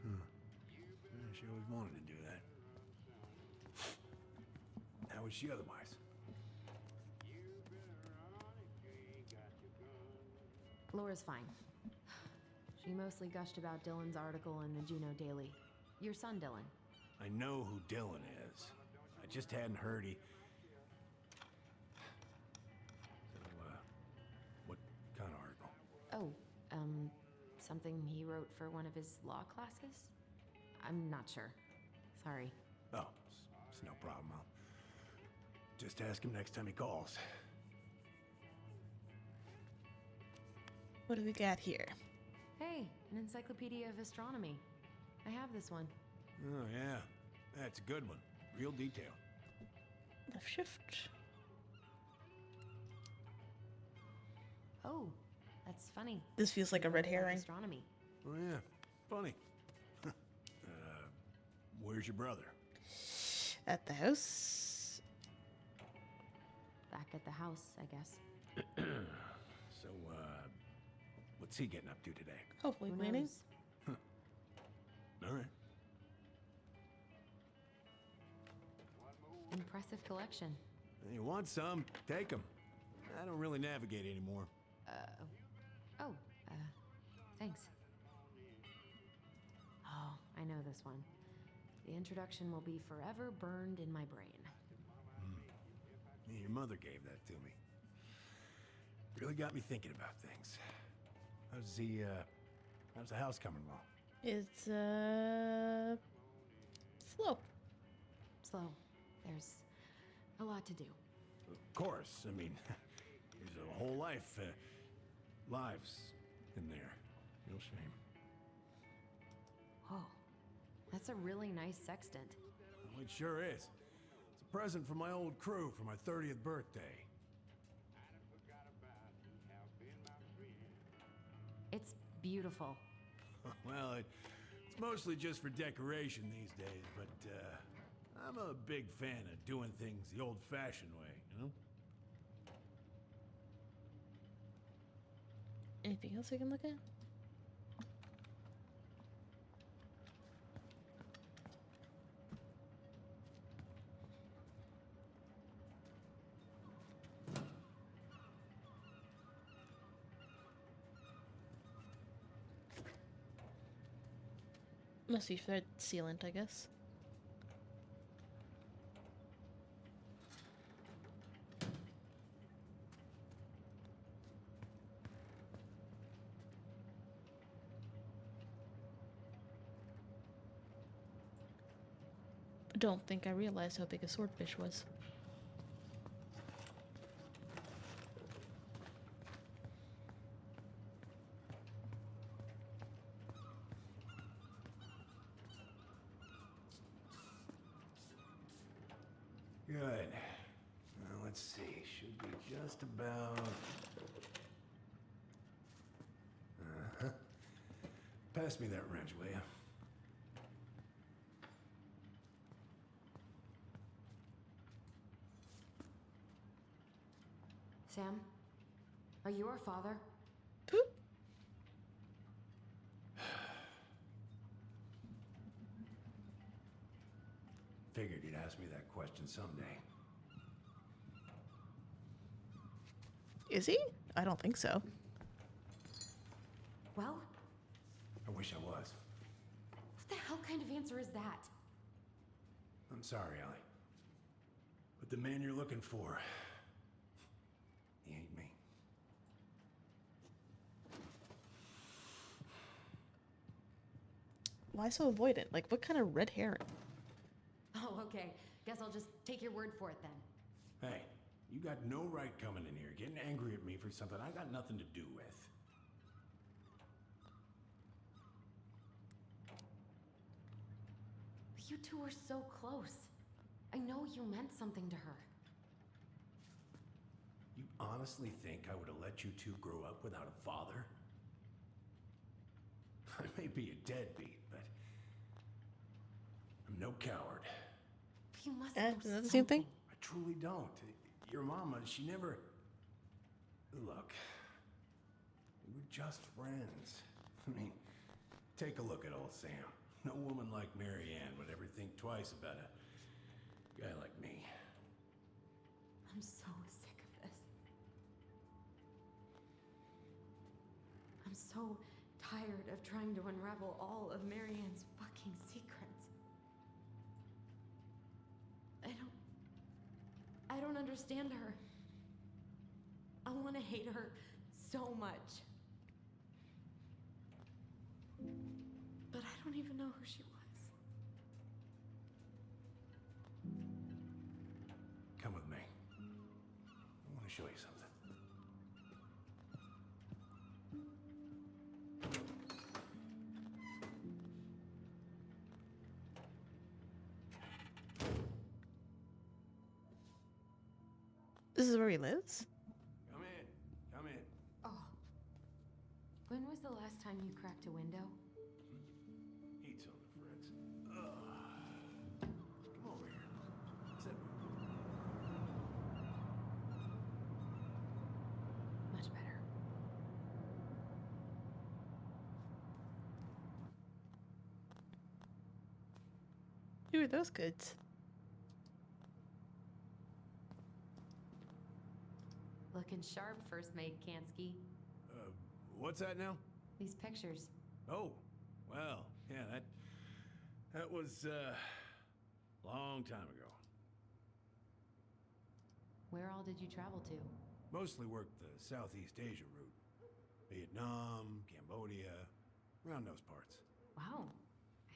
S11: Yeah, she always wanted to do that. How was she otherwise?
S3: Laura's fine. She mostly gushed about Dylan's article in the Juneau Daily. Your son, Dylan.
S11: I know who Dylan is. I just hadn't heard he... So, what kind of article?
S3: Oh, something he wrote for one of his law classes? I'm not sure. Sorry.
S11: Oh, it's no problem. I'll just ask him next time he calls.
S1: What do we got here?
S3: Hey, an encyclopedia of astronomy. I have this one.
S11: Oh, yeah. That's a good one. Real detail.
S1: Left shift.
S3: Oh, that's funny.
S1: This feels like a red herring.
S3: Astronomy.
S11: Oh, yeah. Funny. Where's your brother?
S1: At the house.
S3: Back at the house, I guess.
S11: So, what's he getting up to today?
S1: Hopefully
S3: Who
S1: cleaning.
S3: knows?
S11: All right.
S3: Impressive collection.
S11: You want some? Take them. I don't really navigate anymore.
S3: Thanks. Oh, I know this one. The introduction will be forever burned in my brain.
S11: Yeah, your mother gave that to me. Really got me thinking about things. How's the house coming along?
S1: It's slow.
S3: Slow. There's a lot to do.
S11: Of course. I mean, there's a whole lives in there. No shame.
S3: Oh, that's a really nice sextant.
S11: Well, it sure is. It's a present from my old crew for my 30th birthday.
S3: It's beautiful.
S11: Well, it's mostly just for decoration these days, but I'm a big fan of doing things the old-fashioned way, you know?
S1: Anything else I can look at? Must be thread sealant, I guess. I don't think I realized how big a swordfish was.
S11: Good. Now, let's see. Should be just about... Uh-huh. Pass me that wrench, will you?
S3: Sam, are you our father?
S11: Figured you'd ask me that question someday.
S1: Is he? I don't think so.
S3: Well?
S11: I wish I was.
S3: What the hell kind of answer is that?
S11: I'm sorry, Ellie. But the man you're looking for, he ain't me.
S1: Why so avoidant? Like, what kind of red herring?
S3: Oh, okay. Guess I'll just take your word for it then.
S11: Hey, you got no right coming in here getting angry at me for something I got nothing to do with.
S3: You two were so close. I know you meant something to her.
S11: You honestly think I would have let you two grow up without a father? I may be a deadbeat, but I'm no coward.
S3: You must
S1: Is
S3: know
S1: that the same thing?
S11: I truly don't. Your mama, she never... Look, we're just friends. I mean, take a look at old Sam. No woman like Mary Ann would ever think twice about a guy like me.
S3: I'm so sick of this. I'm so tired of trying to unravel all of Marianne's fucking secrets. I don't understand her. I want to hate her so much. But I don't even know who she was.
S11: Come with me. I want to show you something.
S1: This is where he lives?
S11: Come in. Come in.
S3: Oh. When was the last time you cracked a window?
S11: Heat's on the fritz. Come over here. Sit.
S3: Much better.
S1: Who are those goods?
S3: Looking sharp, First Maid Kansky.
S11: What's that now?
S3: These pictures.
S11: Oh, well, yeah, that was, long time ago.
S3: Where all did you travel to?
S11: Mostly worked the Southeast Asia route. Vietnam, Cambodia, around those parts.
S3: Wow.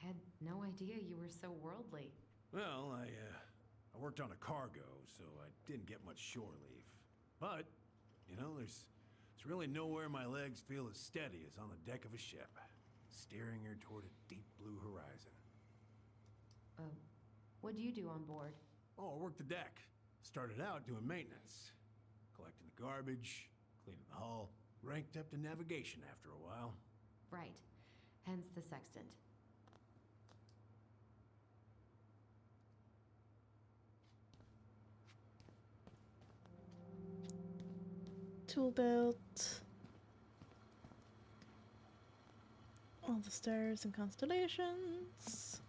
S3: I had no idea you were so worldly.
S11: Well, I worked on a cargo, so I didn't get much shore leave. But, you know, there's really nowhere my legs feel as steady as on the deck of a ship, steering her toward a deep blue horizon.
S3: What do you do on board?
S11: Oh, I worked the deck. Started out doing maintenance, collecting the garbage, cleaning the hull, ranked up to navigation after a while.
S3: Right. Hence the sextant.
S1: Tool belt. All the stars and constellations.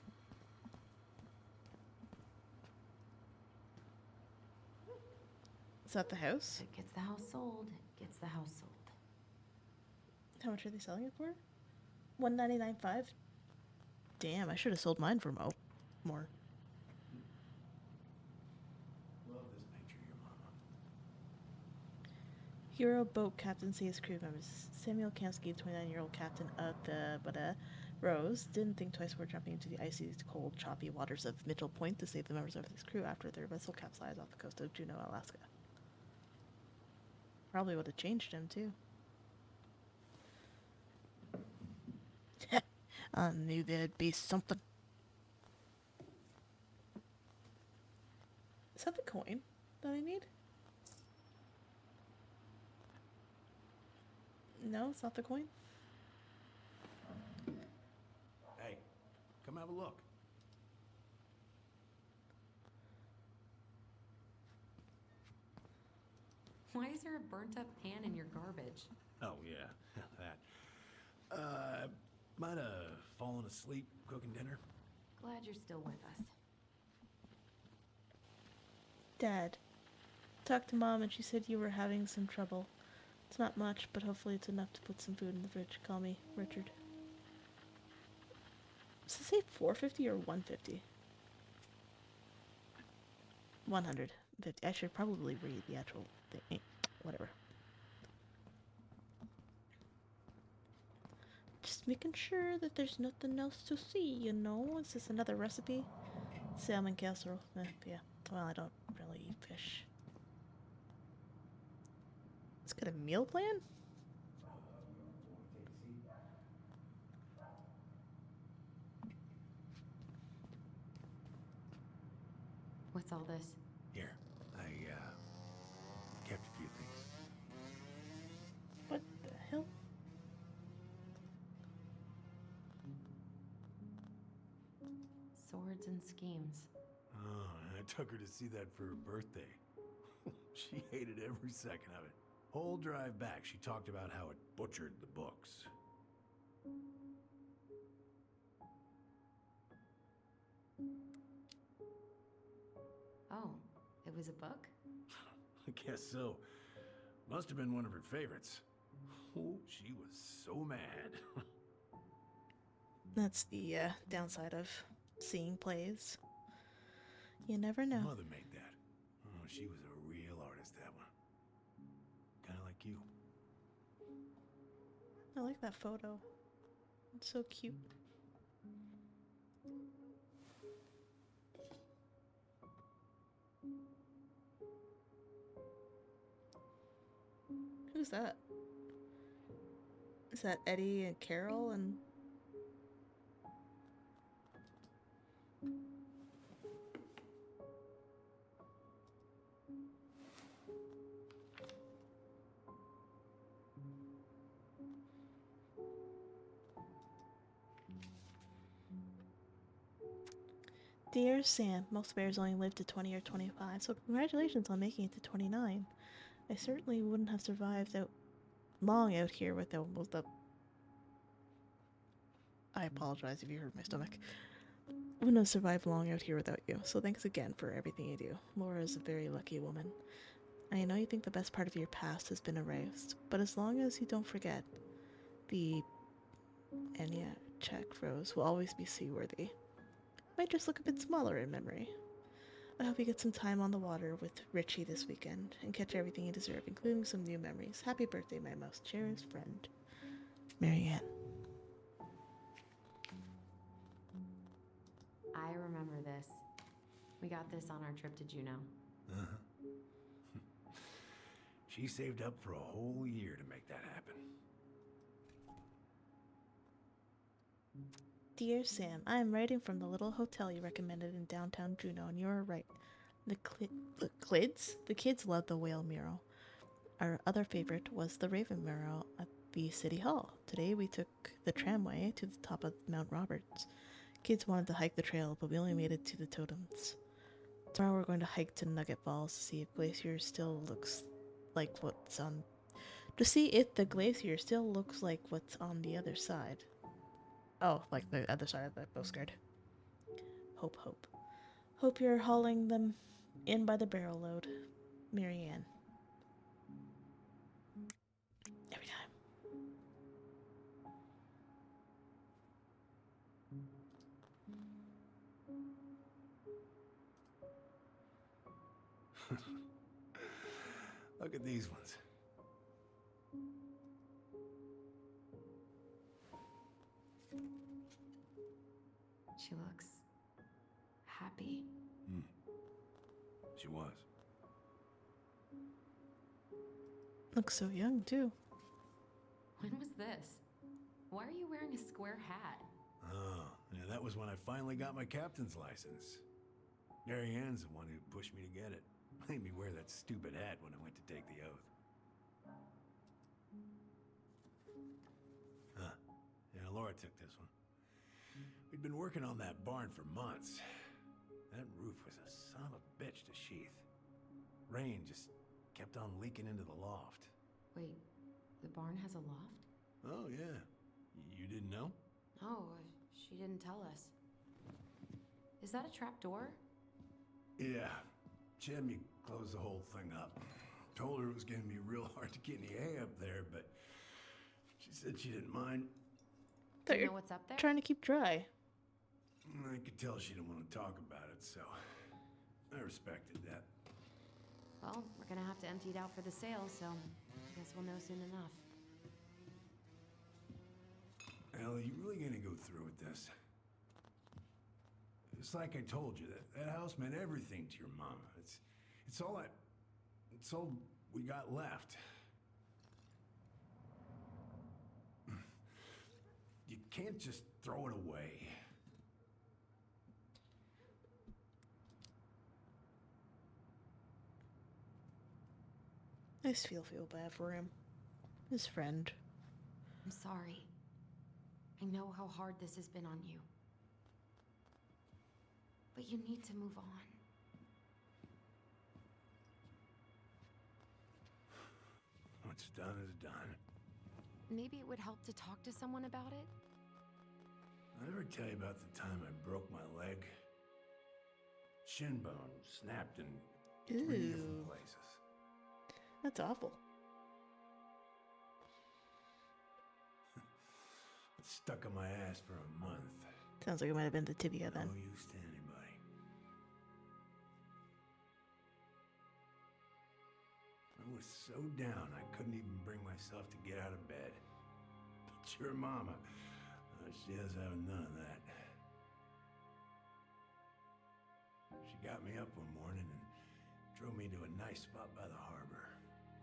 S1: Is that the house?
S3: If it gets the house sold, it gets the house sold.
S1: How much are they selling it for? $199.5. Damn, I should have sold mine for more.
S11: Love this picture of your mama.
S1: Hero boat captain saves crew members. Samuel Kamsky, 29-year-old captain of the Rose, didn't think twice before jumping into the icy, cold, choppy waters of Mitchell Point to save the members of his crew after their vessel capsized off the coast of Juneau, Alaska. Probably would have changed him, too. I knew there'd be something. Is that the coin that I need? No, it's not the coin.
S11: Hey, come have a look.
S3: Why is there a burnt up pan in your garbage?
S11: Oh, yeah, that. Might have fallen asleep cooking dinner.
S3: Glad you're still with us.
S1: Dad, talked to Mom and she said you were having some trouble. It's not much, but hopefully it's enough to put some food in the fridge. Call me Richard. Does it say 450 or 150? 150. I should probably read the actual thing. Whatever. Just making sure that there's nothing else to see, you know? Is this another recipe? Salmon casserole. Yeah. Well, I don't really eat fish. It's got a meal plan?
S3: What's all this?
S11: Here, I kept a few things.
S1: What the hell?
S3: Swords and schemes.
S11: Oh, I took her to see that for her birthday. She hated every second of it. Whole drive back, she talked about how it butchered the books.
S3: Oh, it was a book?
S11: I guess so. Must have been one of her favorites. Oh, she was so mad.
S1: That's the downside of seeing plays. You never know.
S11: Mother made that. Oh, she was a real artist, that one. Kind of like you.
S1: I like that photo. It's so cute. Who's that? Is that Eddie and Carol and... Dear Sam, most bears only live to 20 or 25, so congratulations on making it to 29. I certainly wouldn't have survived long out here without the... I apologize if you hurt my stomach. Wouldn't have survived long out here without you, so thanks again for everything you do. Laura is a very lucky woman. I know you think the best part of your past has been erased, but as long as you don't forget, the Enya check rose will always be seaworthy. Might just look a bit smaller in memory. I hope you get some time on the water with Richie this weekend and catch everything you deserve, including some new memories. Happy birthday, my most cherished friend, Marianne.
S3: I remember this. We got this on our trip to Juneau.
S11: Uh-huh. She saved up for a whole year to make that happen.
S1: Dear Sam, I am writing from the little hotel you recommended in downtown Juneau, and you are right. The kids loved the whale mural. Our other favorite was the raven mural at the city hall. Today we took the tramway to the top of Mount Roberts. Kids wanted to hike the trail, but we only made it to the totems. Tomorrow we're going to hike to Nugget Falls to see if Glacier still looks like what's on... To see if the glacier still looks like what's on the other side. Oh, like the other side of the postcard. Hope. Hope you're hauling them in by the barrel load. Marianne. Every time.
S11: Look at these ones.
S3: She looks happy.
S11: She was.
S1: Looks so young, too.
S3: When was this? Why are you wearing a square hat?
S11: Oh, yeah, that was when I finally got my captain's license. Marianne's the one who pushed me to get it. Made me wear that stupid hat when I went to take the oath. Huh. Yeah, Laura took this one. We'd been working on that barn for months. That roof was a son of a bitch to sheath. Rain just kept on leaking into the loft.
S3: Wait, the barn has a loft?
S11: Oh, yeah. You didn't know?
S3: Oh, she didn't tell us. Is that a trap door?
S11: Yeah. She had me close the whole thing up.
S14: told her it was gonna be real hard to get any hay up there, but she said she didn't mind.
S3: Do you know what's up there?
S1: Trying to keep dry.
S14: I could tell she didn't want to talk about it, so I respected that.
S3: Well, we're gonna have to empty it out for the sale, so I guess we'll know soon enough.
S14: Ellie, you really gonna go through with this? It's like I told you, that house meant everything to your mama. It's all we got left. You can't just throw it away.
S1: I just feel bad for him. His friend.
S3: I'm sorry. I know how hard this has been on you. But you need to move on.
S14: What's done is done.
S3: Maybe it would help to talk to someone about it?
S14: I ever tell you about the time I broke my leg? Shin bone snapped in 3 different
S1: Ew.
S14: places.
S1: That's awful.
S14: It stuck on my ass for a month.
S1: Sounds like it might have been the tibia then.
S14: No use to anybody. I was so down I couldn't even bring myself to get out of bed. But your mama, she has having none of that. She got me up one morning and drove me to a nice spot by the harbor.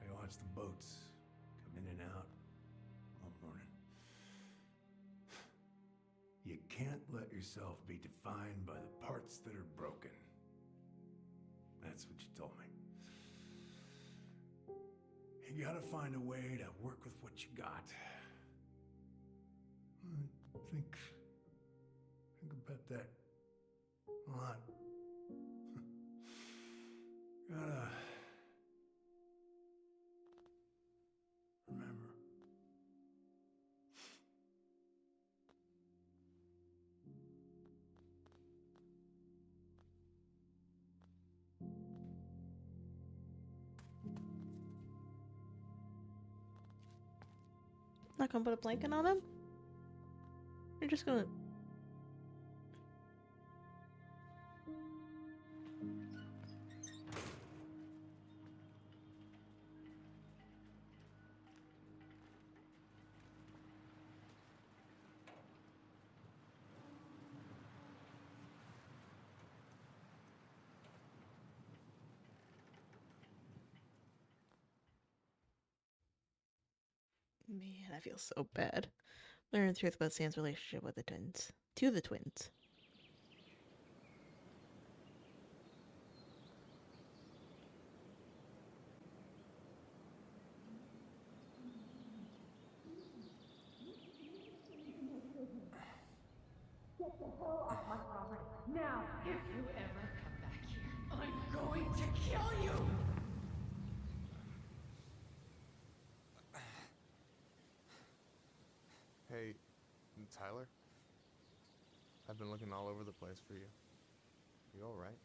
S14: We watched the boats come in and out all morning. You can't let yourself be defined by the parts that are broken. That's what you told me. You gotta find a way to work with what you got. Think about that a lot. Gotta remember.
S1: Not gonna put a blanket on him? You're just gonna... Man, I feel so bad. Learn the truth about Sam's relationship with the twins. To the twins.
S15: Get the hell off my property. Now, if you ever come back here, I'm going to kill you!
S5: Hey, Tyler? I've been looking all over the place for you. You alright?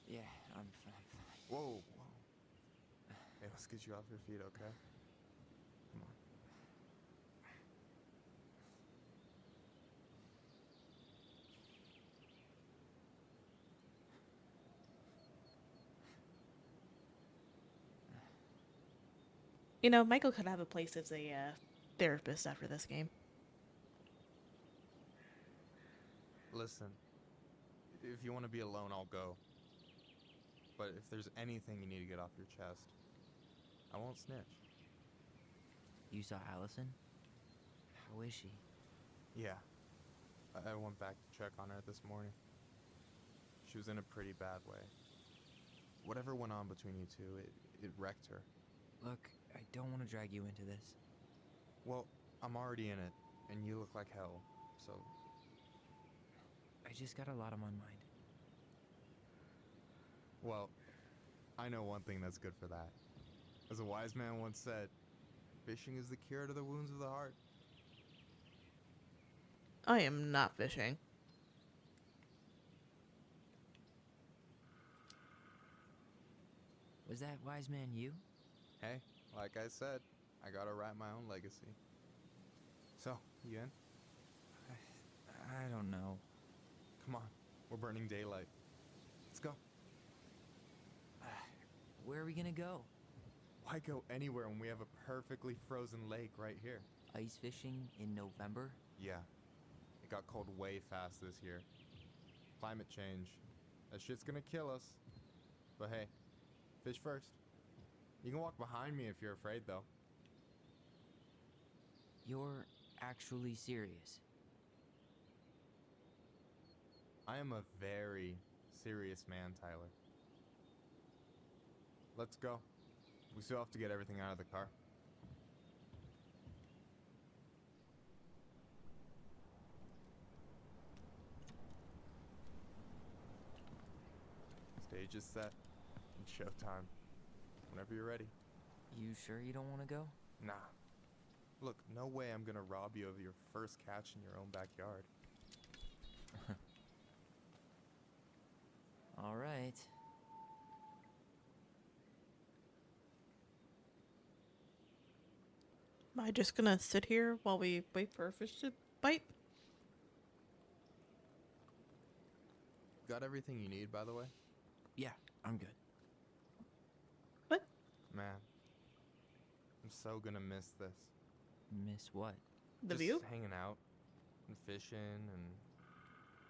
S2: Yeah, I'm fine.
S5: Whoa, whoa. Hey, let's get you off your feet, okay? Come on.
S1: You know, Michael could have a place as a therapist after this game.
S5: Listen, if you want to be alone, I'll go. But if there's anything you need to get off your chest, I won't snitch.
S2: You saw Allison? How is she?
S5: Yeah. I went back to check on her this morning. She was in a pretty bad way. Whatever went on between you two, it wrecked her.
S2: Look, I don't want to drag you into this.
S5: Well, I'm already in it, and you look like hell, so...
S2: I just got a lot on my mind.
S5: Well, I know one thing that's good for that. As a wise man once said, fishing is the cure to the wounds of the heart.
S1: I am not fishing.
S2: Was that wise man you?
S5: Hey, like I said, I gotta write my own legacy. So, you in?
S2: I don't know.
S5: Come on, we're burning daylight. Let's go.
S2: Where are we gonna go?
S5: Why go anywhere when we have a perfectly frozen lake right here?
S2: Ice fishing in November?
S5: Yeah. It got cold way fast this year. Climate change. That shit's gonna kill us. But hey, fish first. You can walk behind me if you're afraid, though.
S2: You're actually serious?
S5: I am a very serious man, Tyler. Let's go. We still have to get everything out of the car. Stage is set. It's showtime. Whenever you're ready.
S2: You sure you don't want to go?
S5: Nah. Look, no way I'm gonna rob you of your first catch in your own backyard.
S2: All right.
S1: Am I just gonna sit here while we wait for a fish to bite?
S5: Got everything you need, by the way?
S2: Yeah, I'm good.
S1: What?
S5: Man, I'm so gonna miss this.
S2: Miss what?
S1: The
S5: Just
S1: view?
S5: hanging out and fishing and...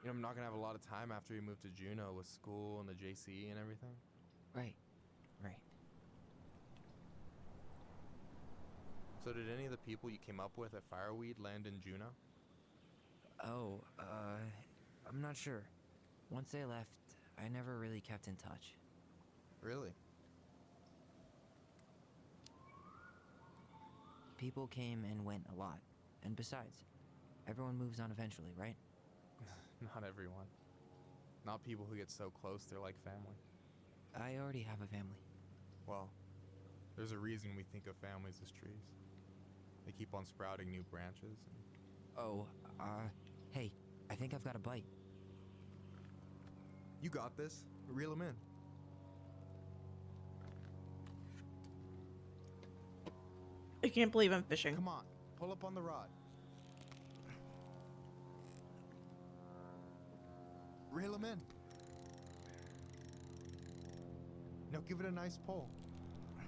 S5: You know, I'm not gonna have a lot of time after we move to Juneau with school and the JC and everything.
S2: Right.
S5: So did any of the people you came up with at Fireweed land in Juneau?
S2: Oh, I'm not sure. Once they left, I never really kept in touch.
S5: Really?
S2: People came and went a lot. And besides, everyone moves on eventually, right?
S5: Not everyone. Not people who get so close they're like family.
S2: I already have a family.
S5: Well, there's a reason we think of families as trees. They keep on sprouting new branches and...
S2: Oh, hey, I think I've got a bite.
S5: You got this. Reel them in.
S1: I can't believe I'm fishing.
S5: Come on, pull up on the rod. Reel them in. Now give it a nice pull.
S2: I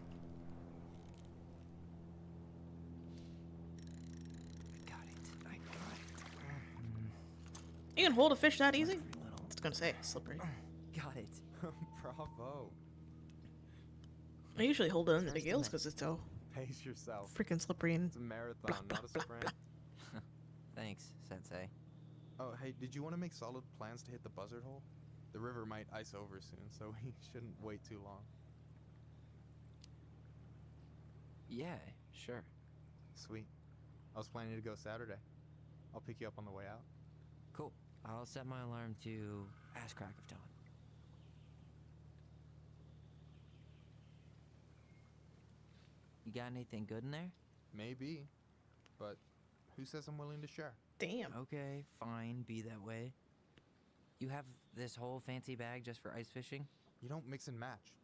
S2: got it.
S1: You can hold a fish that easy? I was gonna say, slippery.
S2: Got it.
S5: Bravo.
S1: I usually hold it under the
S2: First
S1: gills
S2: net.
S1: because it's so
S5: Pace yourself.
S1: freaking slippery and...
S5: It's a marathon, not a sprint.
S2: Thanks, Sensei.
S5: Oh, hey, did you want to make solid plans to hit the buzzard hole? The river might ice over soon, so we shouldn't wait too long.
S2: Yeah, sure.
S5: Sweet. I was planning to go Saturday. I'll pick you up on the way out.
S2: Cool. I'll set my alarm to ass crack of dawn. You got anything good in there?
S5: Maybe, but who says I'm willing to share?
S1: Damn.
S2: Okay, fine, be that way. You have this whole fancy bag just for ice fishing?
S5: You don't mix and match.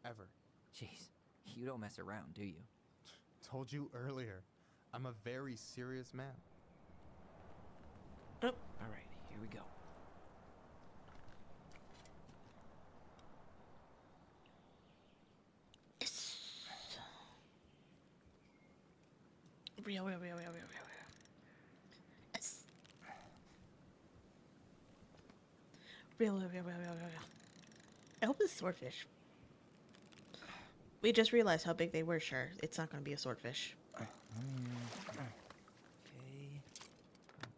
S5: Ever.
S2: Jeez, you don't mess around, do you?
S5: Told you earlier. I'm a very serious man.
S1: Oh.
S2: Alright, here we go.
S1: Real. Yes. Real. I hope it's a swordfish. We just realized how big they were, sure. It's not gonna be a swordfish.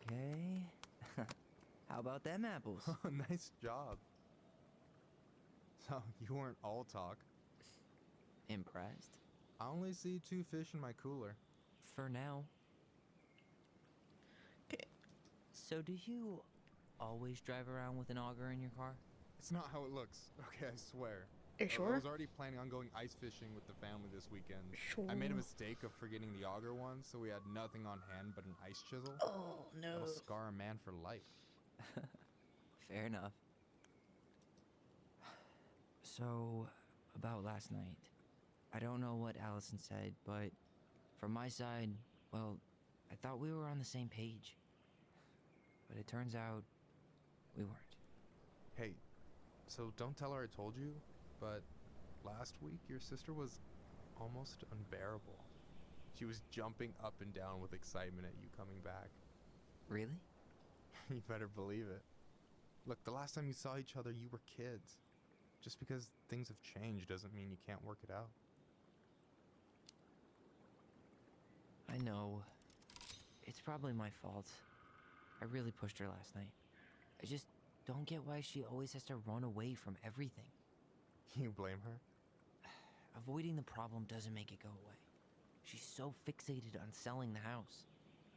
S2: Okay. How about them apples?
S5: Nice job. So, you weren't all talk.
S2: Impressed?
S5: I only see 2 fish in my cooler.
S2: For now.
S1: Okay.
S2: So do you always drive around with an auger in your car?
S5: It's not how it looks. Okay, I swear.
S1: Are you sure?
S5: I was already planning on going ice fishing with the family this weekend.
S1: Sure.
S5: I made a mistake of forgetting the auger one, so we had nothing on hand but an ice chisel.
S1: Oh, no.
S5: That'll scar a man for life.
S2: Fair enough. So, about last night. I don't know what Allison said, but from my side, well, I thought we were on the same page. But it turns out we weren't.
S5: Hey, so don't tell her I told you, but last week your sister was almost unbearable. She was jumping up and down with excitement at you coming back.
S2: Really?
S5: You better believe it. Look, the last time you saw each other, you were kids. Just because things have changed doesn't mean you can't work it out.
S2: I know. It's probably my fault. I really pushed her last night. I just don't get why she always has to run away from everything.
S5: You blame her?
S2: Avoiding the problem doesn't make it go away. She's so fixated on selling the house.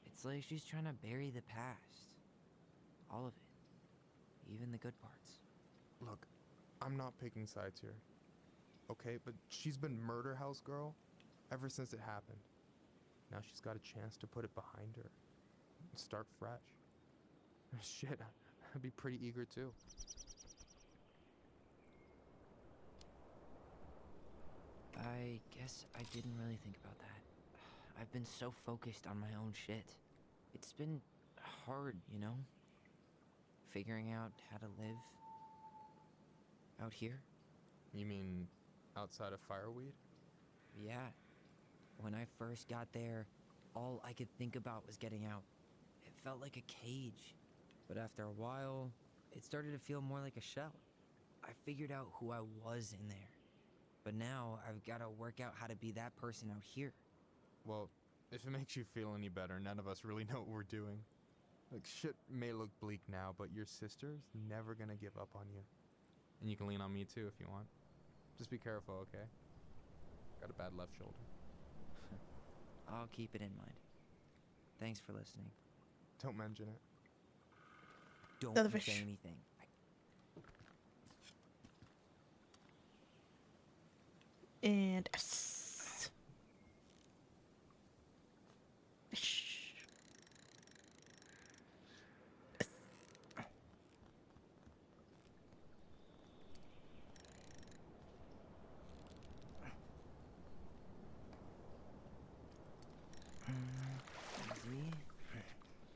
S2: It's like she's trying to bury the past. All of it. Even the good parts.
S5: Look, I'm not picking sides here. Okay, but she's been murder house girl ever since it happened. Now she's got a chance to put it behind her and start fresh. Shit, I'd be pretty eager too.
S2: I guess I didn't really think about that. I've been so focused on my own shit. It's been hard, you know? Figuring out how to live out here.
S5: You mean outside of Fireweed?
S2: Yeah. When I first got there, all I could think about was getting out. It felt like a cage. But after a while, it started to feel more like a shell. I figured out who I was in there. But now I've got to work out how to be that person out here.
S5: Well, if it makes you feel any better, none of us really know what we're doing. Like, shit may look bleak now, but your sister's never gonna give up on you. And you can lean on me too if you want. Just be careful, okay? Got a bad left shoulder.
S2: I'll keep it in mind. Thanks for listening.
S5: Don't mention it.
S2: Don't
S1: Another
S2: you say
S1: fish.
S2: anything.
S1: And S. Fish.
S2: Easy.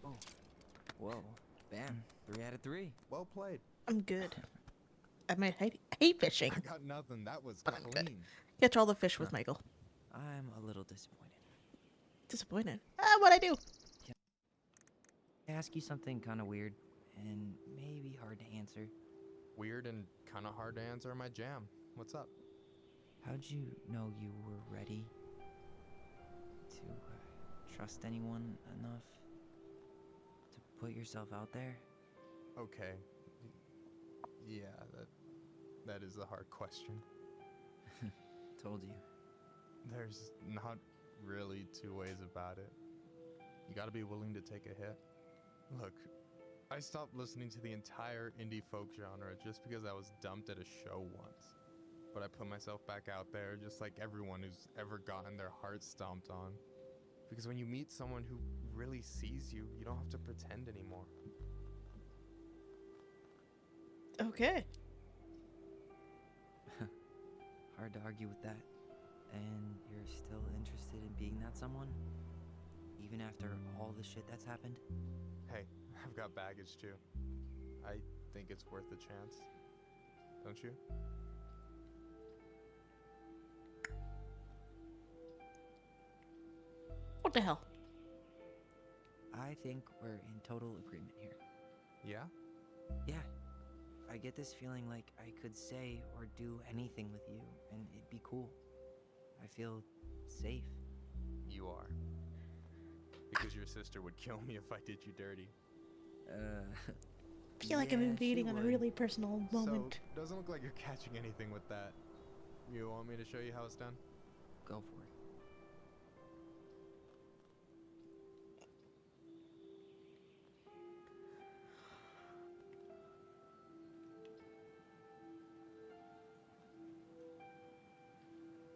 S2: Oh. Whoa. Bam. 3 out of 3.
S5: Well played.
S1: I'm good. I might hate fishing.
S5: I got nothing. That was
S1: But I'm good.
S5: clean.
S1: Catch all the fish with Michael.
S2: I'm a little disappointed.
S1: Disappointed. What'd I do?
S2: I ask you something kind of weird and maybe hard to answer.
S5: Weird and kind of hard to answer my jam. What's up?
S2: How'd you know you were ready to trust anyone enough to put yourself out there?
S5: Okay. Yeah, that is a hard question.
S2: Told you.
S5: There's not really two ways about it. You gotta be willing to take a hit. Look, I stopped listening to the entire indie folk genre just because I was dumped at a show once. But I put myself back out there just like everyone who's ever gotten their heart stomped on. Because when you meet someone who really sees you, you don't have to pretend anymore.
S1: Okay.
S2: Hard to argue with that. And you're still interested in being that someone? Even after all the shit that's happened?
S5: Hey, I've got baggage too. I think it's worth a chance. Don't you?
S1: What the hell?
S2: I think we're in total agreement here.
S5: Yeah?
S2: Yeah. I get this feeling like I could say or do anything with you, and it'd be cool. I feel safe.
S5: You are. Because your sister would kill me if I did you dirty.
S1: I feel like I'm
S2: yeah, she
S1: invading on a
S2: would.
S1: really personal moment.
S5: So, doesn't look like you're catching anything with that. You want me to show you how it's done?
S2: Go for it.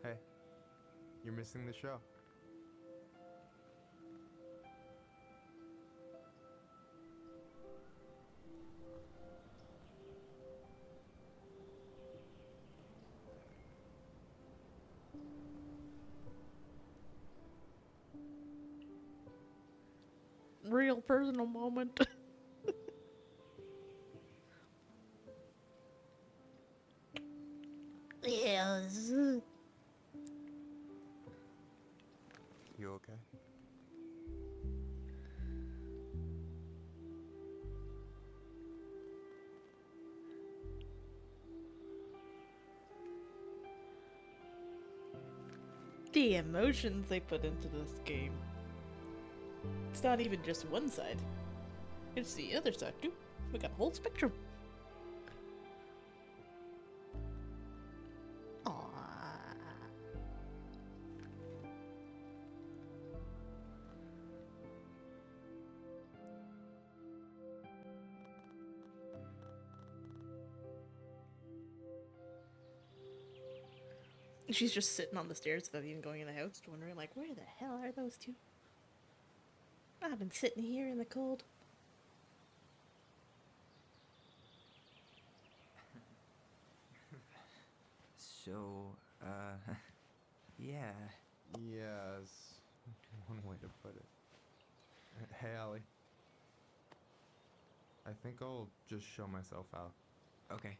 S5: Hey, you're missing the show.
S1: real personal moment. Yes.
S5: You okay?
S1: The emotions they put into this game. It's not even just one side. It's the other side too. We got a whole spectrum. Aww. She's just sitting on the stairs without even going in the house, wondering, like, where the hell are those two? I've been sitting here in the cold.
S2: So, yeah.
S5: Yes. One way to put it. Hey, Allie. I think I'll just show myself out.
S2: Okay,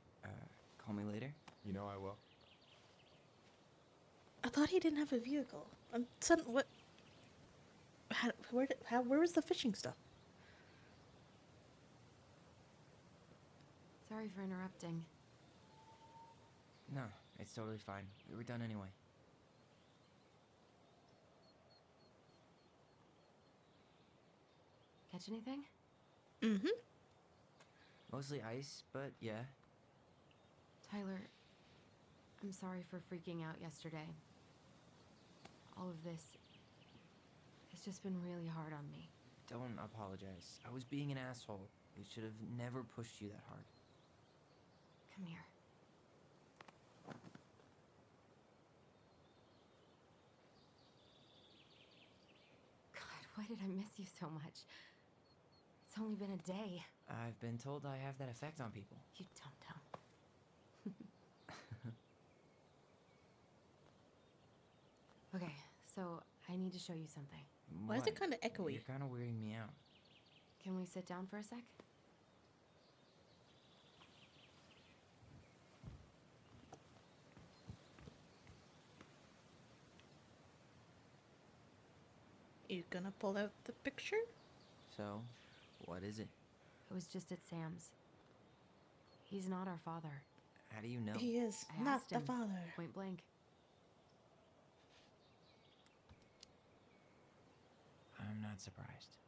S2: call me later?
S5: You know I will.
S1: I thought he didn't have a vehicle. What? Where was the fishing stuff?
S3: Sorry for interrupting.
S2: No, it's totally fine. We were done anyway.
S3: Catch anything?
S1: Mm-hmm.
S2: Mostly ice, but yeah.
S3: Tyler, I'm sorry for freaking out yesterday. All of this, it's just been really hard on me.
S2: Don't apologize. I was being an asshole. I should have never pushed you that hard.
S3: Come here. God, why did I miss you so much? It's only been a day.
S2: I've been told I have that effect on people.
S3: You don't know. Okay, so I need to show you something.
S1: Why is it kind of echoey?
S2: You're kind of weirding me out.
S3: Can we sit down for a sec?
S1: You gonna pull out the picture?
S2: So, what is it?
S3: It was just at Sam's. He's not our father.
S2: How do you know?
S1: He is
S3: I
S1: not
S3: asked
S1: the
S3: him,
S1: father.
S3: Point blank.
S2: I'm not surprised.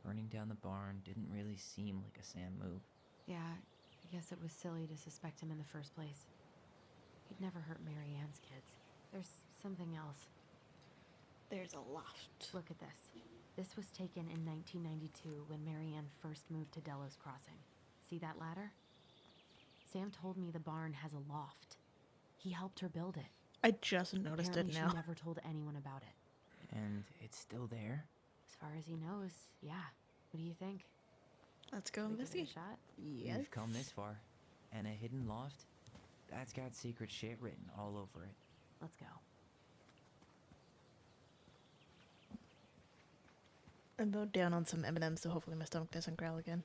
S2: Burning down the barn didn't really seem like a Sam move.
S3: Yeah, I guess it was silly to suspect him in the first place. He'd never hurt Mary Ann's kids. There's something else.
S1: There's a lot.
S3: Look at this. This was taken in 1992 when Mary Ann first moved to Delos Crossing. See that ladder? Sam told me the barn has a loft. He helped her build it.
S1: I just noticed
S3: Apparently
S1: it now.
S3: She never told anyone about it.
S2: And it's still there?
S3: As far as he knows, yeah. What do you think?
S1: Let's go
S3: Should we give it a
S1: investigate.
S3: shot?
S1: Yes.
S2: We've come this far. And a hidden loft? That's got secret shit written all over it.
S3: Let's go.
S1: I'm bowed down on some M&Ms, so hopefully my stomach doesn't growl again.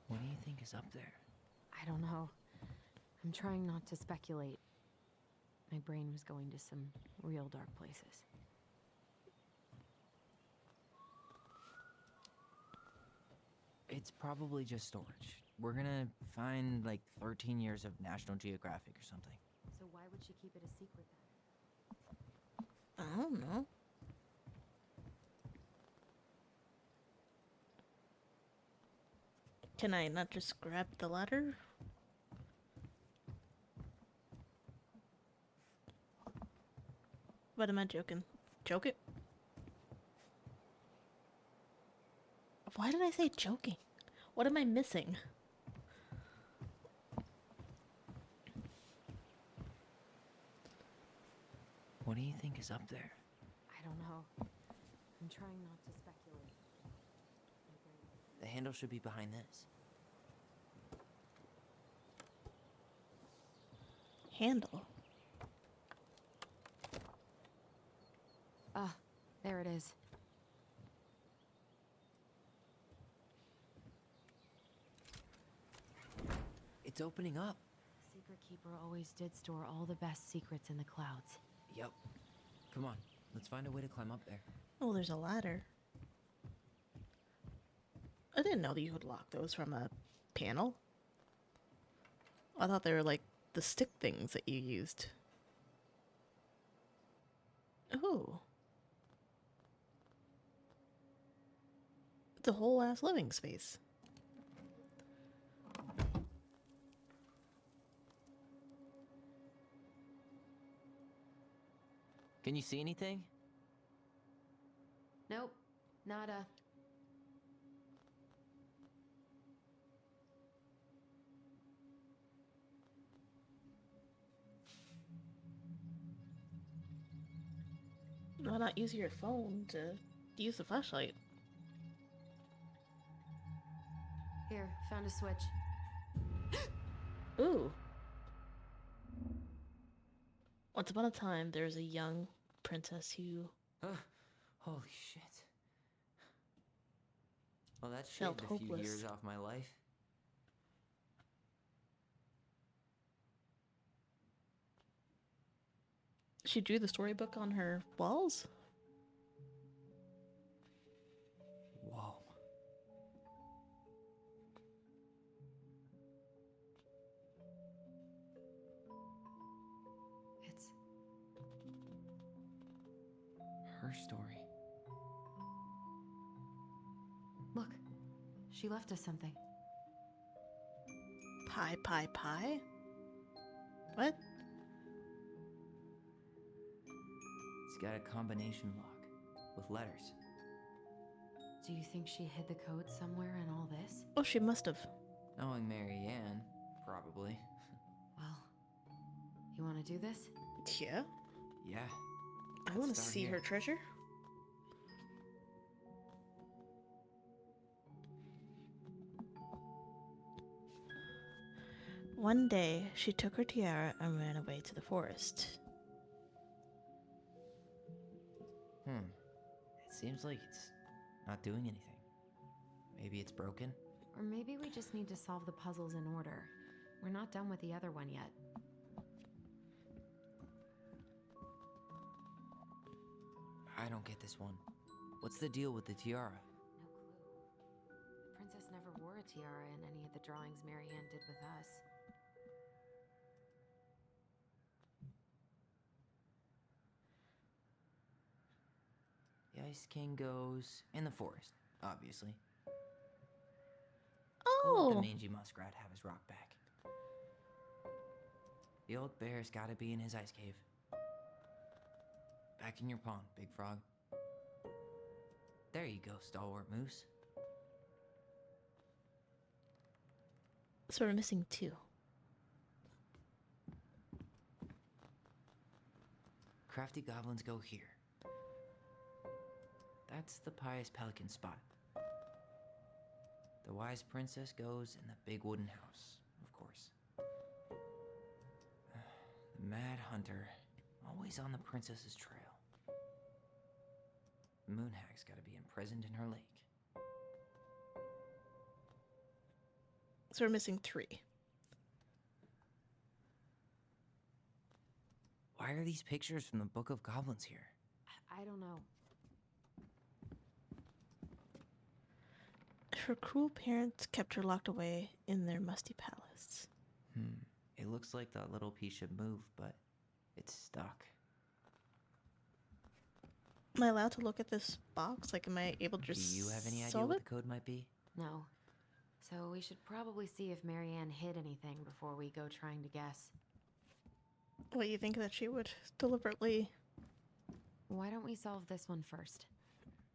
S2: What do you think is up there?
S3: I don't know. I'm trying not to speculate. My brain was going to some real dark places.
S2: It's probably just storage. We're gonna find like 13 years of National Geographic or something.
S3: So why would she keep it a secret then?
S1: I don't know. Can I not just grab the ladder? What am I joking? Joking? Why did I say joking? What am I missing?
S2: What do you think is up there?
S3: I don't know. I'm trying not to speculate.
S2: The handle should be behind this.
S1: handle.
S3: Ah, there it is.
S2: It's opening up.
S3: Secret Keeper always did store all the best secrets in the clouds.
S2: Yep. Come on, let's find a way to climb up there.
S1: Oh, there's a ladder. I didn't know that you could lock those from a panel. I thought they were like the stick things that you used. Oh. It's a whole ass living space.
S2: Can you see anything?
S3: Nope, nada.
S1: Why not use your phone to use the flashlight?
S3: Here, found a switch.
S1: Ooh. Once upon a time, there was a young princess who
S2: Holy shit. Well, that
S1: Felt
S2: shaved a few
S1: hopeless.
S2: years off my life.
S1: she drew the storybook on her walls.
S2: Whoa.
S3: It's
S2: Her story.
S3: Look, she left us something.
S1: Pie, pie, pie? What?
S2: It's got a combination lock with letters.
S3: Do you think she hid the code somewhere in all this?
S1: Oh, she must have.
S2: Knowing Mary Ann, probably.
S3: Well, you want to do this?
S1: Yeah.
S2: Yeah.
S1: I want to
S2: Start
S1: see
S2: here.
S1: her treasure. One day, she took her tiara and ran away to the forest.
S2: It seems like it's not doing anything. Maybe it's broken?
S3: Or maybe we just need to solve the puzzles in order. We're not done with the other one yet.
S2: I don't get this one. What's the deal with the tiara?
S3: No clue. The princess never wore a tiara in any of the drawings Marianne did with us.
S2: The Ice King goes in the forest, obviously. We'll let the
S1: Oh!
S2: mangy muskrat have his rock back. The old bear's gotta be in his ice cave. Back in your pond, Big Frog. There you go, stalwart moose.
S1: So we're missing two.
S2: Crafty goblins go here. That's the pious pelican spot. The wise princess goes in the big wooden house, of course. The mad hunter, always on the princess's trail. The moon hag's gotta be imprisoned in her lake.
S1: So we're missing three.
S2: Why are these pictures from the Book of Goblins here?
S3: I don't know.
S1: Her cruel parents kept her locked away in their musty palace.
S2: It looks like that little piece should move, but it's stuck.
S1: Am I allowed to look at this box? Like, am I able to
S2: Do
S1: just
S2: you have any idea
S1: solve
S2: what
S1: it?
S2: the code might be?
S3: No. So we should probably see if Marianne hid anything before we go trying to guess.
S1: What, you think that she would deliberately...
S3: Why don't we solve this one first?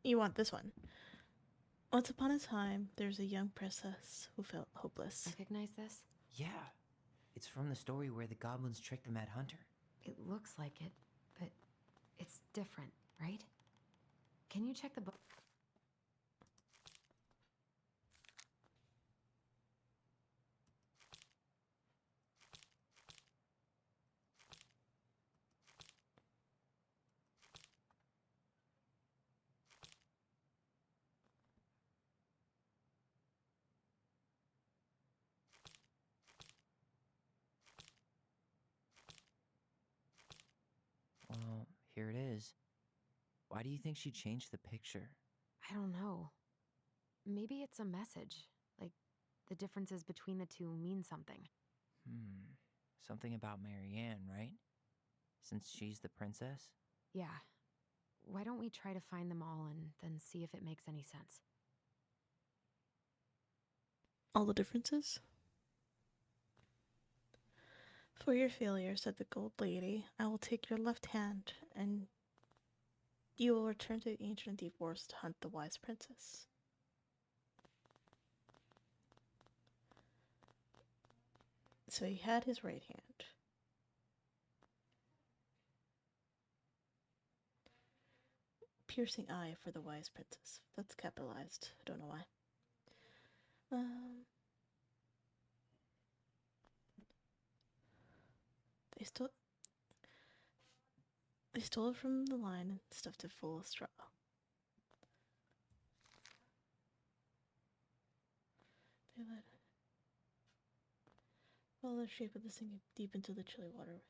S1: You want this one. Once upon a time, there's a young princess who felt hopeless.
S3: Recognize this?
S2: Yeah. It's from the story where the goblins tricked the Mad Hunter.
S3: It looks like it, but it's different, right? Can you check the book?
S2: is. Why do you think she changed the picture?
S3: I don't know. Maybe it's a message. Like, the differences between the two mean something.
S2: Something about Marianne, right? Since she's the princess?
S3: Yeah. Why don't we try to find them all and then see if it makes any sense?
S1: All the differences? For your failure, said the gold lady, I will take your left hand, and you will return to the ancient deep forest to hunt the wise princess. So he had his right hand. Piercing eye for the wise princess. That's capitalized. I don't know why. They stole it from the line and stuffed it full of straw. They let follow the shape of the thing deep into the chilly water.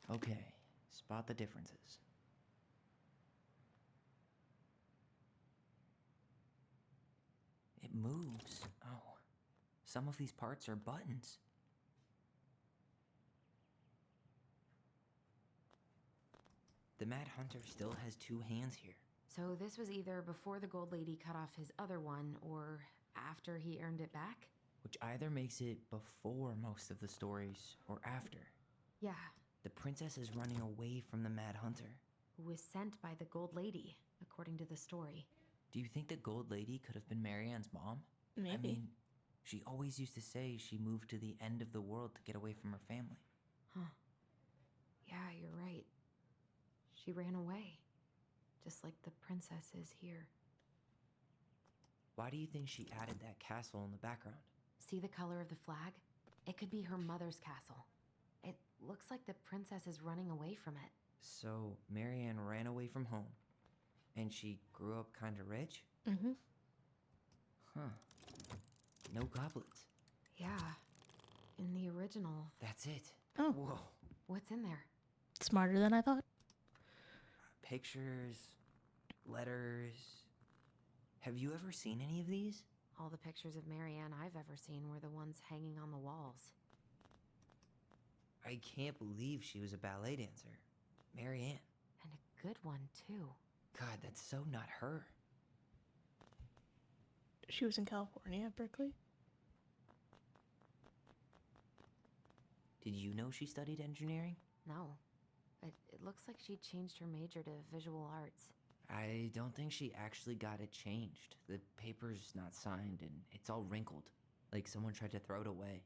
S2: Okay, spot the differences. It moves. Oh, some of these parts are buttons. The Mad Hunter still has two hands here.
S3: So this was either before the gold lady cut off his other one, or after he earned it back?
S2: Which either makes it before most of the stories, or after.
S3: Yeah.
S2: The princess is running away from the Mad Hunter.
S3: Who was sent by the gold lady, according to the story.
S2: Do you think the gold lady could have been Marianne's mom?
S1: Maybe.
S2: I mean, she always used to say she moved to the end of the world to get away from her family.
S3: Huh. Yeah, you're right. She ran away. Just like the princess is here.
S2: Why do you think she added that castle in the background?
S3: See the color of the flag? It could be her mother's castle. It looks like the princess is running away from it.
S2: So, Marianne ran away from home. And she grew up kinda rich?
S1: Mm-hmm.
S2: Huh. No goblets.
S3: Yeah. In the original.
S2: That's it.
S1: Oh.
S2: Whoa.
S3: What's in there?
S1: Smarter than I thought.
S2: Pictures, letters. Have you ever seen any of these?
S3: All the pictures of Marianne I've ever seen were the ones hanging on the walls.
S2: I can't believe she was a ballet dancer. Marianne.
S3: And a good one, too.
S2: God, that's so not her.
S1: She was in California, Berkeley.
S2: Did you know she studied engineering?
S3: No. It looks like she changed her major to visual arts.
S2: I don't think she actually got it changed. The paper's not signed and it's all wrinkled. Like someone tried to throw it away.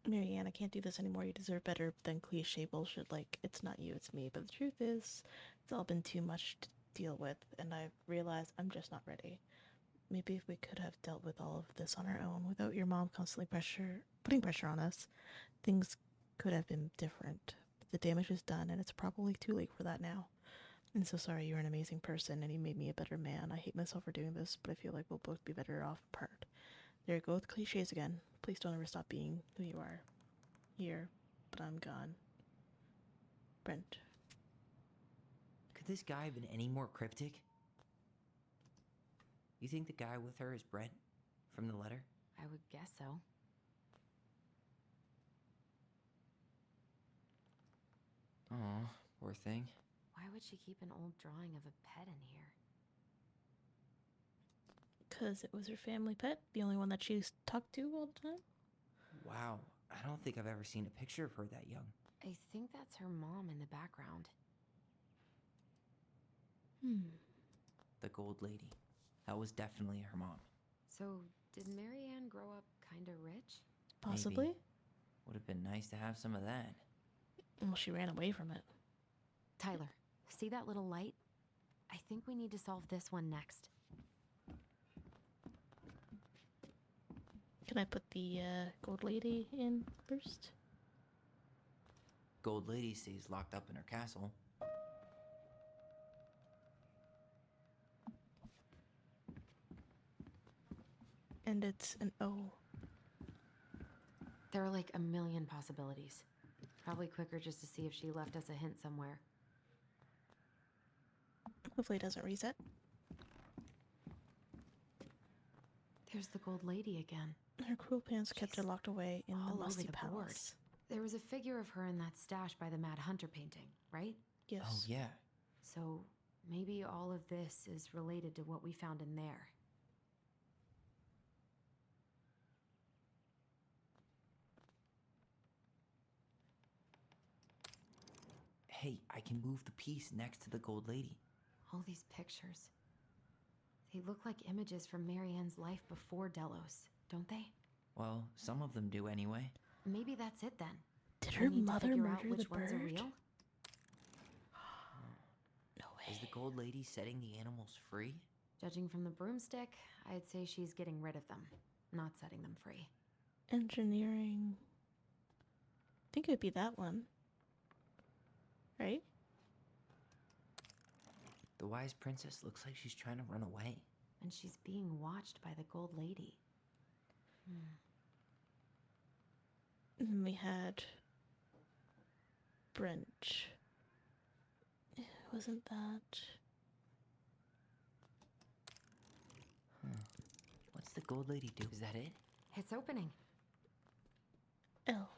S1: Marianne, I can't do this anymore. You deserve better than cliche bullshit like, it's not you, it's me. But the truth is, it's all been too much to deal with, and I've realized I'm just not ready. Maybe if we could have dealt with all of this on our own without your mom constantly putting pressure on us, things could have been different. But the damage is done, and it's probably too late for that now. I'm so sorry. You're an amazing person, and you made me a better man. I hate myself for doing this, but I feel like we'll both be better off apart. There you go with cliches again. Please don't ever stop being who you are. Here, but I'm gone. Brent.
S2: Could this guy have been any more cryptic? You think the guy with her is Brent from the letter?
S3: I would guess so.
S2: Aw, poor thing.
S3: Why would she keep an old drawing of a pet in here?
S1: 'Cause it was her family pet, the only one that she talked to all the time.
S2: Wow, I don't think I've ever seen a picture of her that young.
S3: I think that's her mom in the background.
S2: The gold lady. That was definitely her mom.
S3: So, did Marianne grow up kinda rich?
S1: Possibly.
S2: Maybe. Would have been nice to have some of that.
S1: Well, she ran away from it.
S3: Tyler, see that little light? I think we need to solve this one next.
S1: Can I put the gold lady in first?
S2: Gold Lady stays locked up in her castle.
S1: And it's an O.
S3: There are like a million possibilities. Probably quicker just to see if she left us a hint somewhere.
S1: Hopefully it doesn't reset.
S3: There's the gold lady again.
S1: Her cruel parents kept her locked away in
S3: All
S1: the
S3: over
S1: musty
S3: the board.
S1: palace.
S3: There was a figure of her in that stash by the Mad Hunter painting, right?
S1: Yes.
S2: Oh, yeah.
S3: So maybe all of this is related to what we found in there.
S2: Hey, I can move the piece next to the Gold Lady.
S3: All these pictures. They look like images from Marianne's life before Delos, don't they?
S2: Well, some of them do anyway.
S3: Maybe that's it then.
S1: Did
S3: We
S1: her
S3: need to
S1: mother
S3: figure out
S1: murder
S3: which
S1: the
S3: ones are
S1: bird?
S3: real.
S1: No way.
S2: Is the Gold Lady setting the animals free?
S3: Judging from the broomstick, I'd say she's getting rid of them, not setting them free.
S1: Engineering. I think it would be that one. Right?
S2: The Wise Princess looks like she's trying to run away.
S3: And she's being watched by the Gold Lady.
S1: And then we had Brunch. Wasn't that?
S2: What's the Gold Lady do? Is that it?
S3: It's opening.
S1: L.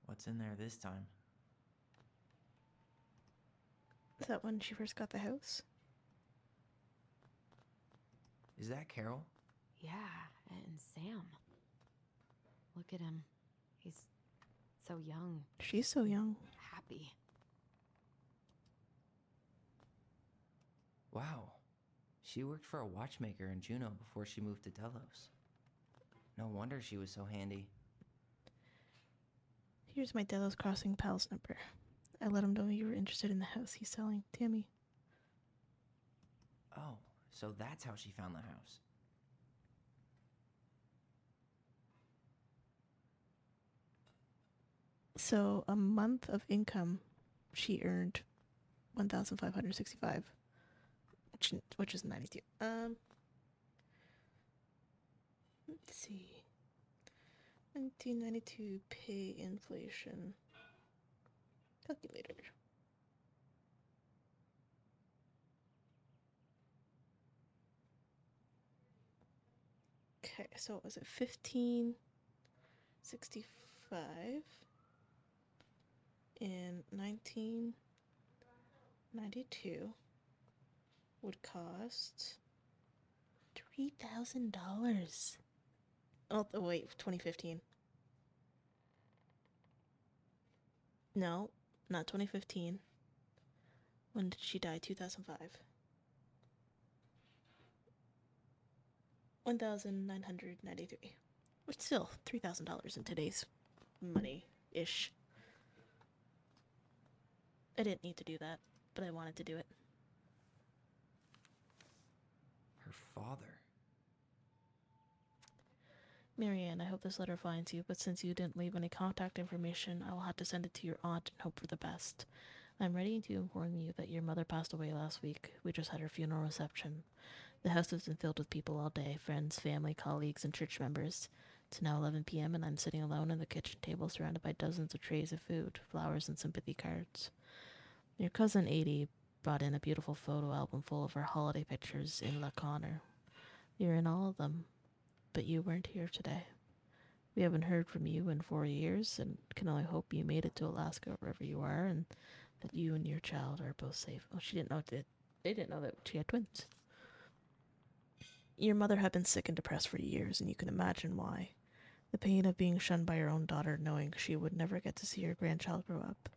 S2: What's in there this time?
S1: Is that when she first got the house?
S2: Is that Carol?
S3: Yeah, and Sam. Look at him. He's so young,
S1: She's so young.
S3: happy.
S2: Wow. She worked for a watchmaker in Juneau before she moved to Delos. No wonder she was so handy.
S1: Here's my Delos Crossing pal's number. I let him know you were interested in the house he's selling. Tammy.
S2: Oh, so that's how she found the house.
S1: So a month of income, she earned 1,565, which is 92. Let's see. 1992 pay inflation. Calculator. Okay, so was it 1565 in 1992 would cost $3,000. Oh, wait, 2015. No, not 2015. When did she die? 2005. 1,993. Which still $3,000 in today's money-ish. I didn't need to do that, but I wanted to do it.
S2: Her father.
S1: Marianne, I hope this letter finds you, but since you didn't leave any contact information, I will have to send it to your aunt and hope for the best. I'm ready to inform you that your mother passed away last week. We just had her funeral reception. The house has been filled with people all day, friends, family, colleagues, and church members. It's now 11 p.m. and I'm sitting alone at the kitchen table surrounded by dozens of trays of food, flowers, and sympathy cards. Your cousin Adie brought in a beautiful photo album full of her holiday pictures in La Connor. You're in all of them, but you weren't here today. We haven't heard from you in 4 years and can only hope you made it to Alaska wherever you are and that you and your child are both safe. Oh, she didn't know that. They didn't know that she had twins. Your mother had been sick and depressed for years, and you can imagine why. The pain of being shunned by her own daughter, knowing she would never get to see her grandchild grow up.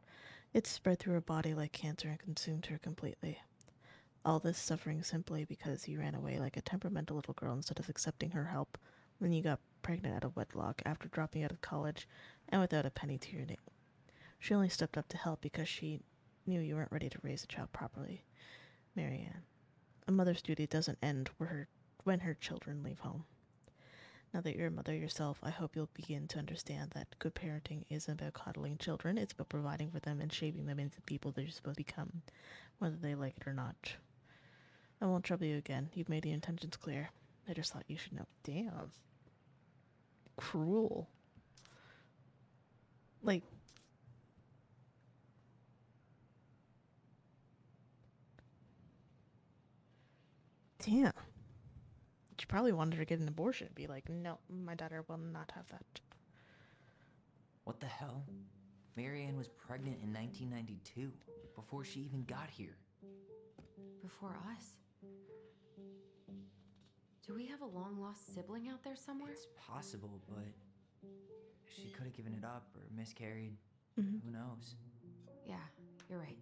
S1: It spread through her body like cancer and consumed her completely. All this suffering simply because you ran away like a temperamental little girl instead of accepting her help when you got pregnant out of wedlock after dropping out of college and without a penny to your name. She only stepped up to help because she knew you weren't ready to raise a child properly. Marianne, a mother's duty doesn't end where her when her children leave home. Now that you're a mother yourself, I hope you'll begin to understand that good parenting isn't about coddling children, it's about providing for them and shaping them into people they're supposed to become, whether they like it or not. I won't trouble you again. You've made your intentions clear. I just thought you should know. Damn. Cruel. Like, damn. She probably wanted her to get an abortion. Be like, no, my daughter will not have that.
S2: What the hell? Marianne was pregnant in 1992, before she even got here.
S3: Before us? Do we have a long-lost sibling out there somewhere?
S2: It's possible, but she could have given it up or miscarried.
S1: Mhm.
S2: Who knows?
S3: Yeah, you're right.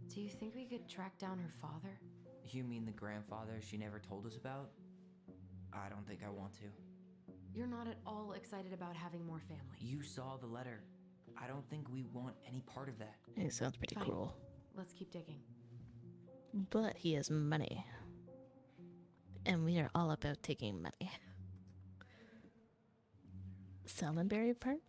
S3: Do you think we could track down her father?
S2: You mean the grandfather she never told us about? I don't think I want to.
S3: You're not at all excited about having more family.
S2: You saw the letter. I don't think we want any part of that.
S1: It sounds pretty
S3: Fine.
S1: cruel.
S3: Let's keep digging.
S1: But he has money. And we are all about taking money. Salmonberry Park?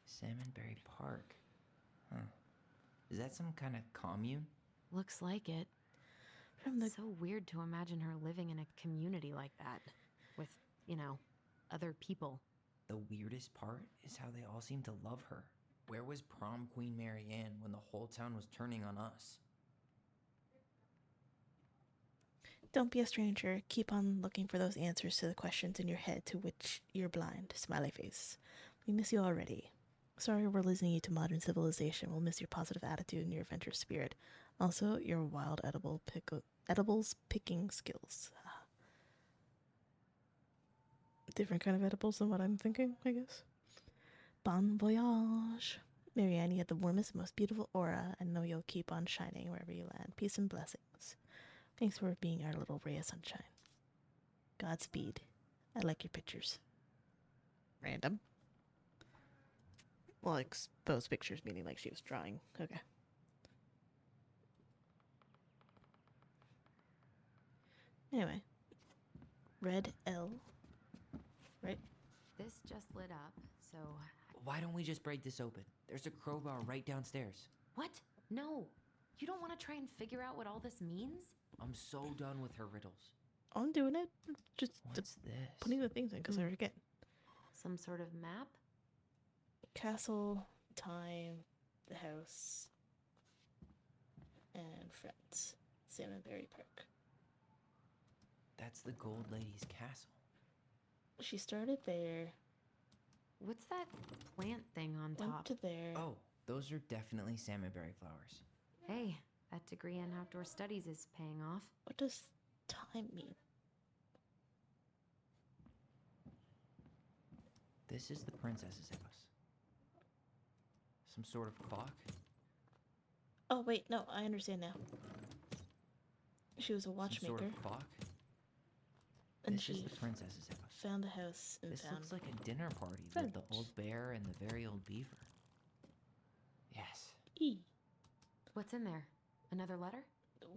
S2: Salmonberry Park. Huh. Is that some kind of commune?
S3: Looks like it.
S1: From the
S3: So weird to imagine her living in a community like that. With, other people.
S2: The weirdest part is how they all seem to love her. Where was prom queen Marianne when the whole town was turning on us?
S1: Don't be a stranger. Keep on looking for those answers to the questions in your head to which you're blind. Smiley face. We miss you already. Sorry we're losing you to modern civilization. We'll miss your positive attitude and your adventurous spirit. Also, your wild edibles picking skills. Different kind of edibles than what I'm thinking, I guess. Bon voyage. Marianne, you have the warmest, most beautiful aura. I know you'll keep on shining wherever you land. Peace and blessings. Thanks for being our little ray of sunshine. Godspeed. I like your pictures. Random. Well, exposed pictures, meaning like she was drawing. Okay. Anyway. Red L. Right?
S3: This just lit up, so...
S2: Why don't we just break this open? There's a crowbar right downstairs.
S3: What? No! You don't want to try and figure out what all this means?
S2: I'm so done with her riddles.
S1: I'm doing it. Just
S2: What's this?
S1: putting the things in because I forget.
S3: Some sort of map?
S1: Castle, time, the house, and friends. Salmonberry Park.
S2: That's the Gold Lady's castle.
S1: She started there,
S3: What's that plant thing on
S1: went
S3: top?
S1: to there.
S2: Oh, those are definitely salmonberry flowers.
S3: Hey, that degree in outdoor studies is paying off.
S1: What does time mean?
S2: This is the princess's house. Some sort of clock?
S1: Oh, wait, no, I understand now. She was a
S2: Some
S1: watchmaker,
S2: sort of clock?
S1: and
S2: This is
S1: she
S2: the princess's house.
S1: found a house and
S2: This
S1: found
S2: looks like a dinner party with the
S1: friends.
S2: old bear and the very old beaver. Yes.
S1: E.
S3: What's in there? Another letter?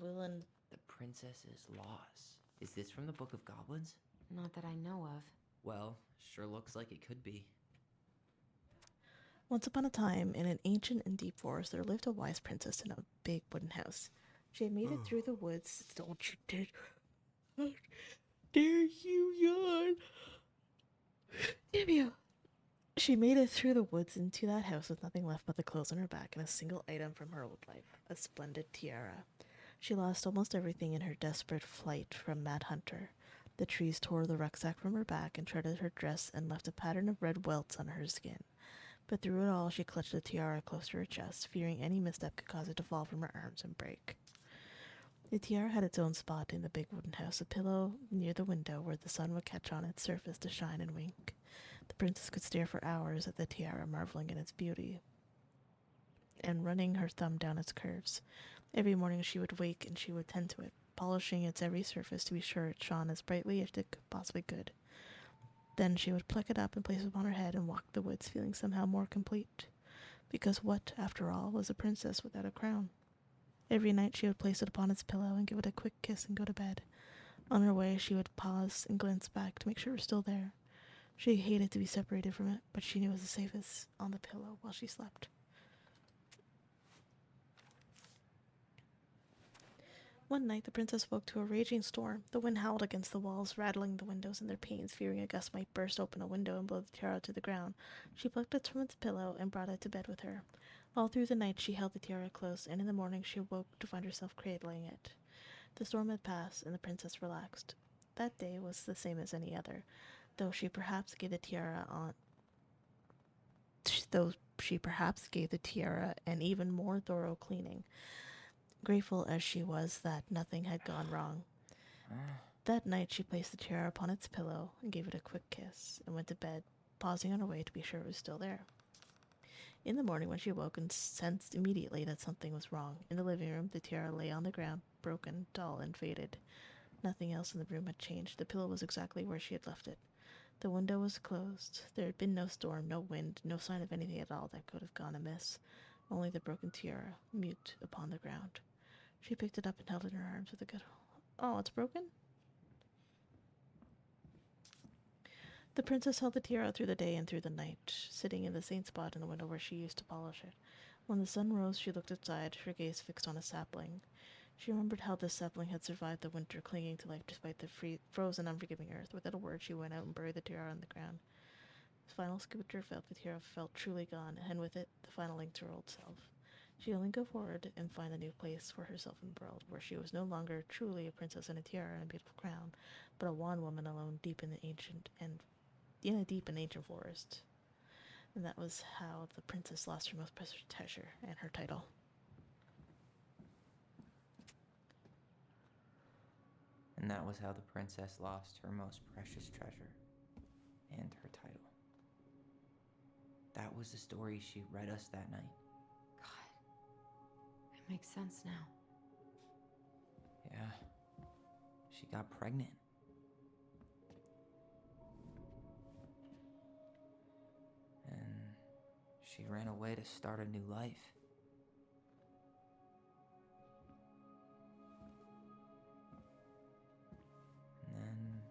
S1: Will and
S2: The princess's laws. Is this from the Book of Goblins?
S3: Not that I know of.
S2: Well, sure looks like it could be.
S1: Once upon a time, in an ancient and deep forest, there lived a wise princess in a big wooden house. She had made it through the woods. Don't you dare! How dare you yawn? Damn you! She made it through the woods into that house with nothing left but the clothes on her back and a single item from her old life, a splendid tiara. She lost almost everything in her desperate flight from Mad Hunter. The trees tore the rucksack from her back and shredded her dress and left a pattern of red welts on her skin. But through it all, she clutched the tiara close to her chest, fearing any misstep could cause it to fall from her arms and break. The tiara had its own spot in the big wooden house, a pillow near the window where the sun would catch on its surface to shine and wink. The princess could stare for hours at the tiara, marveling at its beauty and running her thumb down its curves. Every morning she would wake and she would tend to it, polishing its every surface to be sure it shone as brightly as it possibly could. Then she would pluck it up and place it upon her head and walk the woods, feeling somehow more complete. Because what, after all, was a princess without a crown? Every night she would place it upon its pillow and give it a quick kiss and go to bed. On her way, she would pause and glance back to make sure it was still there. She hated to be separated from it, but she knew it was the safest on the pillow while she slept. One night, the princess woke to a raging storm. The wind howled against the walls, rattling the windows in their panes, fearing a gust might burst open a window and blow the tiara to the ground. She plucked it from its pillow and brought it to bed with her. All through the night, she held the tiara close, and in the morning she awoke to find herself cradling it. The storm had passed, and the princess relaxed. That day was the same as any other, though she perhaps gave the tiara an even more thorough cleaning, grateful as she was that nothing had gone wrong. That night she placed the tiara upon its pillow and gave it a quick kiss and went to bed, pausing on her way to be sure it was still there. In the morning when she awoke and sensed immediately that something was wrong, in the living room the tiara lay on the ground, broken, dull, and faded. Nothing else in the room had changed. The pillow was exactly where she had left it. The window was closed. There had been no storm, no wind, no sign of anything at all that could have gone amiss. Only the broken tiara, mute upon the ground. She picked it up and held it in her arms with a good... Oh, it's broken? The princess held the tiara through the day and through the night, sitting in the same spot in the window where she used to polish it. When the sun rose, she looked outside, her gaze fixed on a sapling. She remembered how this sapling had survived the winter, clinging to life despite the frozen, unforgiving earth. Without a word, she went out and buried the tiara on the ground. The final sculpture felt the tiara felt truly gone, and with it, the final link to her old self. She only go forward and find a new place for herself in the world, where she was no longer truly a princess in a tiara and a beautiful crown, but a wan woman alone deep in a deep and ancient forest. And that was how the princess lost her most precious treasure and her title.
S2: And that was how the princess lost her most precious treasure and her title. That was the story she read us that night.
S3: God, it makes sense now.
S2: Yeah, she got pregnant. And she ran away to start a new life. And then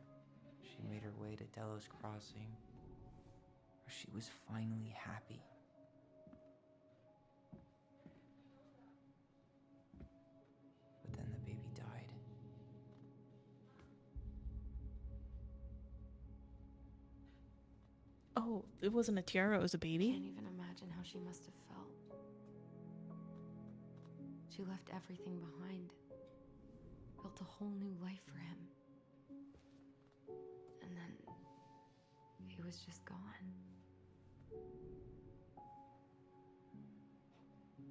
S2: she made her way to Delos Crossing, where she was finally happy. But then the baby died.
S1: Oh, it wasn't a tiara, it was a baby?
S3: Can't even imagine how she must have felt. She left everything behind, built a whole new life for him. And then he was just gone.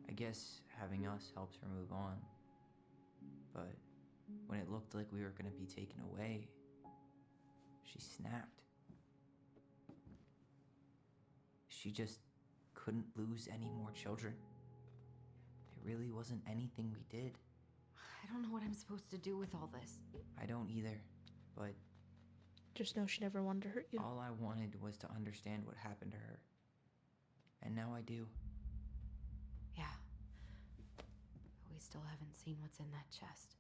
S2: I guess having us helped her move on. But when it looked like we were gonna be taken away, she snapped. She just couldn't lose any more children. It really wasn't anything we did.
S3: I don't know what I'm supposed to do with all this.
S2: I don't either, but
S1: just know she never wanted to hurt you.
S2: All I wanted was to understand what happened to her. And now I do.
S3: Yeah. But we still haven't seen what's in that chest.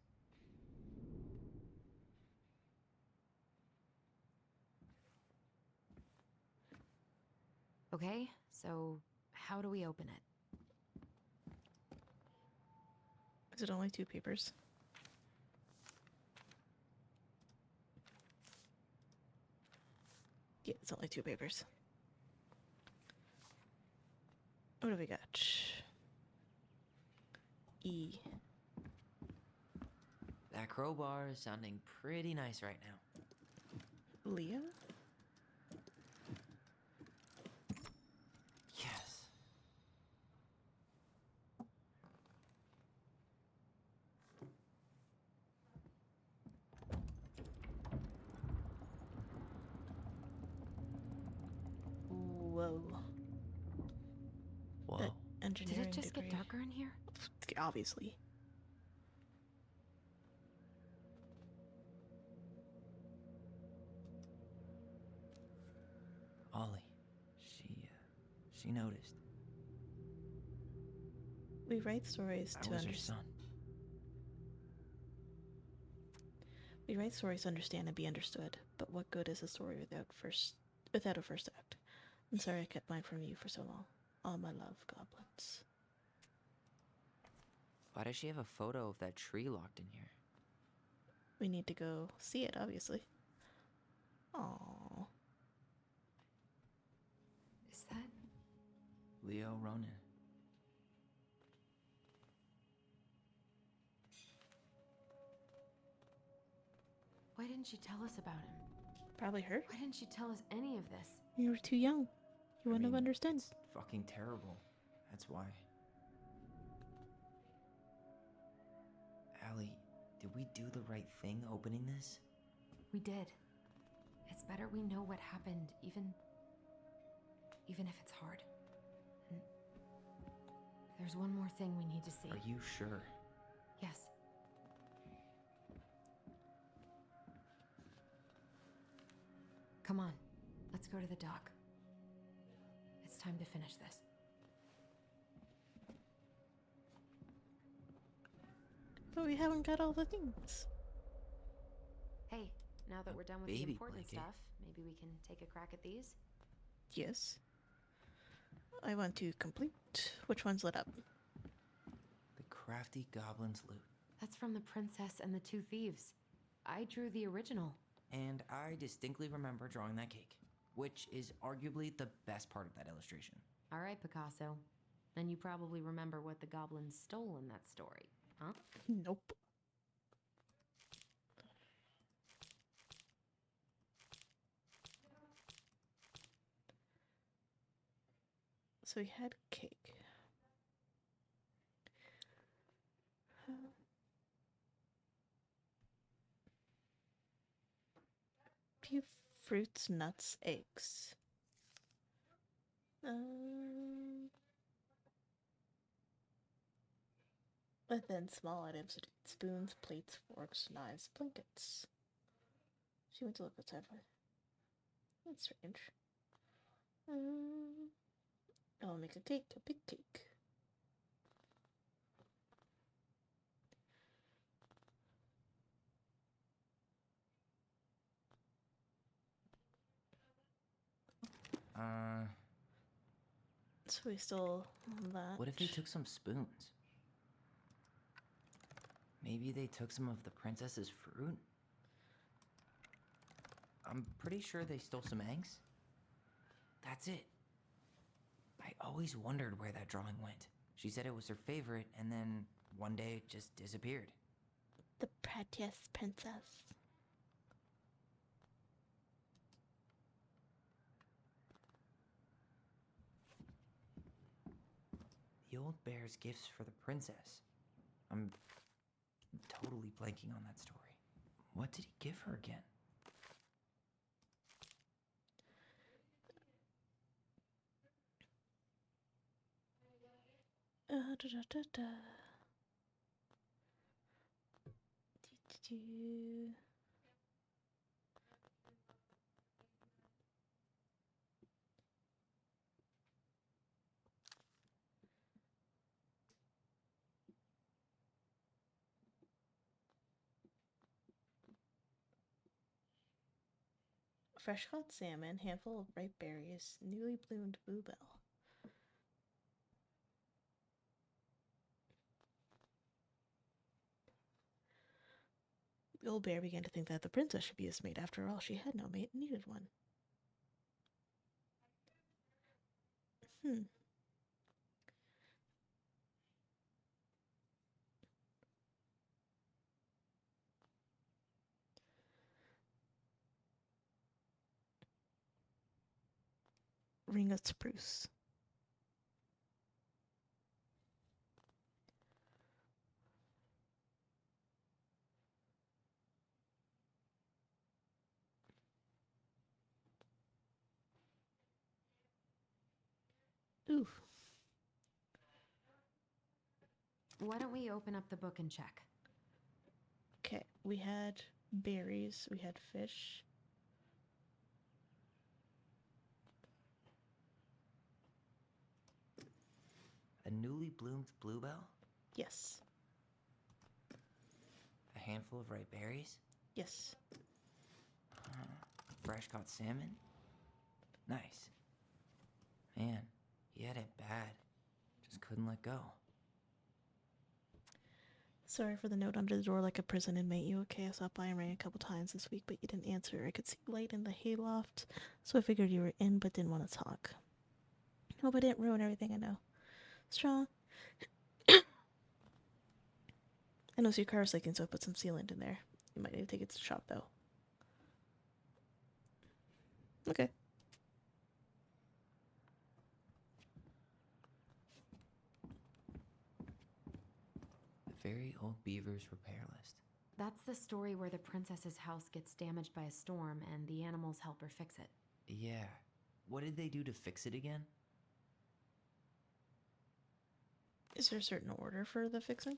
S3: Okay, so how do we open it?
S1: Is it only 2 papers? Yeah, it's only 2 papers. What do we got? E.
S2: That crowbar is sounding pretty nice right now.
S1: Leah?
S2: Yes.
S1: Whoa.
S2: Whoa.
S1: That engineering
S3: Did it just
S1: degree.
S3: get darker in here?
S1: Obviously.
S2: Ollie, she noticed.
S1: We write stories
S2: I
S1: to
S2: was her
S1: understand.
S2: son.
S1: We write stories to understand and be understood, but what good is a story without a first act? I'm sorry I kept mine from you for so long. All my love, goblins.
S2: Why does she have a photo of that tree locked in here?
S1: We need to go see it, obviously. Aww.
S3: Is that?
S2: Leo Ronan.
S3: Why didn't she tell us about him?
S1: Probably her.
S3: Why didn't she tell us any of this?
S1: You were too young. You wouldn't have understood.
S2: It's fucking terrible. That's why. Allie, did we do the right thing opening this?
S3: We did. It's better we know what happened, even if it's hard. And there's one more thing we need to see.
S2: Are you sure?
S3: Yes. Come on, let's go to the dock. It's time to finish this.
S1: But we haven't got all the things.
S3: Hey, now that we're done with the
S2: baby
S3: important
S2: blanket.
S3: stuff, maybe we can take a crack at these?
S1: Yes. I want to complete. Which one's lit up?
S2: The crafty goblin's loot.
S3: That's from The Princess and the Two Thieves. I drew the original.
S2: And I distinctly remember drawing that cake, which is arguably the best part of that illustration.
S3: All right, Picasso. Then you probably remember what the goblins stole in that story, huh?
S1: Nope. So we had cake. Few fruits, nuts, eggs. And then small items: spoons, plates, forks, knives, blankets. She went to look outside for. That's strange. I'll make a cake, a big cake. So we stole that.
S2: What if they took some spoons? Maybe they took some of the princess's fruit? I'm pretty sure they stole some eggs. That's it. I always wondered where that drawing went. She said it was her favorite, and then one day it just disappeared.
S1: The prettiest princess.
S2: The old bear's gifts for the princess. I'm totally blanking on that story. What did he give her again?
S1: Da, da, da, da. Do. Fresh caught salmon, handful of ripe berries, newly bloomed bluebell. The old bear began to think that the princess should be his mate. After all, she had no mate and needed one. Ring of spruce. Ooh.
S3: Why don't we open up the book and check?
S1: Okay, we had berries, we had fish.
S2: A newly bloomed bluebell?
S1: Yes.
S2: A handful of ripe berries?
S1: Yes.
S2: Fresh caught salmon? Nice. Man, he had it bad. Just couldn't let go.
S1: Sorry for the note under the door like a prison inmate. You okay? I stopped by and rang a couple times this week, but you didn't answer. I could see light in the hayloft, so I figured you were in but didn't want to talk. Hope I didn't ruin everything I know. Strong. I know your car is leaking, so I put some sealant in there. You might need to take it to the shop, though. Okay.
S2: The very old Beaver's repair list.
S3: That's the story where the princess's house gets damaged by a storm and the animals help her fix it.
S2: Yeah. What did they do to fix it again?
S1: Is there a certain order for the fixing?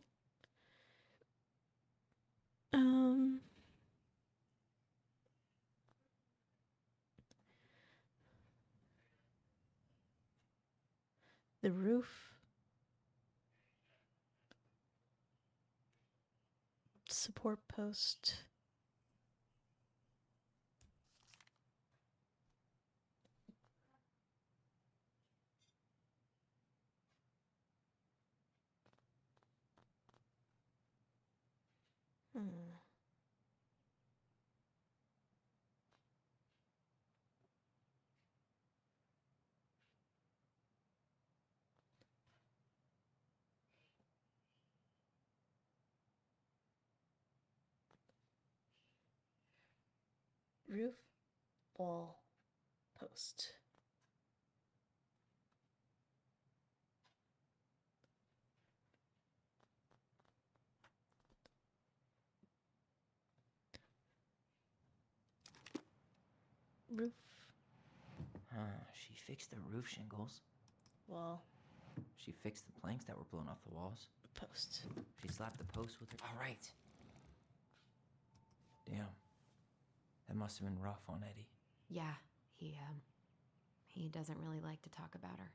S1: The roof. Support post. Roof, wall, post. Roof.
S2: She fixed the roof shingles.
S1: Wall.
S2: She fixed the planks that were blown off the walls.
S1: Post.
S2: She slapped the post with her. All right. Damn. That must have been rough on Eddie.
S3: Yeah, he doesn't really like to talk about her.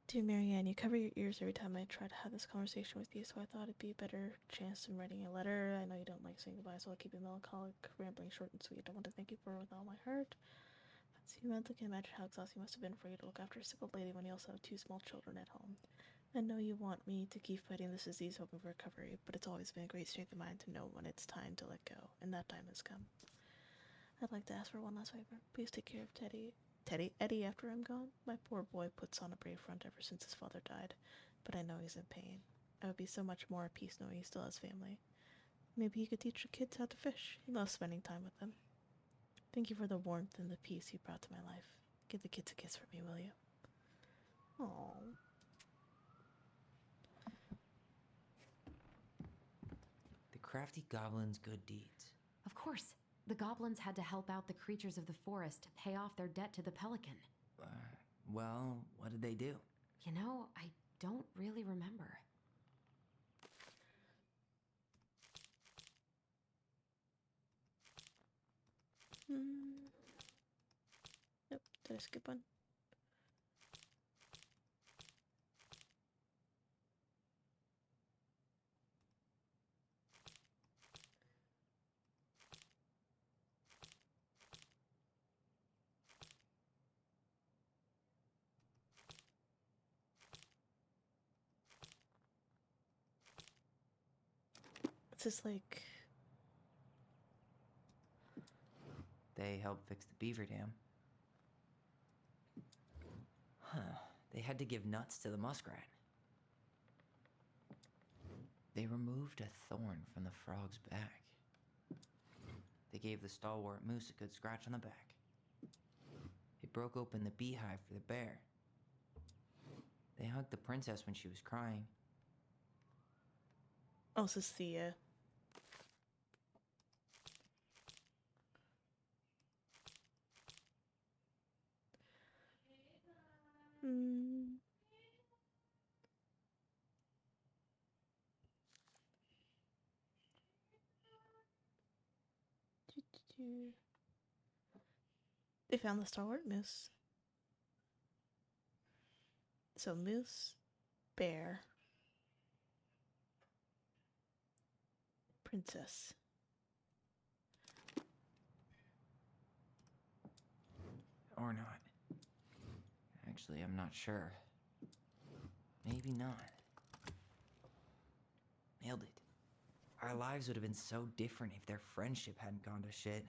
S1: Dear Marianne, you cover your ears every time I try to have this conversation with you, so I thought it'd be a better chance than writing a letter. I know you don't like saying goodbye, so I'll keep it melancholic, rambling, short and sweet. I want to thank you for it with all my heart. As you mentally can imagine how exhausting it must have been for you to look after a sick old lady when you also have 2 small children at home. I know you want me to keep fighting this disease, hoping for recovery, but it's always been a great strength of mine to know when it's time to let go, and that time has come. I'd like to ask for one last favor. Please take care of Eddie after I'm gone. My poor boy puts on a brave front ever since his father died, but I know he's in pain. I would be so much more at peace knowing he still has family. Maybe he could teach the kids how to fish. He loves spending time with them. Thank you for the warmth and the peace you brought to my life. Give the kids a kiss for me, will you? Aww.
S2: The crafty goblin's good deeds.
S3: Of course. The goblins had to help out the creatures of the forest to pay off their debt to the pelican.
S2: Well, what did they do?
S3: You know, I don't really remember.
S1: Nope, did I skip one? It's just like...
S2: They helped fix the beaver dam. Huh. They had to give nuts to the muskrat. They removed a thorn from the frog's back. They gave the stalwart moose a good scratch on the back. They broke open the beehive for the bear. They hugged the princess when she was crying.
S1: Oh, this is the, They found the stalwart moose. So moose, bear, princess.
S2: Or not. Actually, I'm not sure. Maybe not. Nailed it. Our lives would have been so different if their friendship hadn't gone to shit.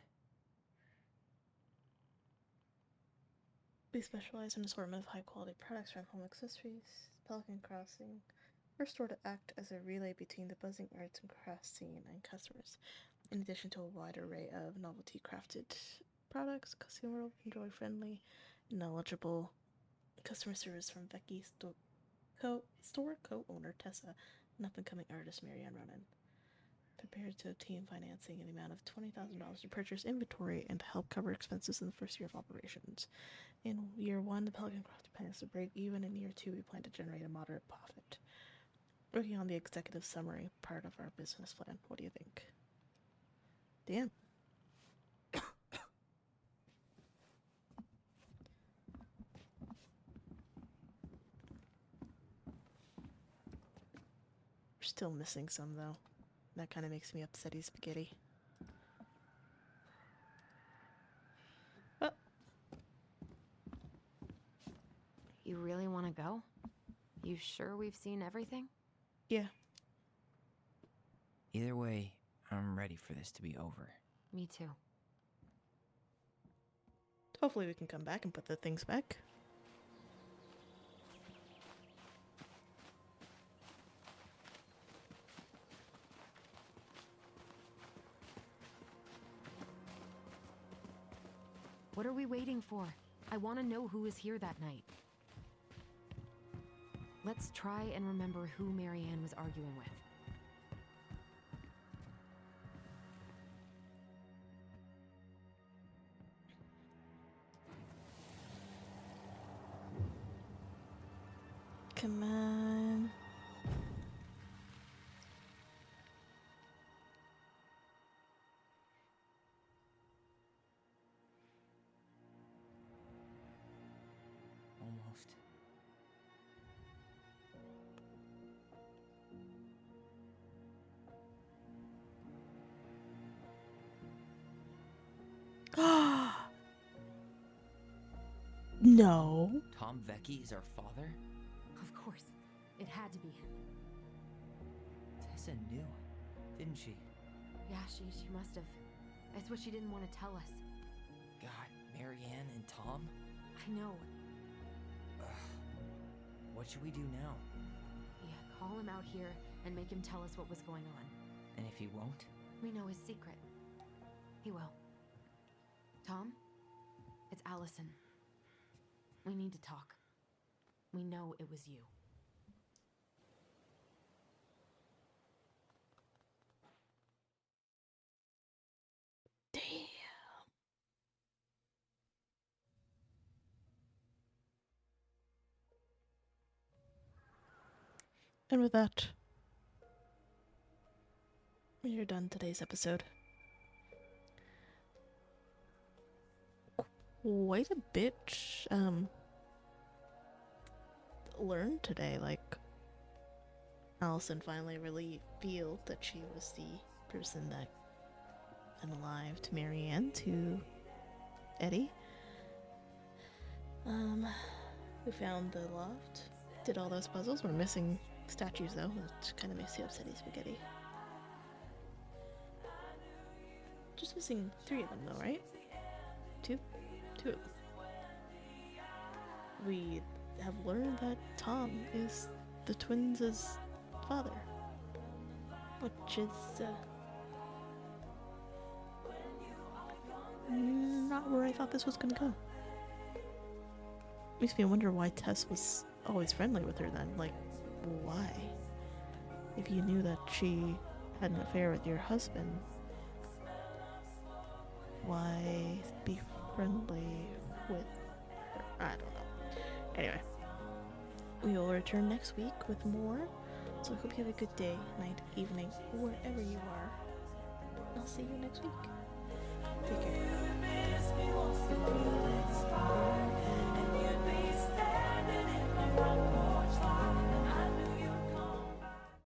S1: We specialize in an assortment of high-quality products from home accessories, Pelican Crossing. We're store to act as a relay between the buzzing arts and crafts scene and customers. In addition to a wide array of novelty-crafted products, consumer enjoy friendly, knowledgeable customer service from Becky, store co-owner Tessa, and up-and-coming artist Marianne Ronan. Prepared to obtain financing in the amount of $20,000 to purchase inventory and to help cover expenses in the first year of operations. In year 1, the Pelican Crafting plans to break even. In year 2, we plan to generate a moderate profit. Working on the executive summary part of our business plan. What do you think? Damn. We're still missing some, though. That kind of makes me upsetty spaghetti. Oh.
S3: You really want to go? You sure we've seen everything?
S1: Yeah.
S2: Either way, I'm ready for this to be over.
S3: Me too.
S1: Hopefully we can come back and put the things back.
S3: What are we waiting for? I want to know who was here that night. Let's try and remember who Marianne was arguing with.
S1: Come on.
S2: Almost.
S1: No.
S2: Tom Vecchi is our father?
S3: Of course. It had to be him.
S2: Tessa knew, didn't she?
S3: Yeah, she must have. It's what she didn't want to tell us.
S2: God, Marianne and Tom?
S3: I know.
S2: What should we do now?
S3: Yeah, call him out here and make him tell us what was going on.
S2: And if he won't?
S3: We know his secret. He will. Tom? It's Allison. We need to talk. We know it was you.
S1: Damn. And with that, we are done today's episode. Quite a bit learned today. Like, Allison finally revealed that she was the person that unalived Marianne to Eddie. We found the loft, did all those puzzles. We're missing statues though, which kind of makes you upsetty spaghetti. Just missing 3 of them though, right? 2 of them. We have learned that Tom is the twins' father, which is not where I thought this was gonna go. Makes me wonder why Tess was always friendly with her then. Like, why? If you knew that she had an affair with your husband, why be friendly with her? I don't know. Anyway, we will return next week with more. So I hope you have a good day, night, evening, wherever you are. I'll see you next week. Take care.